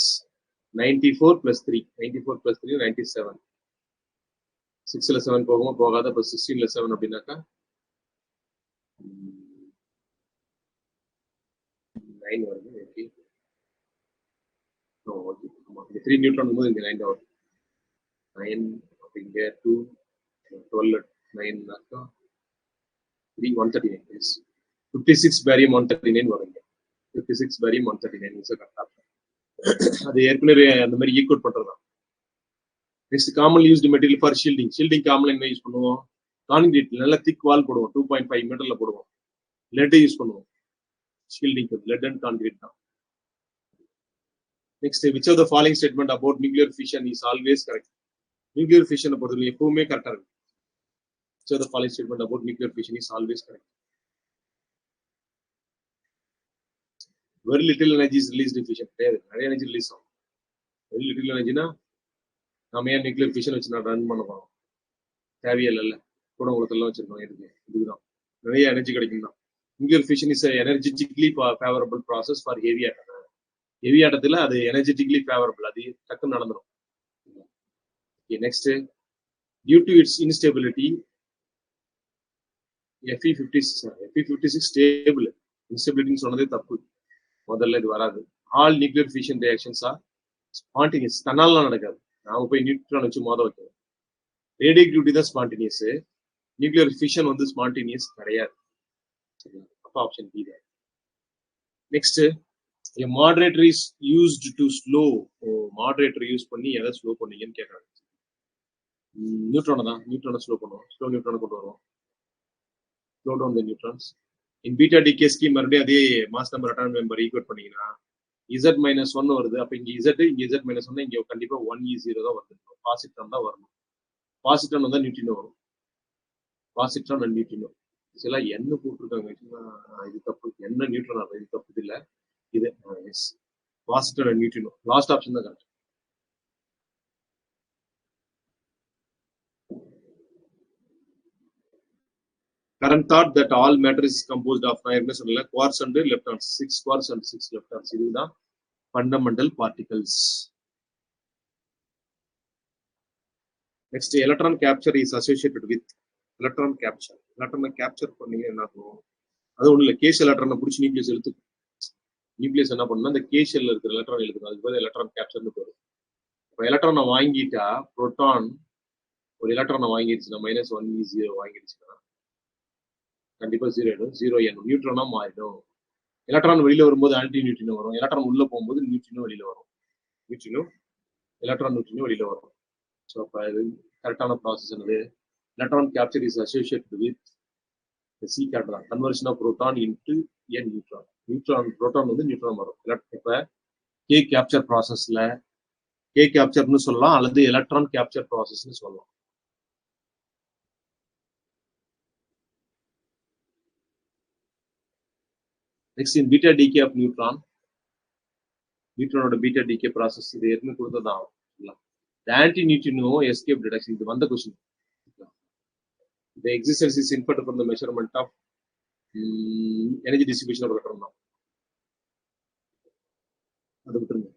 94 + 3 94 + 3 97. 6ல 7 போகுமா? போகாத. அப்ப 16ல 7 அப்படின்னாக்கா 9 வருது. Okay, okay. ஆமா, இந்த 3 நியூட்ரான் போது இங்க 9 வரும். 9 அப்ப இங்க 2 12 9னாக்கா 3 139. 56 பேரியம் 139 வரும். 56 பேரியம் 139 கரெக்டா. அது ஏற்கனவே அந்த மாதிரி ஈக்குவல் பண்றதுதான். Next common used material for shielding. Shielding common என்ன யூஸ் பண்ணுவோம்? கான்கிரீட் நல்ல திக் வால் போடுவோம், 2.5 மீட்டர்ல போடுவோம். லெட் யூஸ் பண்ணுவோம் ஷீல்டிங், லெட் அண்ட் கான்கிரீட் தான். Next which of the following statement about nuclear fission is always correct. Nuclear ஃபிஷனை பொறுத்தவரை எப்பவுமே கரெக்டா இருக்கு. Which of the following statement about nuclear fission is always correct. Very little energy is released in fission. கிடையாது, நிறைய energy release ஆகும். Very little எனர்ஜினா நம்ம ஏன் நியூக்ளியர் ஃபிஷன் வச்சு நான் ரன் பண்ண போறோம்? தேவையில்லை, கூட உலகத்தெல்லாம் வச்சிருக்கோம். இதுதான் நிறைய எனர்ஜி கிடைக்கும் தான். Nuclear fission is energetically favourable process for heavy atom. Heavy ஆட்டத்தில் அது எனர்ஜெட்டிக்லி ஃபேவரபிள், அது டக்குன்னு நடந்துடும். Next due to its instability Fe56 stable. இன்ஸ்டெபிலிட்டின்னு சொன்னதே தப்பு, முதல்ல இது வராது. All nuclear fission reactions are spontaneous, தன்னாலாம் நடக்காது. நாம போய் நியூட்ரான் வச்சு மோத வைக்கணும். ரேடியோ ஆக்டிவிட்டி தான் ஸ்பான்டேனியஸ், நியூக்ளியர் ஃபிஷன் வந்து ஸ்பான்டேனியஸ் கிடையாது. அப்ப ஆப்ஷன் பி தான். Next moderator is used to slow. Moderator use பண்ணி எதை ஸ்லோ பண்ணீங்கன்னு கேட்கறாங்க. நியூட்ரானை தான், நியூட்ரானை ஸ்லோ பண்ணுவோம். ஸ்லோ நியூட்ரானை கொண்டு வருவோம். Slow down the neutrons. In beta decay scheme மறுபடியும் அதே mass number atomic number equate பண்ணீங்கன்னா Z-1 வருது. அப்ப இங்க Z, இங்க Z-1, இங்க கண்டிப்பா 1E0 தான் வருது. பாசிட்ரான் தான் வரணும். பாசிட்ரான் வந்தா நியூட்ரினோ வரும். பாசிட்ரான் அண்ட் நியூட்ரினோ இதெல்லாம் என்ன போட்டிருக்காங்க? இது தப்பு. என்ன நியூட்ரான் ஆகும்? இது தப்பு இல்ல. இது is, positron and neutrino. Last option தான் correct. Current thought that all matter is composed of quarks and leptons. 6 quarks and 6 leptons. இதுதான் fundamental particles. Next, electron capture is associated with electron capture. Electron capture பண்ணீங்க என்ன ஆகும்? அது ஒண்ணு இல்ல, cash எலக்ட்ரானை பிடிச்சி நியூக்ளியஸ் எடுத்துக்கும். நியூக்ளியஸ் என்ன பண்ணா அந்த கேஷ் ஷெல்ல இருக்கிற எலக்ட்ரான் எடுத்துக்கும். அதுக்கு பதில் எலக்ட்ரான் கேப்சர்னு பேரு. இப்போ எலக்ட்ரானை வாங்கிட்டா, புரோட்டான் ஒரு எலக்ட்ரானை வாங்கிடுச்சுன்னா -1E0 வாங்கிடுச்சுன்னா கண்டிப்பா 0 ஆயிடும். 0N நியூட்ரானா மாறிடும். எலக்ட்ரான் வெளியில வரும்போது ஆன்டி நியூட்ரினோ வரும். எலக்ட்ரான் உள்ள போகும்போது நியூட்ரினோ வெளியில வரும். நியூட்ரினோ எலக்ட்ரான் நியூட்ரினோ வெளியில வரும். ஸோ அப்போ இது கரெக்டான ப்ராசஸ் என்னது? Electron capture is associated with C கேட்டதான், conversion of proton into N neutron. Neutron proton வந்து நியூட்ரான் வரும். இப்போ கே கேப்சர் ப்ராசஸ்ல கே கேப்சர்னு சொல்லலாம், அல்லது எலக்ட்ரான் கேப்சர் ப்ராசஸ்னு சொல்லலாம். Next in beta decay of neutron. நியூட்ரானோட பீட்டா டிகே ப்ராசஸ் இது ஏற்கனவே கொடுத்ததான். ஆன்டி நியூட்ரினோ எஸ்கேப் டிடக்ஷன், இது வந்த question. The existence is inferred from the measurement of energy distribution of electron. அது விட்டுருங்க.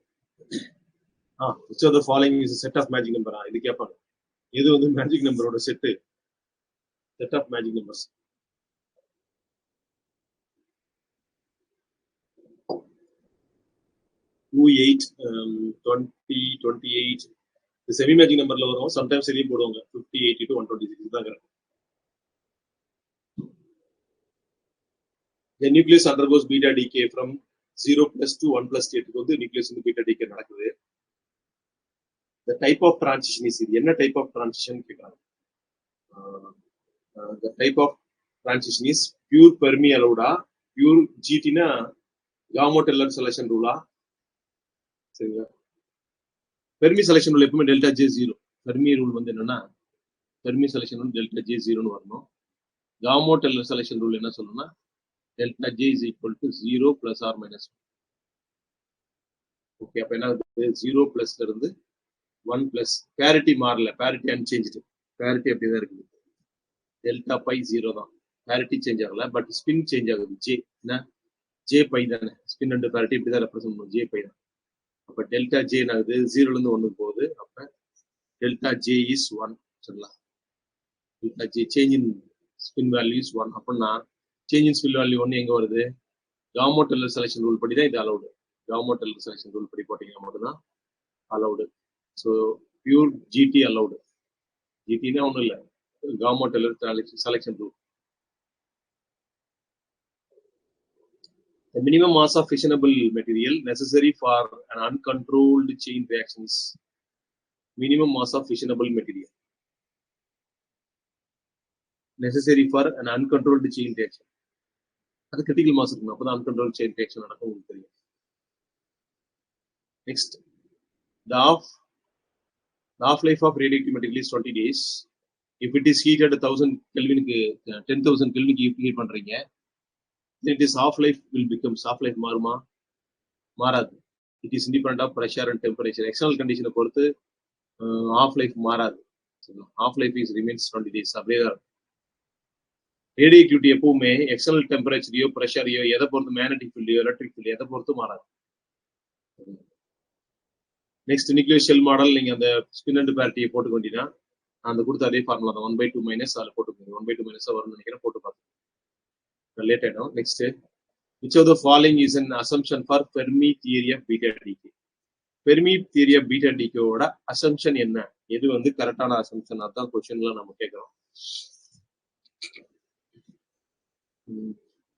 which of the following is a set of magic number? இது கேட்பாங்க. இது வந்து மேஜிக் நம்பரோட set of magic numbers. Two 8, 20, 28. இது செமி மேஜிக் நம்பர்ல வரும். சம்டைம்ஸ் எதையும் போடுவாங்க. 50, 82, 126 இதுதான் correct. The nucleus undergoes beta decay from 0+ to 1+ state. வந்து நியூக்ளியஸ் வந்து பீட்டா டிகே நடக்குது. The type of transition is இது என்ன டைப் ஆஃப் டிரான்சிஷன் கேக்குறாங்க. The type of transition is pure Fermi allowed, pure GT-னா Gamow-Teller selection rule. சரிங்களா? Fermi selection rule எப்பவுமே delta J 0. Fermi rule வந்து என்னன்னா Fermi selection rule delta J 0ன்னு வரணும். Gamow-Teller selection rule என்ன சொல்லணும்னா delta J is equal to 0 plus or minus 1. Okay, அப்ப என்ன 0 plus இருந்து 1 plus parity மாறல, parity unchanged. Parity அப்படிதான் இருக்குது. delta pi 0 தான். Parity change ஆகல, but spin change ஆகுது. J என்ன J pi தானே. Spin and parity இப்படி தான் ரெப்ரசன்ட் பண்ணும். J pi தான். அப்ப delta J ஆகுது 0ல இருந்து 1 போகுது. அப்ப delta J is 1 சொல்லலாம். delta J change in spin value is 1. அப்படின்னா change in spin value 1 எங்க வருது? Gamow-Teller selection rule படி தான் இது allowed. Gamow-Teller selection rule படி போட்டீங்கன்னா மட்டும் தான் allowed. So pure GT allowed. GT-னா ஒண்ணும் இல்ல, Gamow-Teller selection rule. The minimum mass of fissionable material necessary for an uncontrolled chain reaction is minimum mass of fissionable material necessary for an uncontrolled chain reaction. அது critical mass இருக்கணும், அப்பதான் uncontrolled chain reaction நடக்கும் உங்களுக்கு தெரியும். Next, the half-life of radioactive material is 20 days. If it is heated 1000 Kelvin, 10,000 Kelvin heat பண்றீங்க, then it is half-life will become half-life மாறுமா? மாறாது. It is independent of pressure and temperature. External condition பொறுத்து half-life மாறாது. Half-life is remains 20 days. அப்படியே தான். ரேடியோஆக்டிவிட்டி எப்பவுமே external டெம்பரேச்சரையோ ப்ரெஷரையோ எதை பொறுத்து, மேக்னெட்டிக் ஃபீல்டையோ எலக்ட்ரிக் ஃபீல்டையோ எதை பொறுத்து மாறாது. நெக்ஸ்ட் நியூக்ளியர் ஷெல் மாடல், நீங்க அந்த ஸ்பின் அண்ட் பேரிட்டியை போட்டுக்க வேண்டியதுனா அந்த கொடுத்த அதே ஃபார்முலா தான், 1/2 மைனஸ் அதில் போட்டுக்கோங்க. 1/2 மைனஸாக வரும்னு நினைக்கிறேன், போட்டு பார்த்து லேட் ஆகிடும். Next, which of the following is an assumption for Fermi theory of beta decay? Fermi theory of beta decay ஓட அசம்ஷன் என்ன? எது வந்து கரெக்டான அசம்ஷன்? அதான் கொஸ்டின்ல நம்ம கேட்கிறோம்.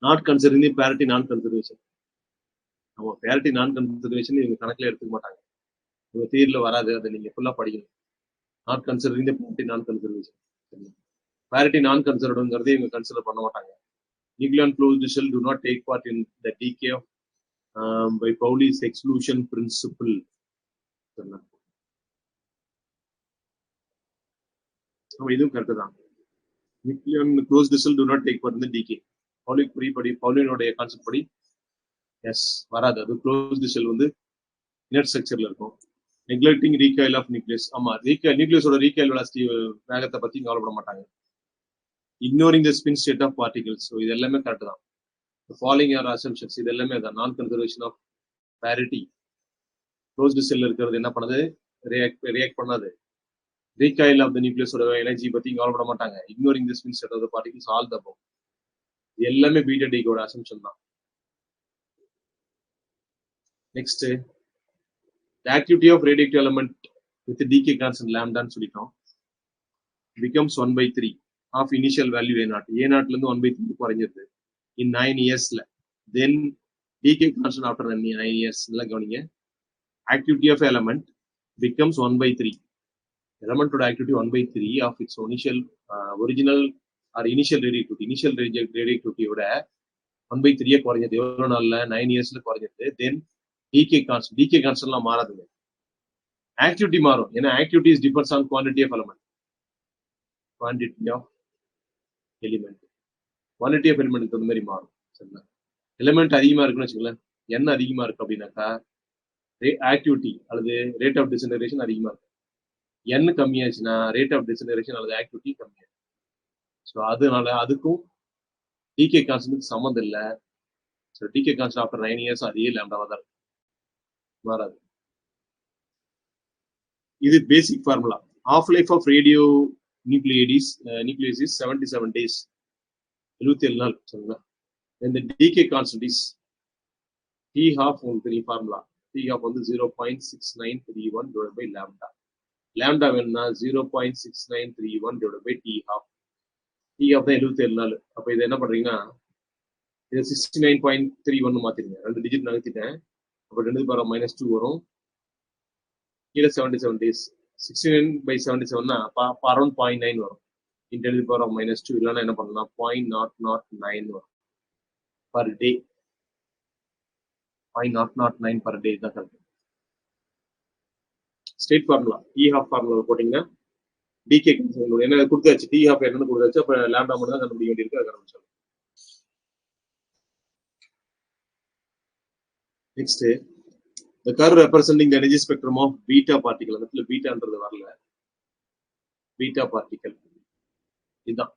நாட் கன்சிடரிங் தி பேரிட்டி நான் கன்சர்வேஷன். நம்ம பேரிட்டி நான் கன்சர்வேஷன் இவங்க கணக்கில் எடுத்துக்க மாட்டாங்க, உங்க தியரியில வராது, அதை நீங்க ஃபுல்லா படிக்கணும். நாட் கன்சிடரிங் தி பேரிட்டி நான் கன்சர்வேஷன். பேரிட்டி நான் கன்சர்வ்டுங்கிறது இவங்க கன்சிடர் பண்ண மாட்டாங்க. Nuclear closed shell do not take part in the decay of by Pauli's exclusion principle. இதுவும் கரெக்ட் தான். Nuclear closed shell do not take part in the decay. பவுலினுடைய concept படி எஸ் வராது, அது க்ளோஸ்டு ஷெல் வந்து இனர்ட் ஸ்ட்ரக்சர்ல இருக்கும். Neglecting recoil of nucleus. ஆமா, நியூக்ளியஸோட ரீகாயில் வெலாசிட்டி வேகத்தை பத்தி கவலைப்பட மாட்டாங்க. ignoring the spin state of particles. So இது எல்லாமே கரெக்ட் தான். The following are assumptions. இது எல்லாமே தான். நான் கன்சர்வேஷன் ஆஃப் parity. க்ளோஸ்டு செல் இருக்கிறது என்ன பண்ணுது? ரியாக்ட் பண்ணாது. ரீகாயில் ஆஃப் த நியூக்ளியஸோட எனர்ஜி பத்தி கவலைப்பட மாட்டாங்க. ignoring the spin state of the particles, all the above. இது எல்லாமே பீட்டா டீகேயோட அசம்ஷன் தான். Next, the activity of radioactive element with the decay constant lambda ன்னு சொல்லிட்டோம், becomes 1/3 of initial value A0. A0 இருந்து 1/3 குறைஞ்சிருது in 9 yearsல. Then decay constant after 9 years. நல்லா கவனிங்க. Activity of element becomes 1/3. Element ஓட activity 1/3 of its original or initial radioactivity. Initial radioactivity ஓட 1/3 குறைஞ்சது. எவ்வளவு நாள்ல? 9 yearsல குறைஞ்சது. Then decay constant மாறாதுங்க. Activity மாறும். ஏன்னா activity depends on quantity of element. Quantity of element தகுந்த மாதிரி மாறும். சரிங்களா? எலிமெண்ட் அதிகமா இருக்குன்னு வச்சுக்கோங்களேன், என்ன அதிகமா இருக்கு அப்படின்னாக்கா ஆக்டிவிட்டி அல்லது ரேட் ஆஃப் டிசன்டரேஷன் அதிகமா இருக்கு. என்ன கம்மியாச்சுன்னா ரேட் ஆஃப் டிசன்டரேஷன் அல்லது ஆக்டிவிட்டி கம்மியாச்சு. ஸோ அதனால அதுக்கும் டிகே கான்ஸ்டன்ட் சம்மந்தம் இல்லை. ஸோ டிகே கான்ஸ்டன்ட் ஆஃப்டர் 9 years அதே லேம்டாவா தான் இருக்கு, மாறாது. இது basic formula. Half life of radio nucleus is 77 days, 77 நாள். சரிங்களா? இந்த decay constant is T half. உங்களுக்கு தெரியும் ஃபார்முலா. டி ஹாஃப் வந்து 0.6931 டிவைட் பை லேம்டா. லேம்டா வேணும்னா 0.6931 divide by T half. T half தான் 77 நாள். அப்போ இதை என்ன பண்றீங்கன்னா இதை 69.31 மாத்திருங்க. 2 டிஜிட் நகர்த்திட்டேன். அப்போ 10⁻² வரும். கீழே 77 days. 69/77 அரௌண்ட் 0.9 வரும். 10⁻². இல்லைன்னா என்ன பண்ணலாம், 0.009 வரும் பர் டே. 0.009 பர் டே தான் correct. Straight formula. T half formula போட்டீங்கன்னா டிகே என்ன கொடுத்தாச்சு, டி ஹாஃப் என்னன்னு கொடுத்தாச்சு. அப்ப லேம்டா மட்டும் தான் கண்டுபிடிக்க வேண்டியிருக்கு. அதை கண்டுபிடிச்சோம். Next, the curve representing the energy spectrum of beta particle. அந்த இடத்துல பீட்டான்றது வரல, பீட்டா பார்ட்டிகல் இதுதான்.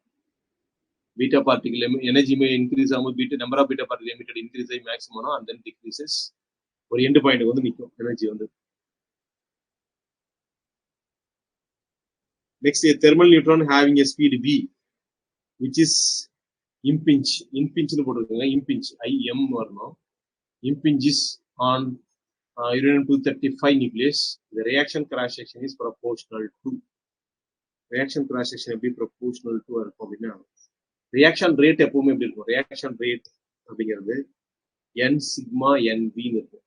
பீட்டா பார்ட்டிகல் எனர்ஜி இன்க்ரீஸ் ஆகும்போது beta number of beta particle emitted increase ஆகி மேக்ஸிமம் அண்ட் தென் டிக்ரீசஸ். ஒரு எண்ட் பாயிண்ட் வந்து நிற்கும் எனர்ஜி வந்து. Next, thermal neutron having a speed v which is impinge. impingeனு போட்டுருக்காங்க. impinge im வரணும். impinges on uranium-235 nucleus. The reaction cross section is proportional to. Reaction cross section எப்படி proportional to இருக்கும் அப்படின்னா, reaction rate எப்பவுமே எப்படி இருக்கும்? ரியாக்ஷன் ரேட் அப்படிங்கிறது n சிக்மா nv இருக்கும்.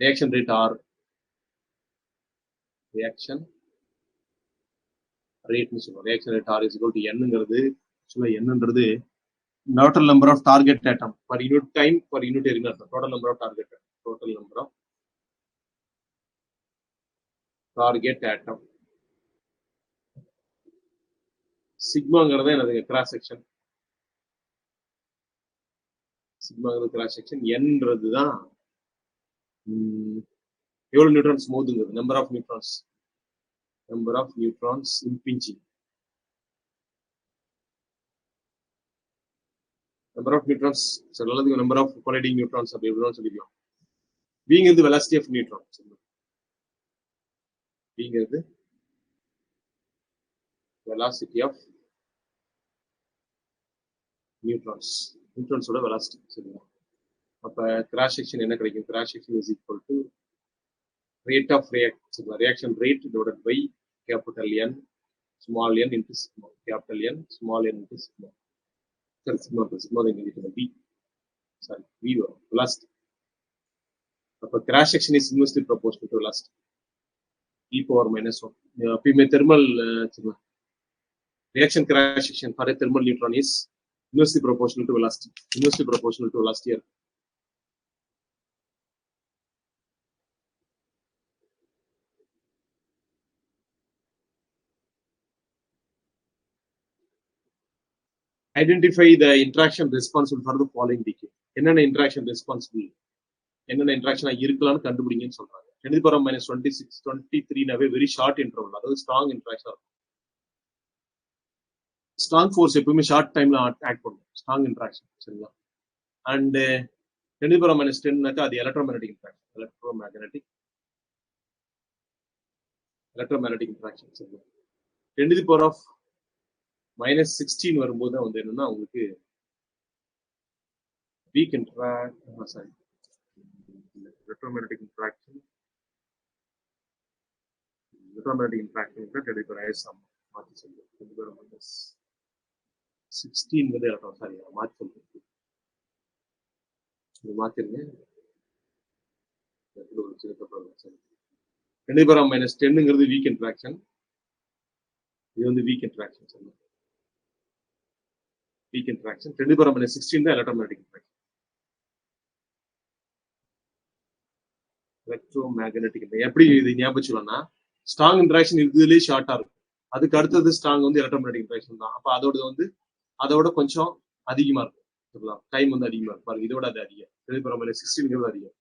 Reaction rate r. ரியாக்ஷன் ரேட்னு சொல்லுவோம். Reaction rate R is equal to என்னங்கிறது என்னன்றது total number of target atom per unit time per unit area. Total number of target atom. சிக்மாங்கிறது என்னது? Cross section. சிக்மாங்கிறது cross section. என்றது தான் எவ்வளவு நியூட்ரான்ஸ் மோதுங்கிறது. Number of neutrons impinging. Number of neutrons சொல்லதுக்கு நம்பர் ஆஃப் கொலைடிங் நியூட்ரான்ஸ் அப்படி எப்படின்னு சொல்லிக்கலாம். வீங்கிறது வெலாசிட்டி ஆஃப் நியூட்ரான். வீங்கிறது வெலாசிட்டி ஆஃப் நியூட்ரான்ஸோட வெலாசிட்டி. சரிங்களா? அப்ப கிராஸ் செக்ஷன் என்ன கிடைக்கும்? Cross section is equal to rate of reaction rate divided by capital N small n into sigma. Capital N small n into sigma. சரி, sigma தான் இங்க B. Sorry, V வரும். Velocity. அப்ப cross section is inversely proportional to velocity. e power minus 1. எப்பயுமே thermal reaction crash section for a thermal neutron is inversely proportional to velocity. Inversely proportional to velocity. Identify the interaction responsible for the following decay. என்னென்ன interaction responsible, என்னென்ன interaction இருக்கலாம்னு கண்டுபிடிங்கன்னு சொல்றாங்க. 10 to the power minus 26, 23 நாவே very short interval. அதாவது strong interaction. Strong force எப்பவுமே short டைம்ல act பண்ணும். Strong interaction. சரிங்களா? And 10 to the power minus 10 அது எலக்ட்ரோமேக்னெட்டிக் இன்ட்ராக்ஷன். Electromagnetic interaction. சரிங்களா? 10 to the power minus 16 வரும்போது வந்து என்னன்னா உங்களுக்கு வீக் எலக்ட்ரோமேக்னெட்டிக் இன்ட்ராக்ஷன் 16 வந்து சாரி மாற்றி சொல்றேன். மாத்திருங்க. 10 to the power minus 10ங்கிறது வீக் இன்ட்ராக்ஷன். இது வந்து weak interaction. Weak interaction. 10 to the power minus 16 தான் எலக்ட்ரோமேக்னெட்டிக் இன்ட்ராக்ஷன். எலக்ட்ரோமேக்னெட்டிக் எப்படி இது ஞாபகம் வச்சுக்கலாம்னா, ஸ்ட்ராங் இன்ட்ராக்ஷன் இருக்கிறதுலேயே ஷார்ட்டா இருக்கும். அதுக்கு அடுத்தது ஸ்ட்ராங் வந்து எலக்ட்ரோமேக்னெட்டிக் இன்ட்ராக்ஷன் தான். அப்ப அதோட கொஞ்சம் அதிகமா இருக்கும். டைம் வந்து அதிகமா இருக்கும். பாருங்க, இதோட அது அதிகம். 10 to the power minus 16 அதிகம்.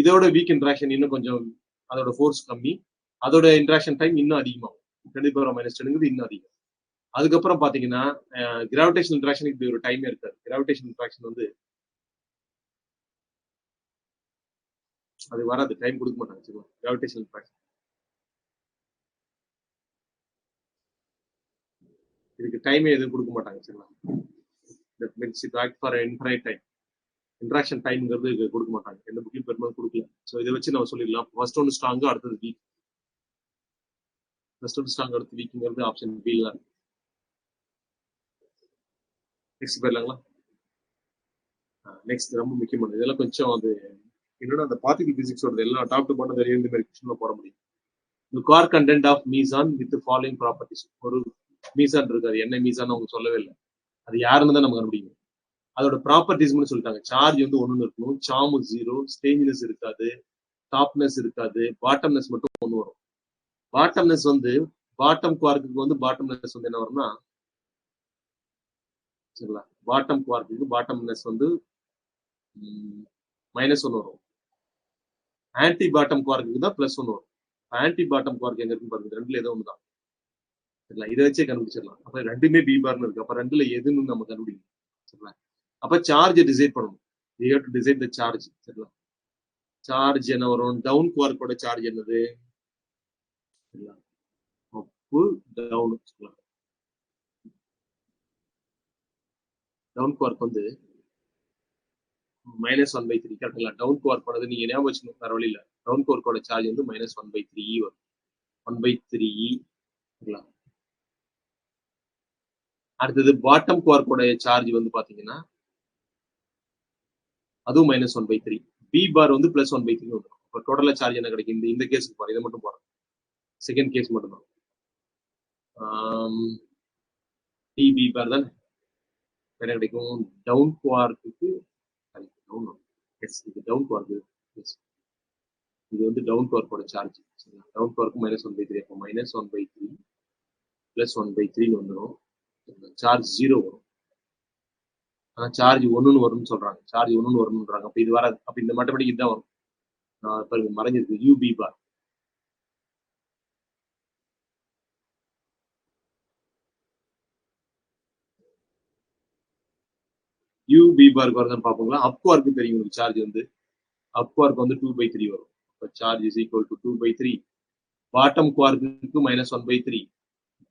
இதோட வீக் இன்ட்ராக்ஷன் இன்னும் கொஞ்சம், அதோட ஃபோர்ஸ் கம்மி, அதோட இன்ட்ராக்ஷன் டைம் இன்னும் அதிகமாகும். 10 to the power minus 10 இன்னும் அதிகம். அதுக்கப்புறம் பாத்தீங்கன்னா கிராவிடேஷன் இன்ட்ராக்ஷன் இப்படி ஒரு டைமே இருக்காது. கிராவிடேஷன் இன்ட்ராக்ஷன் வந்து அது வராது, டைம் கொடுக்க மாட்டாங்க. கிராவிடேஷன் இன்ட்ராக்ஷன் இதுக்கு டைமே எதுவும் கொடுக்க மாட்டாங்க. சரிங்களா? That means it act for infinite time. Interaction டைம்ங்கிறது கொடுக்க மாட்டாங்க. எந்த புக்கையும் பெரும்பாலும் கொடுக்கல. ஸோ இதை வச்சு நம்ம சொல்லிடலாம். ஃபர்ஸ்ட் ஒன்று ஸ்ட்ராங்கு, அடுத்தது வீக். ஃபர்ஸ்ட் ஒன்று ஸ்ட்ராங், அடுத்து வீக்குங்கிறது ஆப்ஷன் பி தான். நெக்ஸ்ட் போயிடலாங்களா? நெக்ஸ்ட் ரொம்ப முக்கியமானது. இதெல்லாம் கொஞ்சம் அது என்னன்னா அந்த பார்ட்டிகல் பிசிக்ஸோட எல்லாம் டாப் டு பாட்டம் தெரியும். இந்த மாதிரி கொஸ்டின்ல போட முடியும். The core content of meson with the following properties. ஒரு மீசான் இருக்காது. என்ன மீசான் அவங்க சொல்லவே இல்லை. அது யாருன்னு தான் நம்ம கண்டுபிடிக்கணும். அதோட ப்ராப்பர்ட்டிஸ்னு சொல்லிட்டாங்க. சார்ஜ் வந்து 1 இருக்கணும், சார்ம் 0, ஸ்டேஞ்ச்னஸ் இருக்காது, டாப்னஸ் இருக்காது, பாட்டம்னஸ் மட்டும் 1 வரும். பாட்டம்னஸ் வந்து பாட்டம் குவார்க்குக்கு வந்து பாட்டம்னஸ் வந்து என்ன வரும்னா, சரிங்களா, பாட்டம் குவார்க்குக்கு பாட்டம்னஸ் வந்து -1 வரும். ஆன்டி பாட்டம் குவார்க்குக்கு தான் +1 வரும். ஆன்டி பாட்டம் குவார்க் எங்க இருக்குன்னு பாருங்க. ரெண்டுல ஏதோ ஒண்ணுதான். சரிங்களா? இதை வச்சே கண்டுபிடிச்சிடலாம். அப்ப ரெண்டுமே பி பார்னு இருக்கு. அப்ப ரெண்டுல எதுன்னு நம்ம கண்டுபிடிக்கணும். சரிங்களா? அப்ப சார்ஜ் டிசைட் பண்ணணும். you have to decide the charge. சரிங்களா? சார்ஜ் என்ன வரும்? டவுன் குவார்க்கோட சார்ஜ் என்னது? அப்பு டவுன். டவுன் குவார்க் வந்து -1/3. கரெக்டுங்களா? டவுன் குவார்க் போனது நீங்க ஞாபகம் வச்சுக்கணும். வேற வழி இல்ல. டவுன் குவார்க்கோட சார்ஜ் வந்து -1/3 வரும். 1/3. அடுத்தது பாட்டம் குவார்க்கோட சார்ஜ் வந்து பாத்தீங்கன்னா அதுவும் -1/3. பி பார் வந்து +1/3 வரும். இப்போ டோட்டலா சார்ஜ் என்ன கிடைக்கும்? இந்த கேஸுக்கு பாருங்க. இதை மட்டும் போறோம். செகண்ட் கேஸ் மட்டும்தான். டிபி பார் தான் என்ன கிடைக்கும்? டவுன் குவார்க்கு எஸ், இது டவுன் குவார்க்கு. எஸ், இது வந்து டவுன் குவார்க்கோட சார்ஜ். டவுன் குவார்க்கு -1/3. அப்போ -1/3 +1/3 வந்துடும். சார்ஜ் 0 வரும். ஆனால் சார்ஜ் 1ன்னு வரும்னு சொல்றாங்க. சார்ஜ் 1ன்னு வரும்ன்றாங்க. அப்போ இது வராது. அப்போ இந்த மேத்தமெட்டிக் இதுதான் வரும். பாருங்க மறைஞ்சிருக்கு யூபி பார். யூபி பாருக்கு வருதுன்னு பார்ப்போங்களா? அப்குவார்க்கு தெரியும் உங்களுக்கு சார்ஜ் வந்து. அப்குவார்க்கு வந்து 2/3 வரும். இப்போ charge is equal to 2/3. Bottom quark -1/3.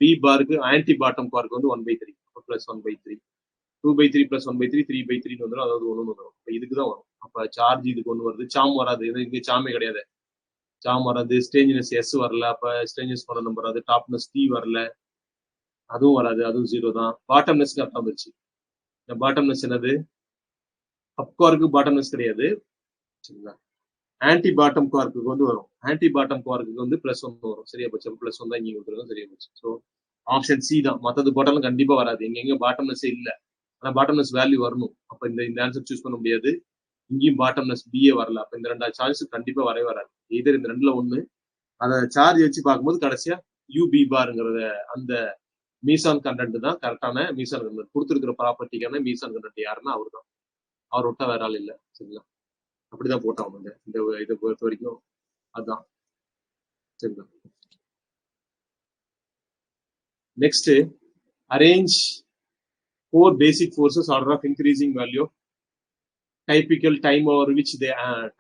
B பாருக்கு ஆன்டி பாட்டம் குவார்க்கு வந்து 1/3 +1/3. 2/3 +1/3 3/3 வந்துடும். அதாவது 1 வந்துடும். இப்போ இதுக்கு தான் வரும். அப்போ சார்ஜ் இதுக்கு ஒன்று வருது. சாம் வராது. இங்கே சாமே கிடையாது. சாம் வராது. ஸ்டேஞ்சினஸ் எஸ் வரல. அப்போ ஸ்டேஞ்சஸ் பண்ண நம்பர் வராது. டாப்னஸ் டி வரல. அதுவும் வராது. அதுவும் 0 தான். பாட்டம்னஸ் கரெக்டாக வந்துச்சு. இந்த பாட்டம்னஸ் என்னது? அப்குவார்க்கு பாட்டம்னஸ் கிடையாது. சரிங்களா? ஆன்டி பாட்டம் குவார்க்கு வந்து வரும். ஆன்டி பாட்டம் குவார்க்கு வந்து +1 வரும். சரியா போச்சு. +1 தான் இங்கே கொடுத்துருக்கோம். சரியா போச்சு. ஸோ ஆப்ஷன் சி தான். மற்றது போட்டாலும் கண்டிப்பாக வராது. எங்க பாட்டம்னஸே இல்லை. ஆனால் பாட்டம்னஸ் வேல்யூ வரணும். அப்போ இந்த ஆன்சர் சூஸ் பண்ண முடியாது. இங்கேயும் பாட்டம்னஸ் பிஏ வரல. அப்போ இந்த 2 சார்ஜ் கண்டிப்பாக வரவே வராது. இதர் இந்த 2ல ஒன்று. அதை சார்ஜ் வச்சு பார்க்கும்போது கடைசியா யூபி பாருங்கிறத அந்த மீசான் கண்டென்ட் தான் கரெக்டான மீசான் கண்டென்ட். கொடுத்துருக்கிற ப்ராப்பர்ட்டிக்கான மீசான் கண்டென்ட் யாருன்னா அவர் தான். அவர் விட்டா வேற ஆள் இல்லை. சரிங்களா? அப்படிதான் போட்டாங்க. இந்த இதை பொறுத்த வரைக்கும் அதுதான். சரிங்களா? Next, arrange 4 basic forces order of increasing value of typical time over which they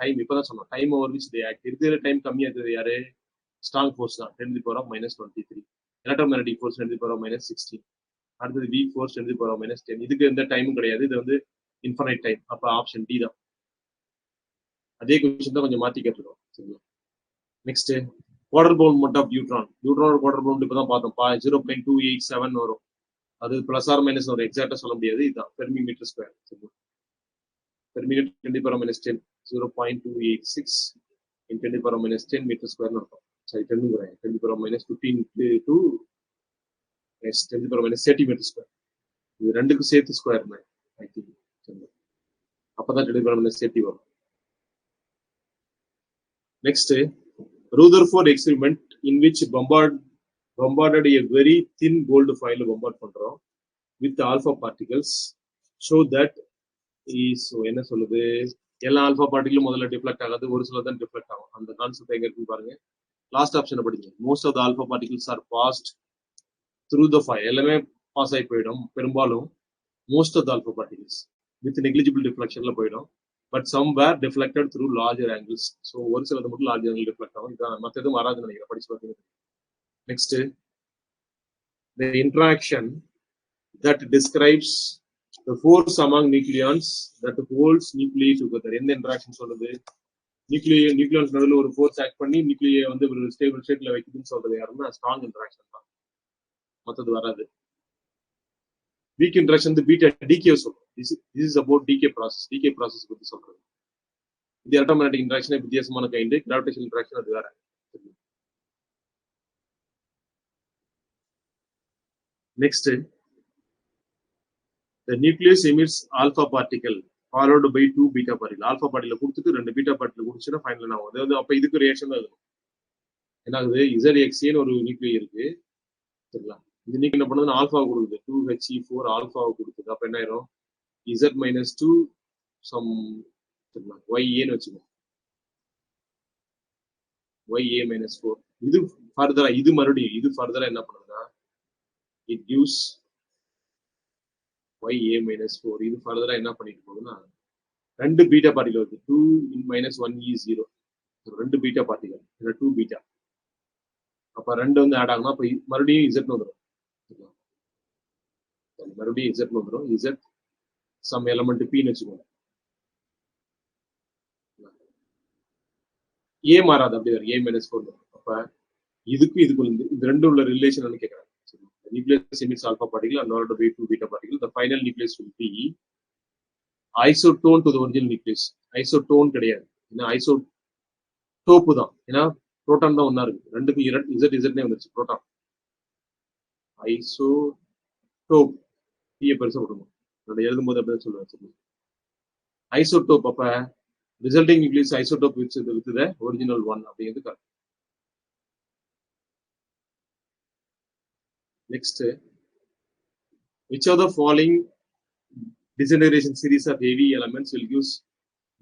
time இப்பதான் சொன்னோம். Time over which they act. இருக்கிற டைம் கம்மியா இருக்குது யாரு? ஸ்ட்ராங் ஃபோர்ஸ் தான். 10⁻⁻23. Electromagnetic force 10⁻⁻16. அடுத்தது வீக் ஃபோர்ஸ் 10⁻⁻10. இதுக்கு எந்த டைமும் கிடையாது. இது வந்து இன்ஃபைனைட் டைம். அப்ப ஆப்ஷன் டி தான். அதே கொஸ்டின் தான் கொஞ்சம் மாத்தி கேட்டுருக்கோம். சரிங்களா? Next, quadrupole moment of neutron. நியூட்ரானோட குவார்டர் பவுண்ட் இப்பதான் பார்த்தோம். 0.287 வரும். அது பிளஸ் ஆர் மைனஸ் ஒரு எக்ஸாக்டா சொல்ல முடியாது. இதுதான் fermi metre square. Per minute 10⁻10 0.286 in 10⁻10 metre ஸ்கொயர்னு இருக்கும். சரி, 10⁻15 to 10⁻30 மீட்டர் ஸ்கொயர். இது ரெண்டுக்கும் சேர்த்து ஸ்கொயர் ஐ திங்க். அப்பதான் 10⁻30 வரும். Next, Rutherford experiment in which bombarded a very thin gold foil bombard பண்றோம் with alpha particles show that is என்ன சொல்லுது? எல்லா ஆல்பா பார்ட்டிகளும் முதல்ல டிஃப்ளெக்ட் ஆகாது. ஒரு சில தான் டிஃப்ளெக்ட் ஆகும். அந்த கான்செப்ட் எங்க இருக்கு பாருங்க. லாஸ்ட் ஆப்ஷனை படிங்க. Most of the alpha particles are passed through the foil. எல்லாமே பாஸ் ஆகி போயிடும். பெரும்பாலும் most of the alpha particles with negligible டிஃப்ளெக்ஷன்ல போயிடும். But some were deflected through larger angles. So ஒரு சிலது மட்டும் லார்ஜர் ஆங்கிள் டிஃப்ளெக்ட் ஆகும். இதான் மற்ற எதுவும் வராதுன்னு நினைக்கிறேன். படிச்சு பார்த்தீங்க. Next, the interaction that describes the force among nucleons that holds nuclei together. எந்த இன்ட்ராக்ஷன் சொல்லுது? நியூக்ளியான்ஸ் நடுவில் ஒரு ஃபோர்ஸ் ஆக்ட் பண்ணி நியூக்ளியை வந்து ஒரு ஸ்டேபிள் ஸ்டேட்ல வைக்குதுன்னு சொல்றது யாருன்னா ஸ்ட்ராங் இன்ட்ராக்ஷன் தான். மற்றது வராது. வீக் இன்ட்ராக்ஷன் வந்து பீட்டா டிகே சொல்றோம். This is about decay process பத்தி சொல்றது. இது எலக்ட்ரோமேக்னடிக் இன்ட்ராக்ஷன் வித்தியாசமான கைண்டு. கிராவிடேஷன் இன்ட்ராக்ஷன் அது வேற. Next, the nucleus emits alpha particle followed by 2 beta particle. alpha particle கொடுத்துட்டு 2 beta particle கொடுத்துச்சுன்னா ஃபைனல் என்ன ஆகும்? அதாவது அப்ப இதுக்கு ரியாக்ஷன் தான் இருக்கும். என்ன ஆகுது? ZXA ஒரு நியூக்ளியை இருக்கு. சரிங்களா? இது நீங்க என்ன பண்ணுது? ஆல்பா கொடுக்குது. 2He4 ஆல்பாவை கொடுக்குது. அப்ப என்ன ஆயிரும்? Z-2 சம் YA வச்சுக்கோங்க. YA-4. இது ஃபர்தரா இது மறுபடியும் இது ஃபர்தரா என்ன பண்ணுதுன்னா it gives YA-4. இது ஃபர்தரா என்ன பண்ணிட்டு போகுதுன்னா 2 பீட்டா பார்ட்டிகல் வருது. 2 -1E0. 2 beta particle. 2 பீட்டா. அப்ப 2 வந்து ஆட் ஆகுனா அப்ப மறுபடியும் Z வந்துடும். மறுபடியும் Z வந்துடும். Z சம் எலமெண்ட் P வச்சுக்கோங்க. A மாறாது. அப்படி வரும். A-4. அப்ப இதுக்கும் இது ரெண்டு உள்ள ரிலேஷன் கேட்கறாங்க. nucleus emits alpha particle and ordered by 2 beta particle. The final nucleus will be isotone to the original nucleus. Isotone கிடையாது. ஏன்னா ஐசோடோப்பு தான். ஏன்னா புரோட்டான் தான் ஒன்னா இருக்கு, ரெண்டுக்கும் இசட் இசட்னே வந்துருச்சு புரோட்டான். ஐசோடோப் டீயை பெருசா கொடுக்கணும், நான் எழுதும்போது அப்படியே சொல்லுவேன். ஐசோடோப் அப்ப resulting nucleus isotope with the original one அப்படிங்கிறது correct. Next, which of the following disintegration series of heavy elements will use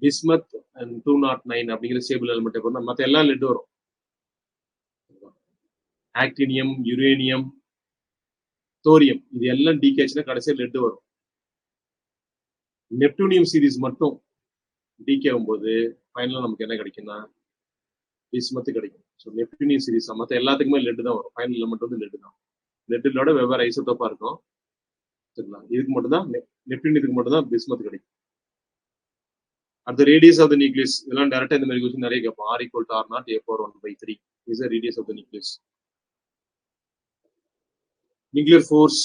bismuth and 209 அப்படிங்கிற ஸ்டேபிள் எலிமெண்ட் எப்போ மற்ற எல்லாம் லெட் வரும். ஆக்டினியம், யுரேனியம், தோரியம் இது எல்லாம் டீகேச்சுன்னா கடைசியாக லெட் வரும். நெப்டூனியம் சீரீஸ் மட்டும் டீகே ஆகும்போது ஃபைனலாக நமக்கு என்ன கிடைக்கும்னா பிஸ்மத் கிடைக்கும். ஸோ நெப்டூனியம் சீரீஸ் மற்ற எல்லாத்துக்குமே லெட் தான் வரும், ஃபைனல் எலிமெண்ட் வந்து லெட் தான். லெட்டோட வெவ்வேறு ஐசோடோப்பா இருக்கும். சரிங்களா, இதுக்கு மட்டும்தான் நெப்டினியத்துக்கு மட்டும்தான் பிஸ்மத் கிடைக்கும். அடுத்த ரேடியஸ் ஆஃப் த நியூக்ளியஸ், இதெல்லாம் டைரக்டா இந்த மாதிரி கொஸ்டின் நிறைய கேட்போம். R = R0 A/1/3 is the radius of the nucleus. Nuclear force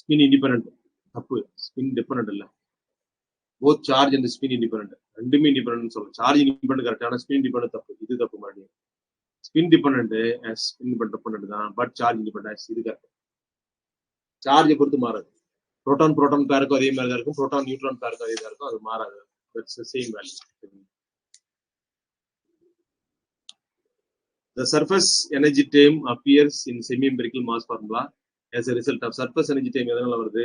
spin independent, தப்பு. ஸ்பின் டிபெண்டன்ட் இல்ல, both charge and spin independent, ரெண்டுமே இண்டிபெண்டன்ட் சொல்றோம். சார்ஜ் இண்டிபெண்டன்ட் கரெக்டான, ஸ்பின் டிபெண்டன்ட் தப்பு. இது தப்பு மாதிரி. ஸ்பின் டிபெண்டன்ட் ஸ்பின் டிபெண்டன்ட் தான், பட் சார்ஜ் இண்டிபெண்டன்ட் இது கரெக்ட். சார்ஜை பொறுத்து மாறாது. புரோட்டான் பேருக்கும் அதே மாதிரி தான் இருக்கும், புரோட்டான் நியூட்ரான் பேருக்கும் அதே தான் இருக்கும், அது மாறாது. That's the same value. The surface energy term appears in semi-empirical mass formula as a result of surface energy term எதனால வருது?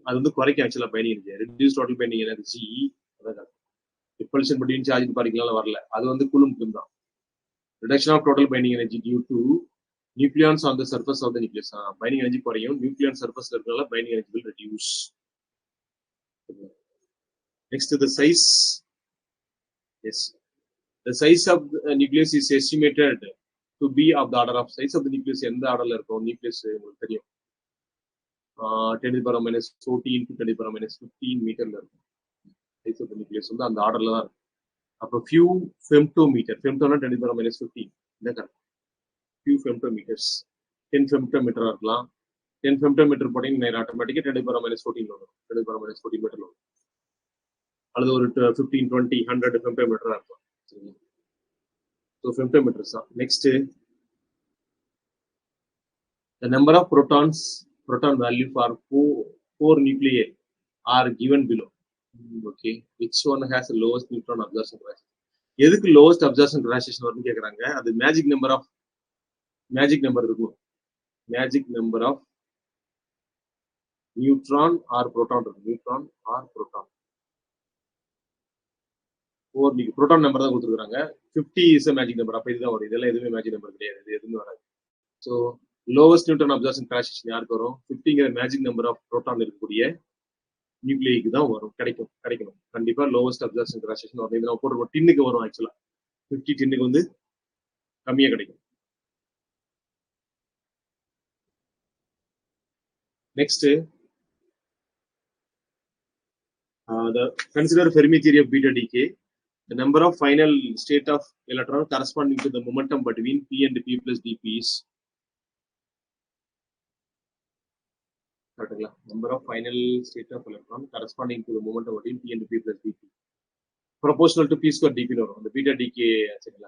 அது வந்து குறைக்க ஆக்சுவலா binding energy, reduce total binding energy. Repulsion பட்டியும் சார்ஜ் பார்ட்டிகளால வரல, அது வந்து கூலும் தான். Reduction of total binding energy due to nucleons on the surface of the nucleus. Binding energy குறையும், நியூக்ளியான் சர்ஃபேஸ்ல இருக்கனால binding energy will reduce. Next, the size. Yes, the size of the nucleus is estimated to be of the order of size of the nucleus. எந்த ஆர்டர்ல இருக்கும் nucleus உங்களுக்கு தெரியும், 10⁻⁻14 to 10⁻⁻15 மீட்டர்ல இருக்கும். Size of the nucleus வந்து அந்த ஆர்டர்ல தான் இருக்கும். அப்புறம் few femtometer, femtona 10⁻⁻15 இந்த கரெக்ட். few femtometers, 10 femtometer இருக்கலாம். 10 femtometer போட்டீங்கன்னா ஆட்டோமேட்டிக்கா 10⁻⁻14 வரும், 10⁻⁻14 மீட்டர்ல வரும். அல்லது ஒரு 15, 20, 100 femtometer இருக்கும். So femtometers தான். Next, the number of proton value for four nuclei are given below. Okay, which one has the lowest neutron absorption capacity? எதுக்கு lowest absorption capacity வரும்னு கேக்குறாங்க. அது மேஜிக் நம்பர் இருக்கும். Magic number of neutron or proton இருக்கும். Neutron or proton. Proton number தான் கொடுத்துருக்காங்க. 50 is a magic number. அப்ப இதுதான் வரும். இதெல்லாம் எதுவுமே மேஜிக் நம்பர் கிடையாது, இது எதுவுமே வராது. So lowest neutron absorption characteristic யாருக்கு வரும்? 50ங்கிற மேஜிக் நம்பர் ஆஃப் புரோட்டான் இருக்கக்கூடிய நியூக்ளியைக்கு தான் வரும், கிடைக்கணும். கண்டிப்பா லோவஸ்ட் அப்சார்ப்ஷன் கேரக்டரிஸ்டிக் வரும். இது நம்ம போட்டு டின்னுக்கு வரும். ஆக்சுவலா 50 டின்னுக்கு வந்து கம்மியா கிடைக்கும். Next, consider Fermi theory of beta decay. The number of final state of electron corresponding to the momentum between P and P plus dP is number of final state of electron corresponding to the momentum between P and P plus dP proportional to P square dP வரும். அந்த beta decay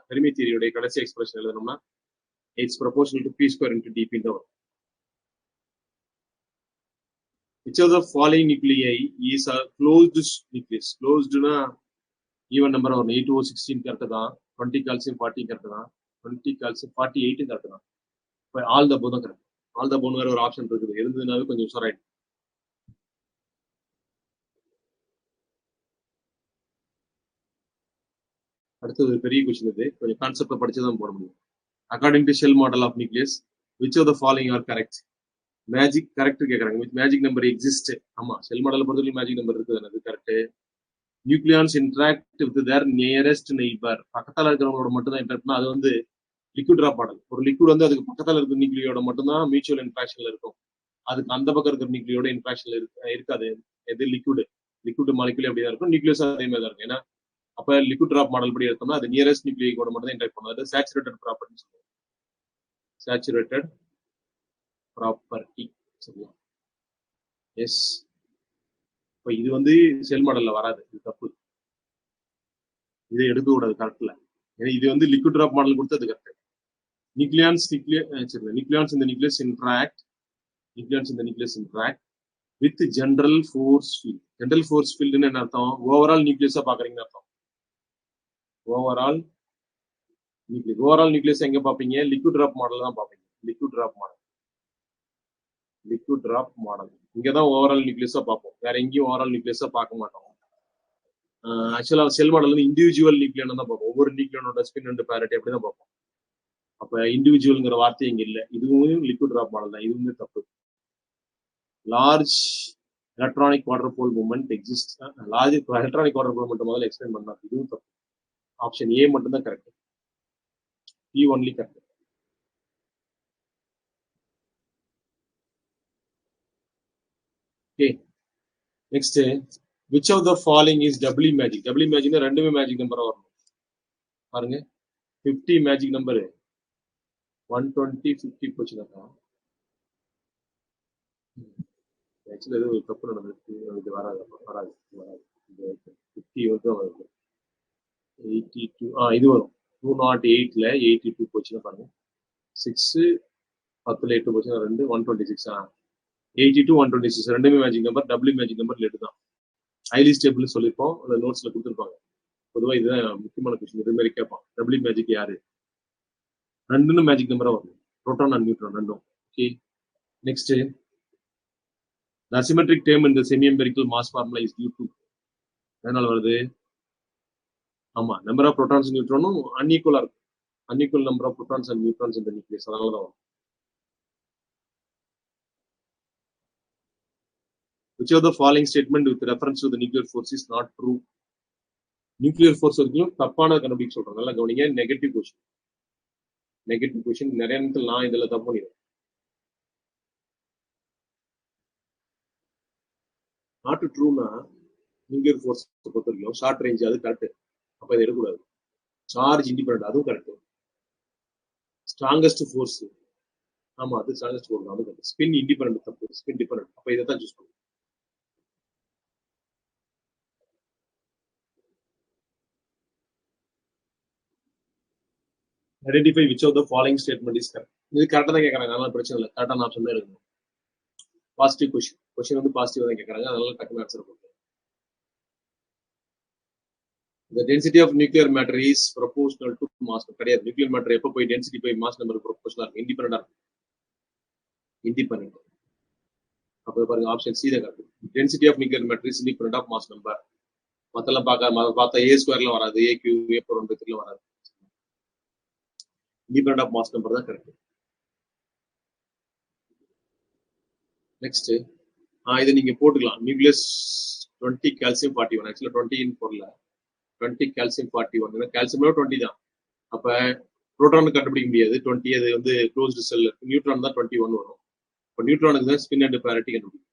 Fermi theory உடைய கடைசி expression எழுதணும்னா it's proportional to P square into dP தான் வரும். Which of the following nuclei is a closed nucleus? Closed na even number வரும். 8 O 16 correct தான், 20 calcium 40 correct தான், 20 calcium 48 கரெக்ட் தான். இப்போ ஆல் த போன் தான் கரெக்ட். ஆல் த போன் வேற ஒரு ஆப்ஷன் இருக்குது, இருந்ததுனாவே கொஞ்சம் உஷாராயிடும். அடுத்தது ஒரு பெரிய கொஸ்டின், இது கொஞ்சம் கான்செப்டை படிச்சுதான் போட முடியும். According to shell model of nucleus which of the following are correct? Magic correct கேட்கறாங்க. With magic number exist. ஆமா, ஷெல் மாடலை பொறுத்தவரைக்கும் மேஜிக் நம்பர் இருக்குது, அது correct. Nucleons interact with their nearest neighbour, பக்கத்தால இருக்கிறவங்களோட மட்டும் தான் இன்டராக்ட் பண்ணா, அது வந்து லிக்விட் ட்ராப் மாடல். ஒரு லிக்விட் வந்து அதுக்கு பக்கத்தால இருக்கிற நியூக்ளியோட மட்டும்தான் மியூச்சுவல் இன்ட்ராக்ஷன்ல இருக்கும், அதுக்கு அந்த பக்கம் இருக்கிற நியூக்ளியோட இன்ட்ராக்ஷன்ல இருக்காது. எது லிக்விட் மாலிகுலே அப்படிதான் இருக்கும், நியூக்ளியஸ் அதே மாதிரி தான் இருக்கும். ஏன்னா அப்ப லிக்விட் ட்ராப் மாடல் படி எடுத்தோம்னா அது நியரஸ்ட் நியூக்ளியோட மட்டும் தான் இன்டராக்ட் பண்ணும். அது சேச்சுரேட்டட் ப்ராப்பர்ட்டி சொல்லுவோம், சேச்சுரேட்டட் ப்ராப்பர்ட்டி. சரியா? எஸ். இப்போ இது வந்து செல் மாடல்ல வராது, இது தப்பு. இதை எடுக்க கூடாது கரெக்ட்ல. ஏன்னா இது வந்து லிக்விட் டிராப் மாடல் கொடுத்தது கரெக்ட். நியூக்ளியான்ஸ் நியூக்ளியான்ஸ் இந்த nucleus interact with general force field. General force ஃபீல்டுன்னு என்ன அர்த்தம்? ஓவரால் நியூக்ளியஸா பாக்குறீங்கன்னு அர்த்தம். ஓவரால் நியூக்ளியஸ் எங்க பாப்பீங்க? லிக்விட் டிராப் மாடல் தான் பாப்பீங்க. லிக்விட் டிராப் மாடல் இங்கதான் ஓவரால் நியூக்ளியஸா பார்ப்போம். வேற எங்கேயும் ஓவரால் நியூக்ளியஸா பார்க்க மாட்டோம். ஆக்சுவலா செல் மாடல் வந்து இண்டிவிஜுவல் நியூக்ளியன் தான் பார்ப்போம். ஒவ்வொரு நியூக்ளியனோட ஸ்பின் அண்ட் பேரிட்டி அப்படிதான் பார்ப்போம். அப்ப இண்டிவிஜுவல்ங்கிற வார்த்தை இங்க இல்ல. இதுவும் லிக்விட் டிராப் மாடல் தான். இதுவுமே தப்பு. Large electronic water ball movement exist. Large electronic water ball movement முதல்ல எக்ஸ்பிளைன் பண்ணலாம். இதுவும் தப்பு. ஆப்ஷன் ஏ மட்டும் தான் correct. B only correct. Okay, next which of the following is doubly magic? doubly magic ரெண்டுமே மேஜிக் நம்பரா வரணும். பாருங்க 50 மேஜிக் நம்பர், 120 50 போச்சுன்னா ஆக்சுவலி ஏதோ ஒரு தப்பு நடந்துருக்கு. இது வராது 50 வந்து வருது. 82 இது வரும். 208ல 82 போச்சுன்னா பாருங்க 6 10ல 8 போச்சுன்னா 2 126 82 126 ரெண்டுமே magic number. Double magic number let தான். ஹைலி ஸ்டேபிள் சொல்லியிருப்போம். அந்த நோட்ஸ்ல கொடுத்துருப்பாங்க. பொதுவாக இதுதான் முக்கியமான கொஸ்டின். இது மாதிரி கேட்பான். டபுள் மேஜிக் யாரு? ரெண்டுன்னு மேஜிக் நம்பரா வரும். புரோட்டான் அண்ட் நியூட்ரான் ரெண்டும். Okay, next the asymmetric term in the semi-empirical mass formula is due to எதனால வருது? ஆமா, நம்பர் ஆஃப் புரோட்டான்ஸ் நியூட்ரானும் அன்ஈக்குவலா இருக்கும். Unequal number of protons and neutrons இந்த நியூக்ளியஸ், அதனால தான் வரும். Which of the following statement with reference to the nuclear force is not true? Nuclear force வரைக்கும் தப்பான கண்டுபிடிக்க சொல்றேன். நல்லா கவனிங்க. நெகட்டிவ் கொஸ்டின் நிறைய நேரத்தில் நான் இதுல தப்பு பண்ணிடுவேன். நாட் ட்ரூனா நியூக்ளியர் ஃபோர்ஸ் பொறுத்த வரைக்கும் ஷார்ட் ரேஞ்ச் அது கரெக்ட். அப்ப இதை எடுக்கக்கூடாது. சார்ஜ் இண்டிபெண்டன்ட் அதுவும் கரெக்ட். ஸ்ட்ராங்கஸ்ட் ஃபோர்ஸ், ஆமா அது ஸ்ட்ராங்கஸ்ட் ஃபோர்ஸ் அதுவும் கரெக்ட். ஸ்பின் இண்டிபெண்டன்ட் தப்பு. Spin dependent. அப்ப இதை தான் சூஸ் பண்ணுவோம். Identify which of the following statement is correct. இது கரெக்டா தான் கேட்கறாங்க. அதனால பிரச்சனை இல்லை. கரெக்டான ஆப்ஷன் தான் எடுக்கணும். பாசிட்டிவ் கொஸ்டின் வந்து பாசிட்டிவ் தான் கேட்கறாங்க. அதனால டக்குனு ஆன்சர் பண்ணுங்க. The density of nuclear matter is proportional to mass. கிடையாது. நியூக்ளியர் மேட்டர் எப்போ போய் டென்சிட்டி போய் மாஸ் நம்பருக்கு ப்ரொபோஷனலா இருக்கும். இண்டிபெண்டா இருக்கும். இண்டிபெண்டன்ட். அப்போ பாருங்க ஆப்ஷன் சி தான் correct. Density of nuclear matter is independent of mass number. மத்தெல்லாம் பார்த்தா ஏ ஸ்கொயர்ல வராது, ஏ கியூ ஏ பொருள் வராது. இண்டிபெண்டன்ட் ஆஃப் மாஸ் நம்பர் தான் கரெக்ட். நெக்ஸ்ட் இதை நீங்க போட்டுக்கலாம். Nucleus 20 calcium 41. ஆக்சுவலா 20 போடல. 20 கால்சியம் 41. கால்சியம் 20 தான். அப்ப புரோட்டானுக்கு கண்டுபிடிக்க முடியாது 20. அது வந்து க்ளோஸ்டு செல். நியூட்ரான் தான் 21 வரும். இப்போ நியூட்ரானுக்கு தான் ஸ்பின் அண்ட் பேரிட்டி கண்டுபிடிக்கும்.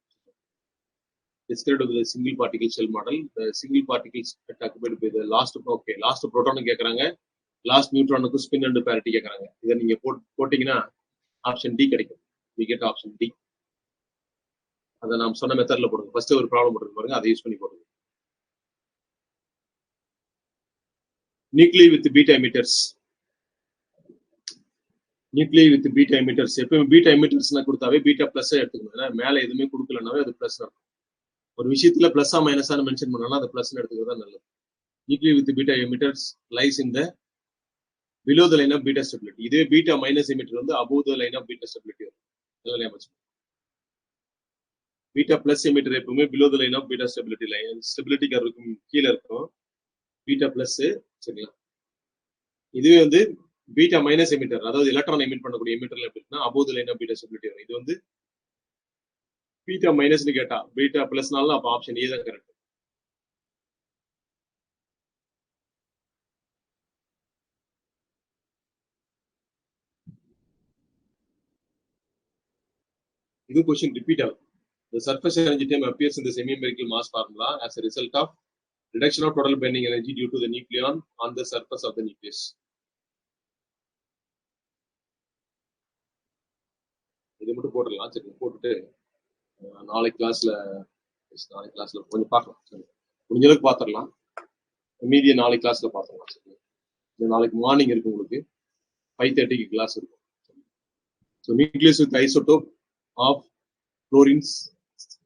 Described with the single particle cell model. The single particles occupied by the last புரோட்டானுக்கு கேட்கறாங்க, லாஸ்ட் நியூட்ரானுக்கு ஸ்பின் அண்ட் பேரிட்டி கேட்கறாங்க. இதை நீங்க போட்டீங்கன்னா ஆப்ஷன் டி கிடைக்கும். we get option D. அதை நாம் சொன்ன மெத்தட்ல போடுங்க. ஃபர்ஸ்ட் ஒரு ப்ராப்ளம் போட்டு பாருங்க, அதை யூஸ் பண்ணி போடுங்க. நியூக்ளியை வித் பீட்டா எமிட்டர்ஸ். எப்பவுமே பீட்டா எமிட்டர்ஸ்னா கொடுத்தாவே பீட்டா பிளஸ் எடுத்துக்கணும். ஏன்னா மேல எதுவுமே கொடுக்கலனாவே அது பிளஸ் இருக்கும். ஒரு விஷயத்துல பிளஸ்ஸா மைனஸான மென்ஷன் பண்ணாலும் அதை பிளஸ் எடுத்துக்கிறது தான் நல்லது. Nuclei with beta emitters lies in the below the line of beta stability. இதே பீட்டா மைனஸ் எமிட்டர் வந்து above the line of beta stability வரும். நல்லா ஞாபகம். பீட்டா பிளஸ் எமிட்டர் எப்பவுமே below the line of beta stability line. Stability கர்வுக்கு கீழே இருக்கும் beta plus. சரிங்களா? இதுவே வந்து பீட்டா மைனஸ் எமிட்டர், அதாவது எலக்ட்ரான் எமிட் பண்ணக்கூடிய எமிட்டர்ல எப்படி இருக்குன்னா above the line of beta stability வரும். இது வந்து பீட்டா மைனஸ்னு கேட்டா பீட்டா பிளஸ்னாலும் அப்ப ஆப்ஷன் ஏ தான் கரெக்ட். இது क्वेश्चन ரிப்பீட் ஆகும். The surface energy term appears in the semi-empirical mass formula as a result of reduction of total bending energy due to the nucleon on the surface of the nucleus. இது மட்டும் போடலாம். சரி, போட்டுட்டு நாளைக்கு கிளாஸ்ல கொஞ்சம் பார்க்கலாம். முடிஞ்ச அளவுக்கு பார்த்துடலாம். மீதியை நாளைக்கு கிளாஸ்ல பார்த்துக்கலாம். நாளைக்கு மார்னிங் இருக்கு உங்களுக்கு 5:30 கிளாஸ் இருக்கும். So nucleus with isotope of chlorine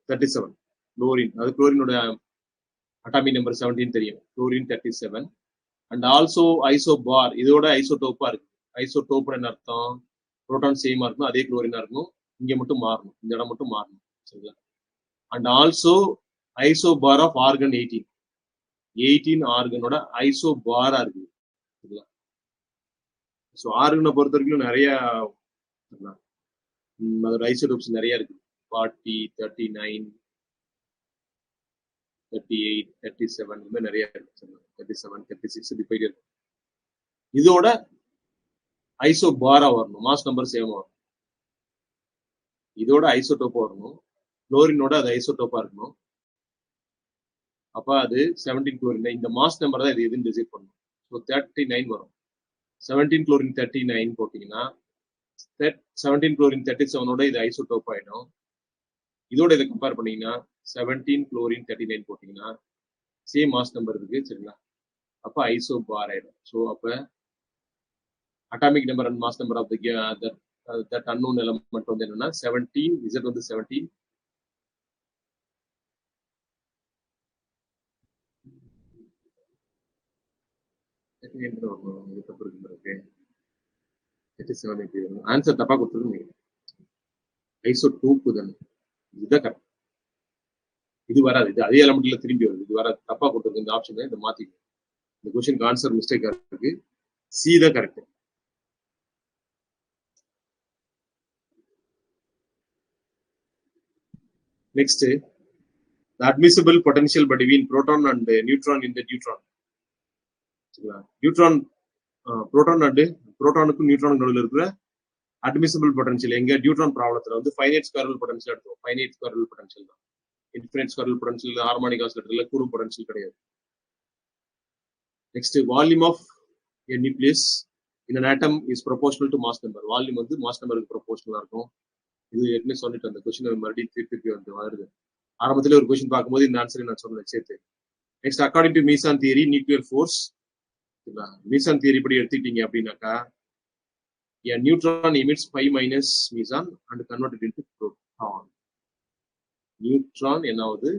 37. Chlorine அது குளோரினோட அட்டாமிக் நம்பர் 17 தெரியும். குளோரின் 37 அண்ட் ஆல்சோ ஐசோபார் இதோட ஐசோடோப்பா இருக்கு. ஐசோடோப் என்ன அர்த்தம்? புரோட்டான் சேமா இருக்கணும், அதே குளோரினா இருக்கணும், இங்க மட்டும் மாறணும், இந்த இடம் மட்டும் மாறணும். சரிங்களா? And also isobar of argon 18 ஆர்கனோட ஐசோபாரா இருக்கு. சரிங்களா? ஸோ ஆர்கனை பொறுத்த வரைக்கும் நிறைய அதோட ஐசோடோப்ஸ் நிறைய இருக்கு. 40, 39, 38, 37 இந்த மாதிரி நிறைய இருக்கு. 37, 36 இப்படி போயிட்டு இருக்கு. இதோட ஐசோபாரா வரணும், மாஸ் நம்பர் சேம் வரணும். இதோட ஐசோடோப்பா வரணும், குளோரினோட அது ஐசோடோப்பா இருக்கணும். அப்ப அது 17 குளோரின். இந்த மாஸ் நம்பர் தான் இது எதுன்னு டிசைட் பண்ணணும். ஸோ 39 வரும். 17 குளோரின் 39 போட்டீங்கன்னா 17 குளோரின் 37ஓட இது ஐசோடோப் ஆயிடும். இதோட இதை கம்பேர் பண்ணீங்கன்னா 17 குளோரின் 39 போட்டீங்கன்னா சேம் மாஸ் நம்பர் இருக்கு. சரிங்களா? அப்ப ஐசோபார் ஆயிடும். ஸோ அப்ப atomic number and mass number of that unknown element வந்து என்னன்னா 17, Z வந்து 17, ஆன்சர் தப்பா கொடுத்துருங்க. ஐசோடோப் தானே, இதுதான் கரெக்ட். இது வராது, இது அதே எலமெண்ட்ல திரும்பி வருது. இது வராது, தப்பா கொடுத்துருக்கு. இந்த ஆப்ஷன் இதை மாத்திக்கணும். இந்த கொஸ்டின் ஆன்சர் மிஸ்டேக்கா இருக்கு. சி தான் correct. Next, the admissible potential between proton and neutron in the neutron. Neutron, proton and protonuக்கும் நியூட்ரானுக்கும் நடுவில் இருக்கிற admissible potential எங்க நியூட்ரான் ப்ராப்ளத்துல வந்து finite squirrel potential எடுத்துவோம். finite squirrel potential தான். infinite squirrel potential ஹார்மோனிக் ஆசிலேட்டர்ல கூறு potential கிடையாது. Next, volume of a nucleus in an atom is proportional to mass number. Volume வந்து mass நம்பருக்கு ப்ரொபோர்ஷனலா இருக்கும். இது ஏற்கனவே சொல்லிட்டு அந்த கொஸ்டின் மறுபடியும் திருப்பி வந்து வருது. ஆரம்பத்துல ஒரு கொஸ்டின் பார்க்கும்போது இந்த ஆன்சரை நான் சொன்னேன் சேர்த்து. Next, according to meson theory nuclear force. Meson theory படி எடுத்துக்கிட்டீங்க அப்படின்னாக்கா a neutron emits 5 minus meson and converted into proton. Neutron என்ன ஆகுது?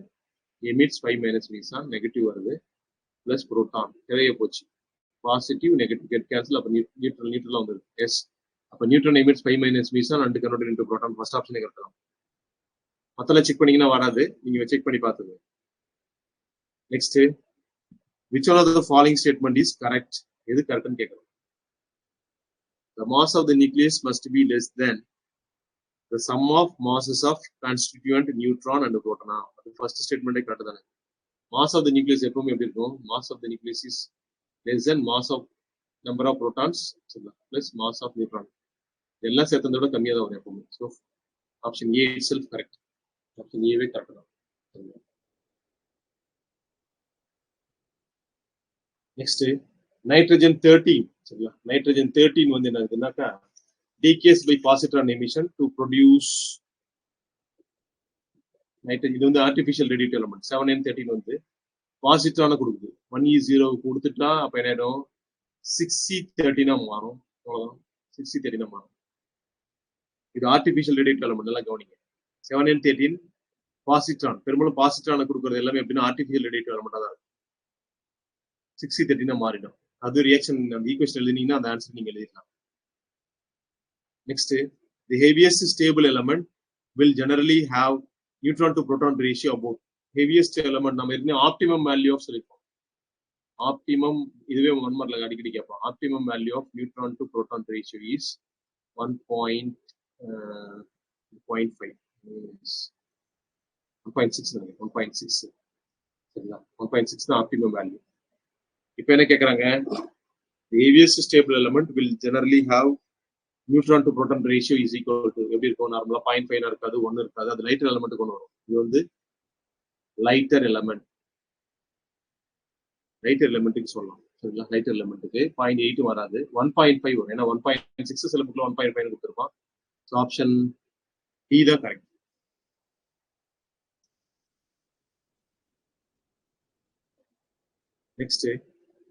emits 5 minus meson, நெகட்டிவ் வருது, பிளஸ் புரோட்டான் நிறைய போச்சு. Positive negative get cancel. அப்ப நியூட்ரல் வந்துருது. எஸ், அப்ப neutron emits 5 minus meson and converted into proton. First ஆப்ஷனே correct தான். மத்தெல்லாம் செக் பண்ணீங்கன்னா வராது, நீங்க செக் பண்ணி பார்த்துங்க. Next, which one of the following statement is correct? எது கரெக்ட்னு கேட்கணும். The mass of the nucleus must be less than the sum of masses of constituent neutron and proton. அது ஃபர்ஸ்ட் ஸ்டேட்மெண்டே கரெக்ட் தானே. mass of the nucleus எப்பவுமே எப்படி இருக்கும்? mass of the nucleus is less than mass of number of protons plus mass of neutron. எல்லாம் சேர்த்ததை விட கம்மியாக தான் வரும் எப்பவுமே. So option A self correct. Option ஏவே கரெக்ட் தான். Next, nitrogen 13. சரிங்களா? நைட்ரஜன் 13 வந்து என்னதுன்னாக்கா decays by positron emission to produce nitrogen. இது வந்து ஆர்டிஃபிஷியல் ரேடியேட்டிவ் எலமெண்ட். 7n13 வந்து பாசிட்ரான கொடுக்குது. 1e0 கொடுத்துட்டா அப்ப என்ன ஆயிடும்? 6c13 மாறும். அவ்வளவுதான், 6c13 மாறும். இது ஆர்டிஃபிஷியல் ரேடியேட்டிவ் எலமெண்ட். எல்லாம் கவனிங்க. 7n13 பாசிட்ரான், பெரும்பாலும் பாசிட்ரான கொடுக்குறது எல்லாமே எப்படின்னா ஆர்டிஃபிஷியல் ரேடியேட்டிவ் எலமெண்டா தான் இருக்கும். 6c13 மாறிடும். அது ரியாக்ஷன் அந்த ஈக்குவேஷன் எழுதினீங்கன்னா அந்த ஆன்சர் நீங்க எழுதிடலாம். Next, the heaviest stable element will generally have neutron to proton ratio about. Heaviest element நம்ம ஏற்கனவே ஆப்டிமம் வேல்யூ ஆஃப் சொல்லிருக்கோம். ஆப்டிமம் இதுவே 1 மார்க்ல அடிக்கடி கேட்போம். Optimum value of neutron to proton ratio is 1.5 1.6. சரிங்களா? 1.6 தான் ஆப்டிமம் வேல்யூ. இப்போ என்ன கேட்கறாங்க? The heaviest stable element will generally have neutron to proton ratio is equal to எப்படி இருக்கும்? நார்மலா 0.5 இருக்காது, 1 இருக்காது. அது லைட்டர் எலமெண்ட் கொண்டு வரும். இது வந்து லைட்டர் எலமெண்ட். லைட்டர் எலமெண்ட்டுக்கு சொல்லலாம். சரிங்களா? லைட்டர் எலமெண்ட்டுக்கு 0.8 வராது, 1.5 வரும். ஏன்னா 1.6 சில புக்ல 1.5 கொடுத்துருப்பான். ஸோ ஆப்ஷன் டி தான் correct. Next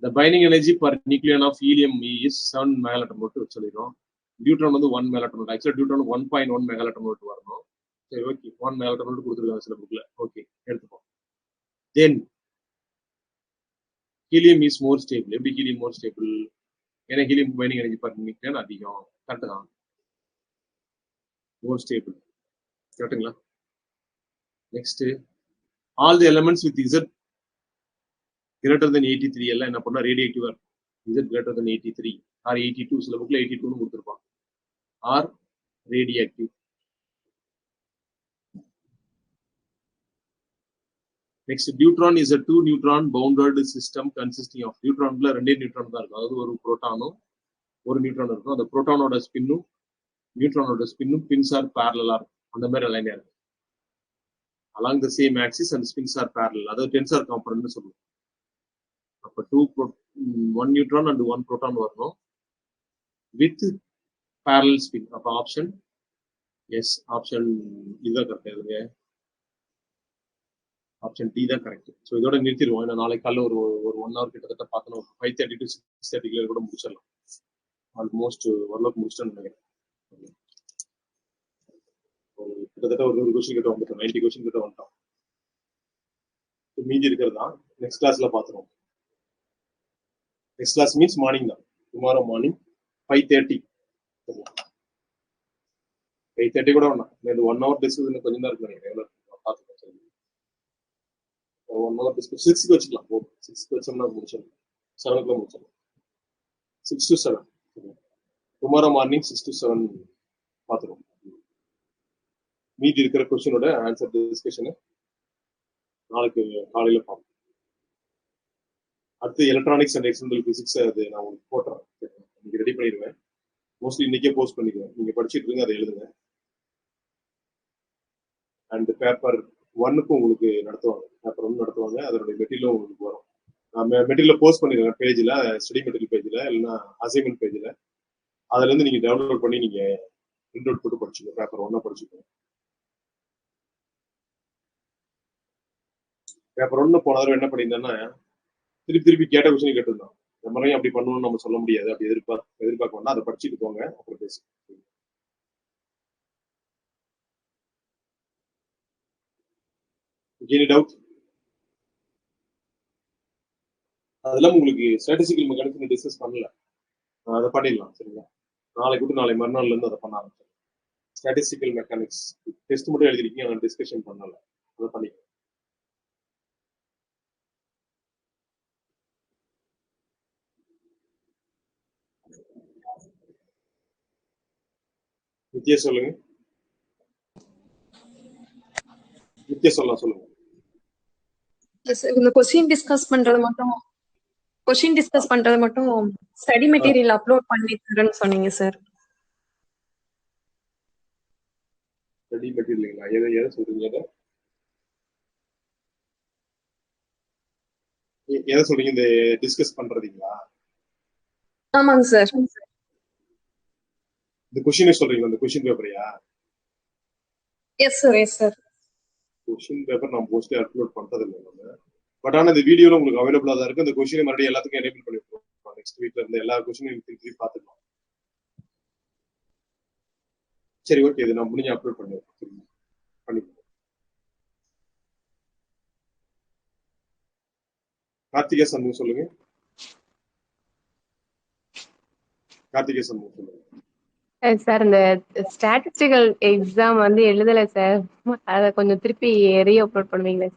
the binding energy per nucleon of helium is 7 megaelectron volt சொல்லிரோம். Deuteron வந்து 1 megaelectron volt. ஆக்சுவலா டியூட்ரான் 1.1 megaelectron volt வரணும். சரி ஓகே 1 megaelectron volt கொடுத்திருக்காங்க சில புக்ல. ஓகே எடுத்துப்போம். Then helium is more stable. எப்படி helium more stable? ஏன்னா helium binding energy per nucleon அதிகம். கரெக்ட் தான். more stable. கரெக்ட்டுங்களா? Next all the elements with Z greater than 83 எல்லாம் என்ன பண்ணா ரேடியேட்டிவா இருக்கும். Z greater than 83 or 82 சில புக்ல 82 னு கொடுத்திருப்பாங்க. Are radioactive. Next deuteron is a 2 neutron bounded system consisting of டியூட்ரான்ல ரெண்டே நியூட்ரான் தான் இருக்கும். அதாவது ஒரு புரோட்டானும் ஒரு நியூட்ரான் இருக்கும். அந்த புரோட்டானோட ஸ்பின்னும் நியூட்ரானோட ஸ்பின்னும் பின்ஸ் ஆர் பேரலலா இருக்கும். அந்த மாதிரி அலைனா இருக்கும். along the same axis and spins are parallel. அதாவது டென்சர் காம்பனன்ட்னு சொல்லுவோம். அப்ப 1 நியூட்ரான் and 1 புரோட்டான் வரணும் with parallel spin. அப்ப ஆப்ஷன் எஸ், ஆப்ஷன் இதுதான் கரெக்ட். எழுதுங்க, ஆப்ஷன் டி தான் கரெக்ட். ஸோ இதோட நிறுத்திடுவோம். ஏன்னா நாளைக்கு காலையில் ஒரு 1 hour கிட்டத்தட்ட பார்த்தோன்னா 5:30 to 6:30 கூட முடிச்சிடலாம். ஆல்மோஸ்ட் ஓரளவுக்கு முடிச்சிட்டேன்னு நினைக்கிறேன். கிட்டத்தட்ட ஒரு 100 கொஸ்டின் கிட்ட வந்துட்டோம். 90 கொஸ்டின் கிட்ட வந்துட்டோம். மீதி இருக்கிறது தான் நெக்ஸ்ட் கிளாஸ்ல பார்த்துருவோம். நெக்ஸ்ட் கிளாஸ் மீன்ஸ் மார்னிங் தான். Tomorrow morning 5:30. 5:30 கூட வேணாம். இது 1 hour டிஸ்கஸ் கொஞ்சம் தான் இருக்கு நினைக்கிறேன். பார்த்துக்கோங்க. 1 hour டிஸ்கஸ் 6க்கு வச்சுக்கலாம். 6க்கு வச்சோம்னா முடிச்சிடலாம். 7 o'clock முடிச்சிடலாம். 6 to 7. டுமாரோ மார்னிங் 6 to 7 பார்த்துருவோம். மீதி இருக்கிற கொஸ்டினோட ஆன்சர் டிஸ்கஷனு நாளைக்கு காலையில பார்ப்போம். அடுத்து எலக்ட்ரானிக்ஸ் அண்ட் எக்ஸ்டர்னல் பிசிக்ஸ் அது நான் உங்களுக்கு போட்டுறேன். இன்னைக்கு ரெடி பண்ணிடுவேன். மோஸ்ட்லி இன்னைக்கே போஸ்ட் பண்ணிடுவேன். நீங்க படிச்சுட்டு இருங்க, அதை எழுதுங்க. அண்ட் பேப்பர் 1க்கும் உங்களுக்கு நடத்துவாங்க. பேப்பர் 1 நடத்துவாங்க. அதனுடைய மெட்டீரியலும் உங்களுக்கு வரும். நான் மெட்டீரியல் போஸ்ட் பண்ணிடுவேன் பேஜில், ஸ்டடி மெட்டீரியல் பேஜில், இல்லைன்னா அசைன்மெண்ட் பேஜில். அதுல இருந்து நீங்க டவுன்லோட் பண்ணி நீங்க பிரிண்ட் அவுட் போட்டு படிச்சுக்கோங்க. பேப்பர் 1 படிச்சுக்கோங்க. பேப்பர் 1 போன தடவை என்ன பண்ணியிருந்தேன்னா திருப்பி கேட்ட கொஸ்டின் கேட்டிருந்தோம். இந்த முறையும் அப்படி பண்ணணும்னு நம்ம சொல்ல முடியாது. அப்படி எதிர்பார்க்க வேண்டாம். அதை படிச்சுட்டு போங்க, அப்புறம் பேசு. Any doubt? அதெல்லாம் உங்களுக்கு ஸ்டாட்டிஸ்டிக்கல் மெக்கானிக்ஸ் டிஸ்கஸ் பண்ணல. அதை பண்ணிடலாம். சரிங்களா? நாளைக்கு விட்டு நாளை மறுநாள்ல இருந்து அதை பண்ண ஆரம்பிச்சேன். ஸ்டாட்டிஸ்டிக்கல் மெக்கானிக்ஸ் டெஸ்ட் மட்டும் எழுதிருக்கீங்க, நான் டிஸ்கஷன் பண்ணல. அதை பண்ணிக்கலாம். நித்யா சொல்லுங்க. நித்யா சொல்லுங்க. இந்த கொஸ்டின் டிஸ்கஸ் பண்றது மட்டும் ஸ்டடி மெட்டீரியல் அப்லோட் பண்ணி தரேன்னு சொன்னீங்க சார். ஸ்டடி மெட்டீரியல்ங்களா? எதை சொல்றீங்க? எதை சொல்றீங்க? இந்த டிஸ்கஸ் பண்றதுங்களா? ஆமாங்க சார். இந்த கொஸ்டினே சொல்றீங்களா? இந்த கொஸ்டின் பேப்பரையா? Yes sir. கொஸ்டின் பேப்பர் நான் மோஸ்ட்லி அப்லோட் பண்றது இல்லை நம்ம. பட் ஆனால் இந்த வீடியோல உங்களுக்கு அவைலபிளா தான் இருக்கு. இந்த கொஸ்டினை மறுபடியும் எல்லாத்துக்கும் எனேபிள் பண்ணி விட்டுருவோம். நெக்ஸ்ட் வீக்ல இருந்து எல்லா கொஸ்டினையும் திருப்பி பார்த்துக்கலாம். சரி ஓகே, இது நான் முடிஞ்ச அப்லோட் பண்ணிக்கலாம். கார்த்திகா சண்முகம் சொல்லுங்க. சார், இந்த ஸ்டாட்டிஸ்டிக்கல் எக்ஸாம் வந்து எழுதல சார். அத கொஞ்சம் திருப்பி ரீ அப்லோட் பண்ணுவீங்களா?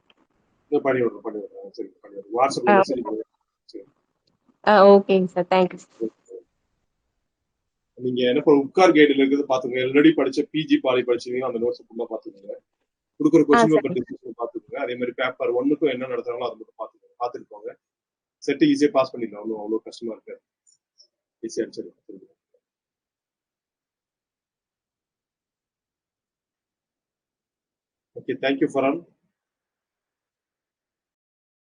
பண்ணி விடுறேன். சரி, பண்ணி விடுறேன். வாட்ஸ்அப்ல மெசேஜ் பண்ணுங்க. ஓகேங்க சார், தேங்க்யூ சார். நீங்க என்ன பண்ண உட்கார் கைடுல இருக்கிறது பாத்துங்க. ஆல்ரெடி படிச்ச பிஜி பாலி படிச்சீங்கன்னா அந்த நோட்ஸ் ஃபுல்லா பாத்துக்கோங்க. கொடுக்குற கொஸ்டின் பேப்பர் டிஸ்கஷன் பாத்துக்கோங்க. அதே மாதிரி பேப்பர் 1க்கும் என்ன நடத்துறாங்களோ அது மட்டும் பாத்துட்டு போங்க. செட் ஈஸியா பாஸ் பண்ணிடலாம். அவ்வளவு கஷ்டமா இருக்காது. ஈஸியா அடிச்சிடலாம். Okay, thank you for all.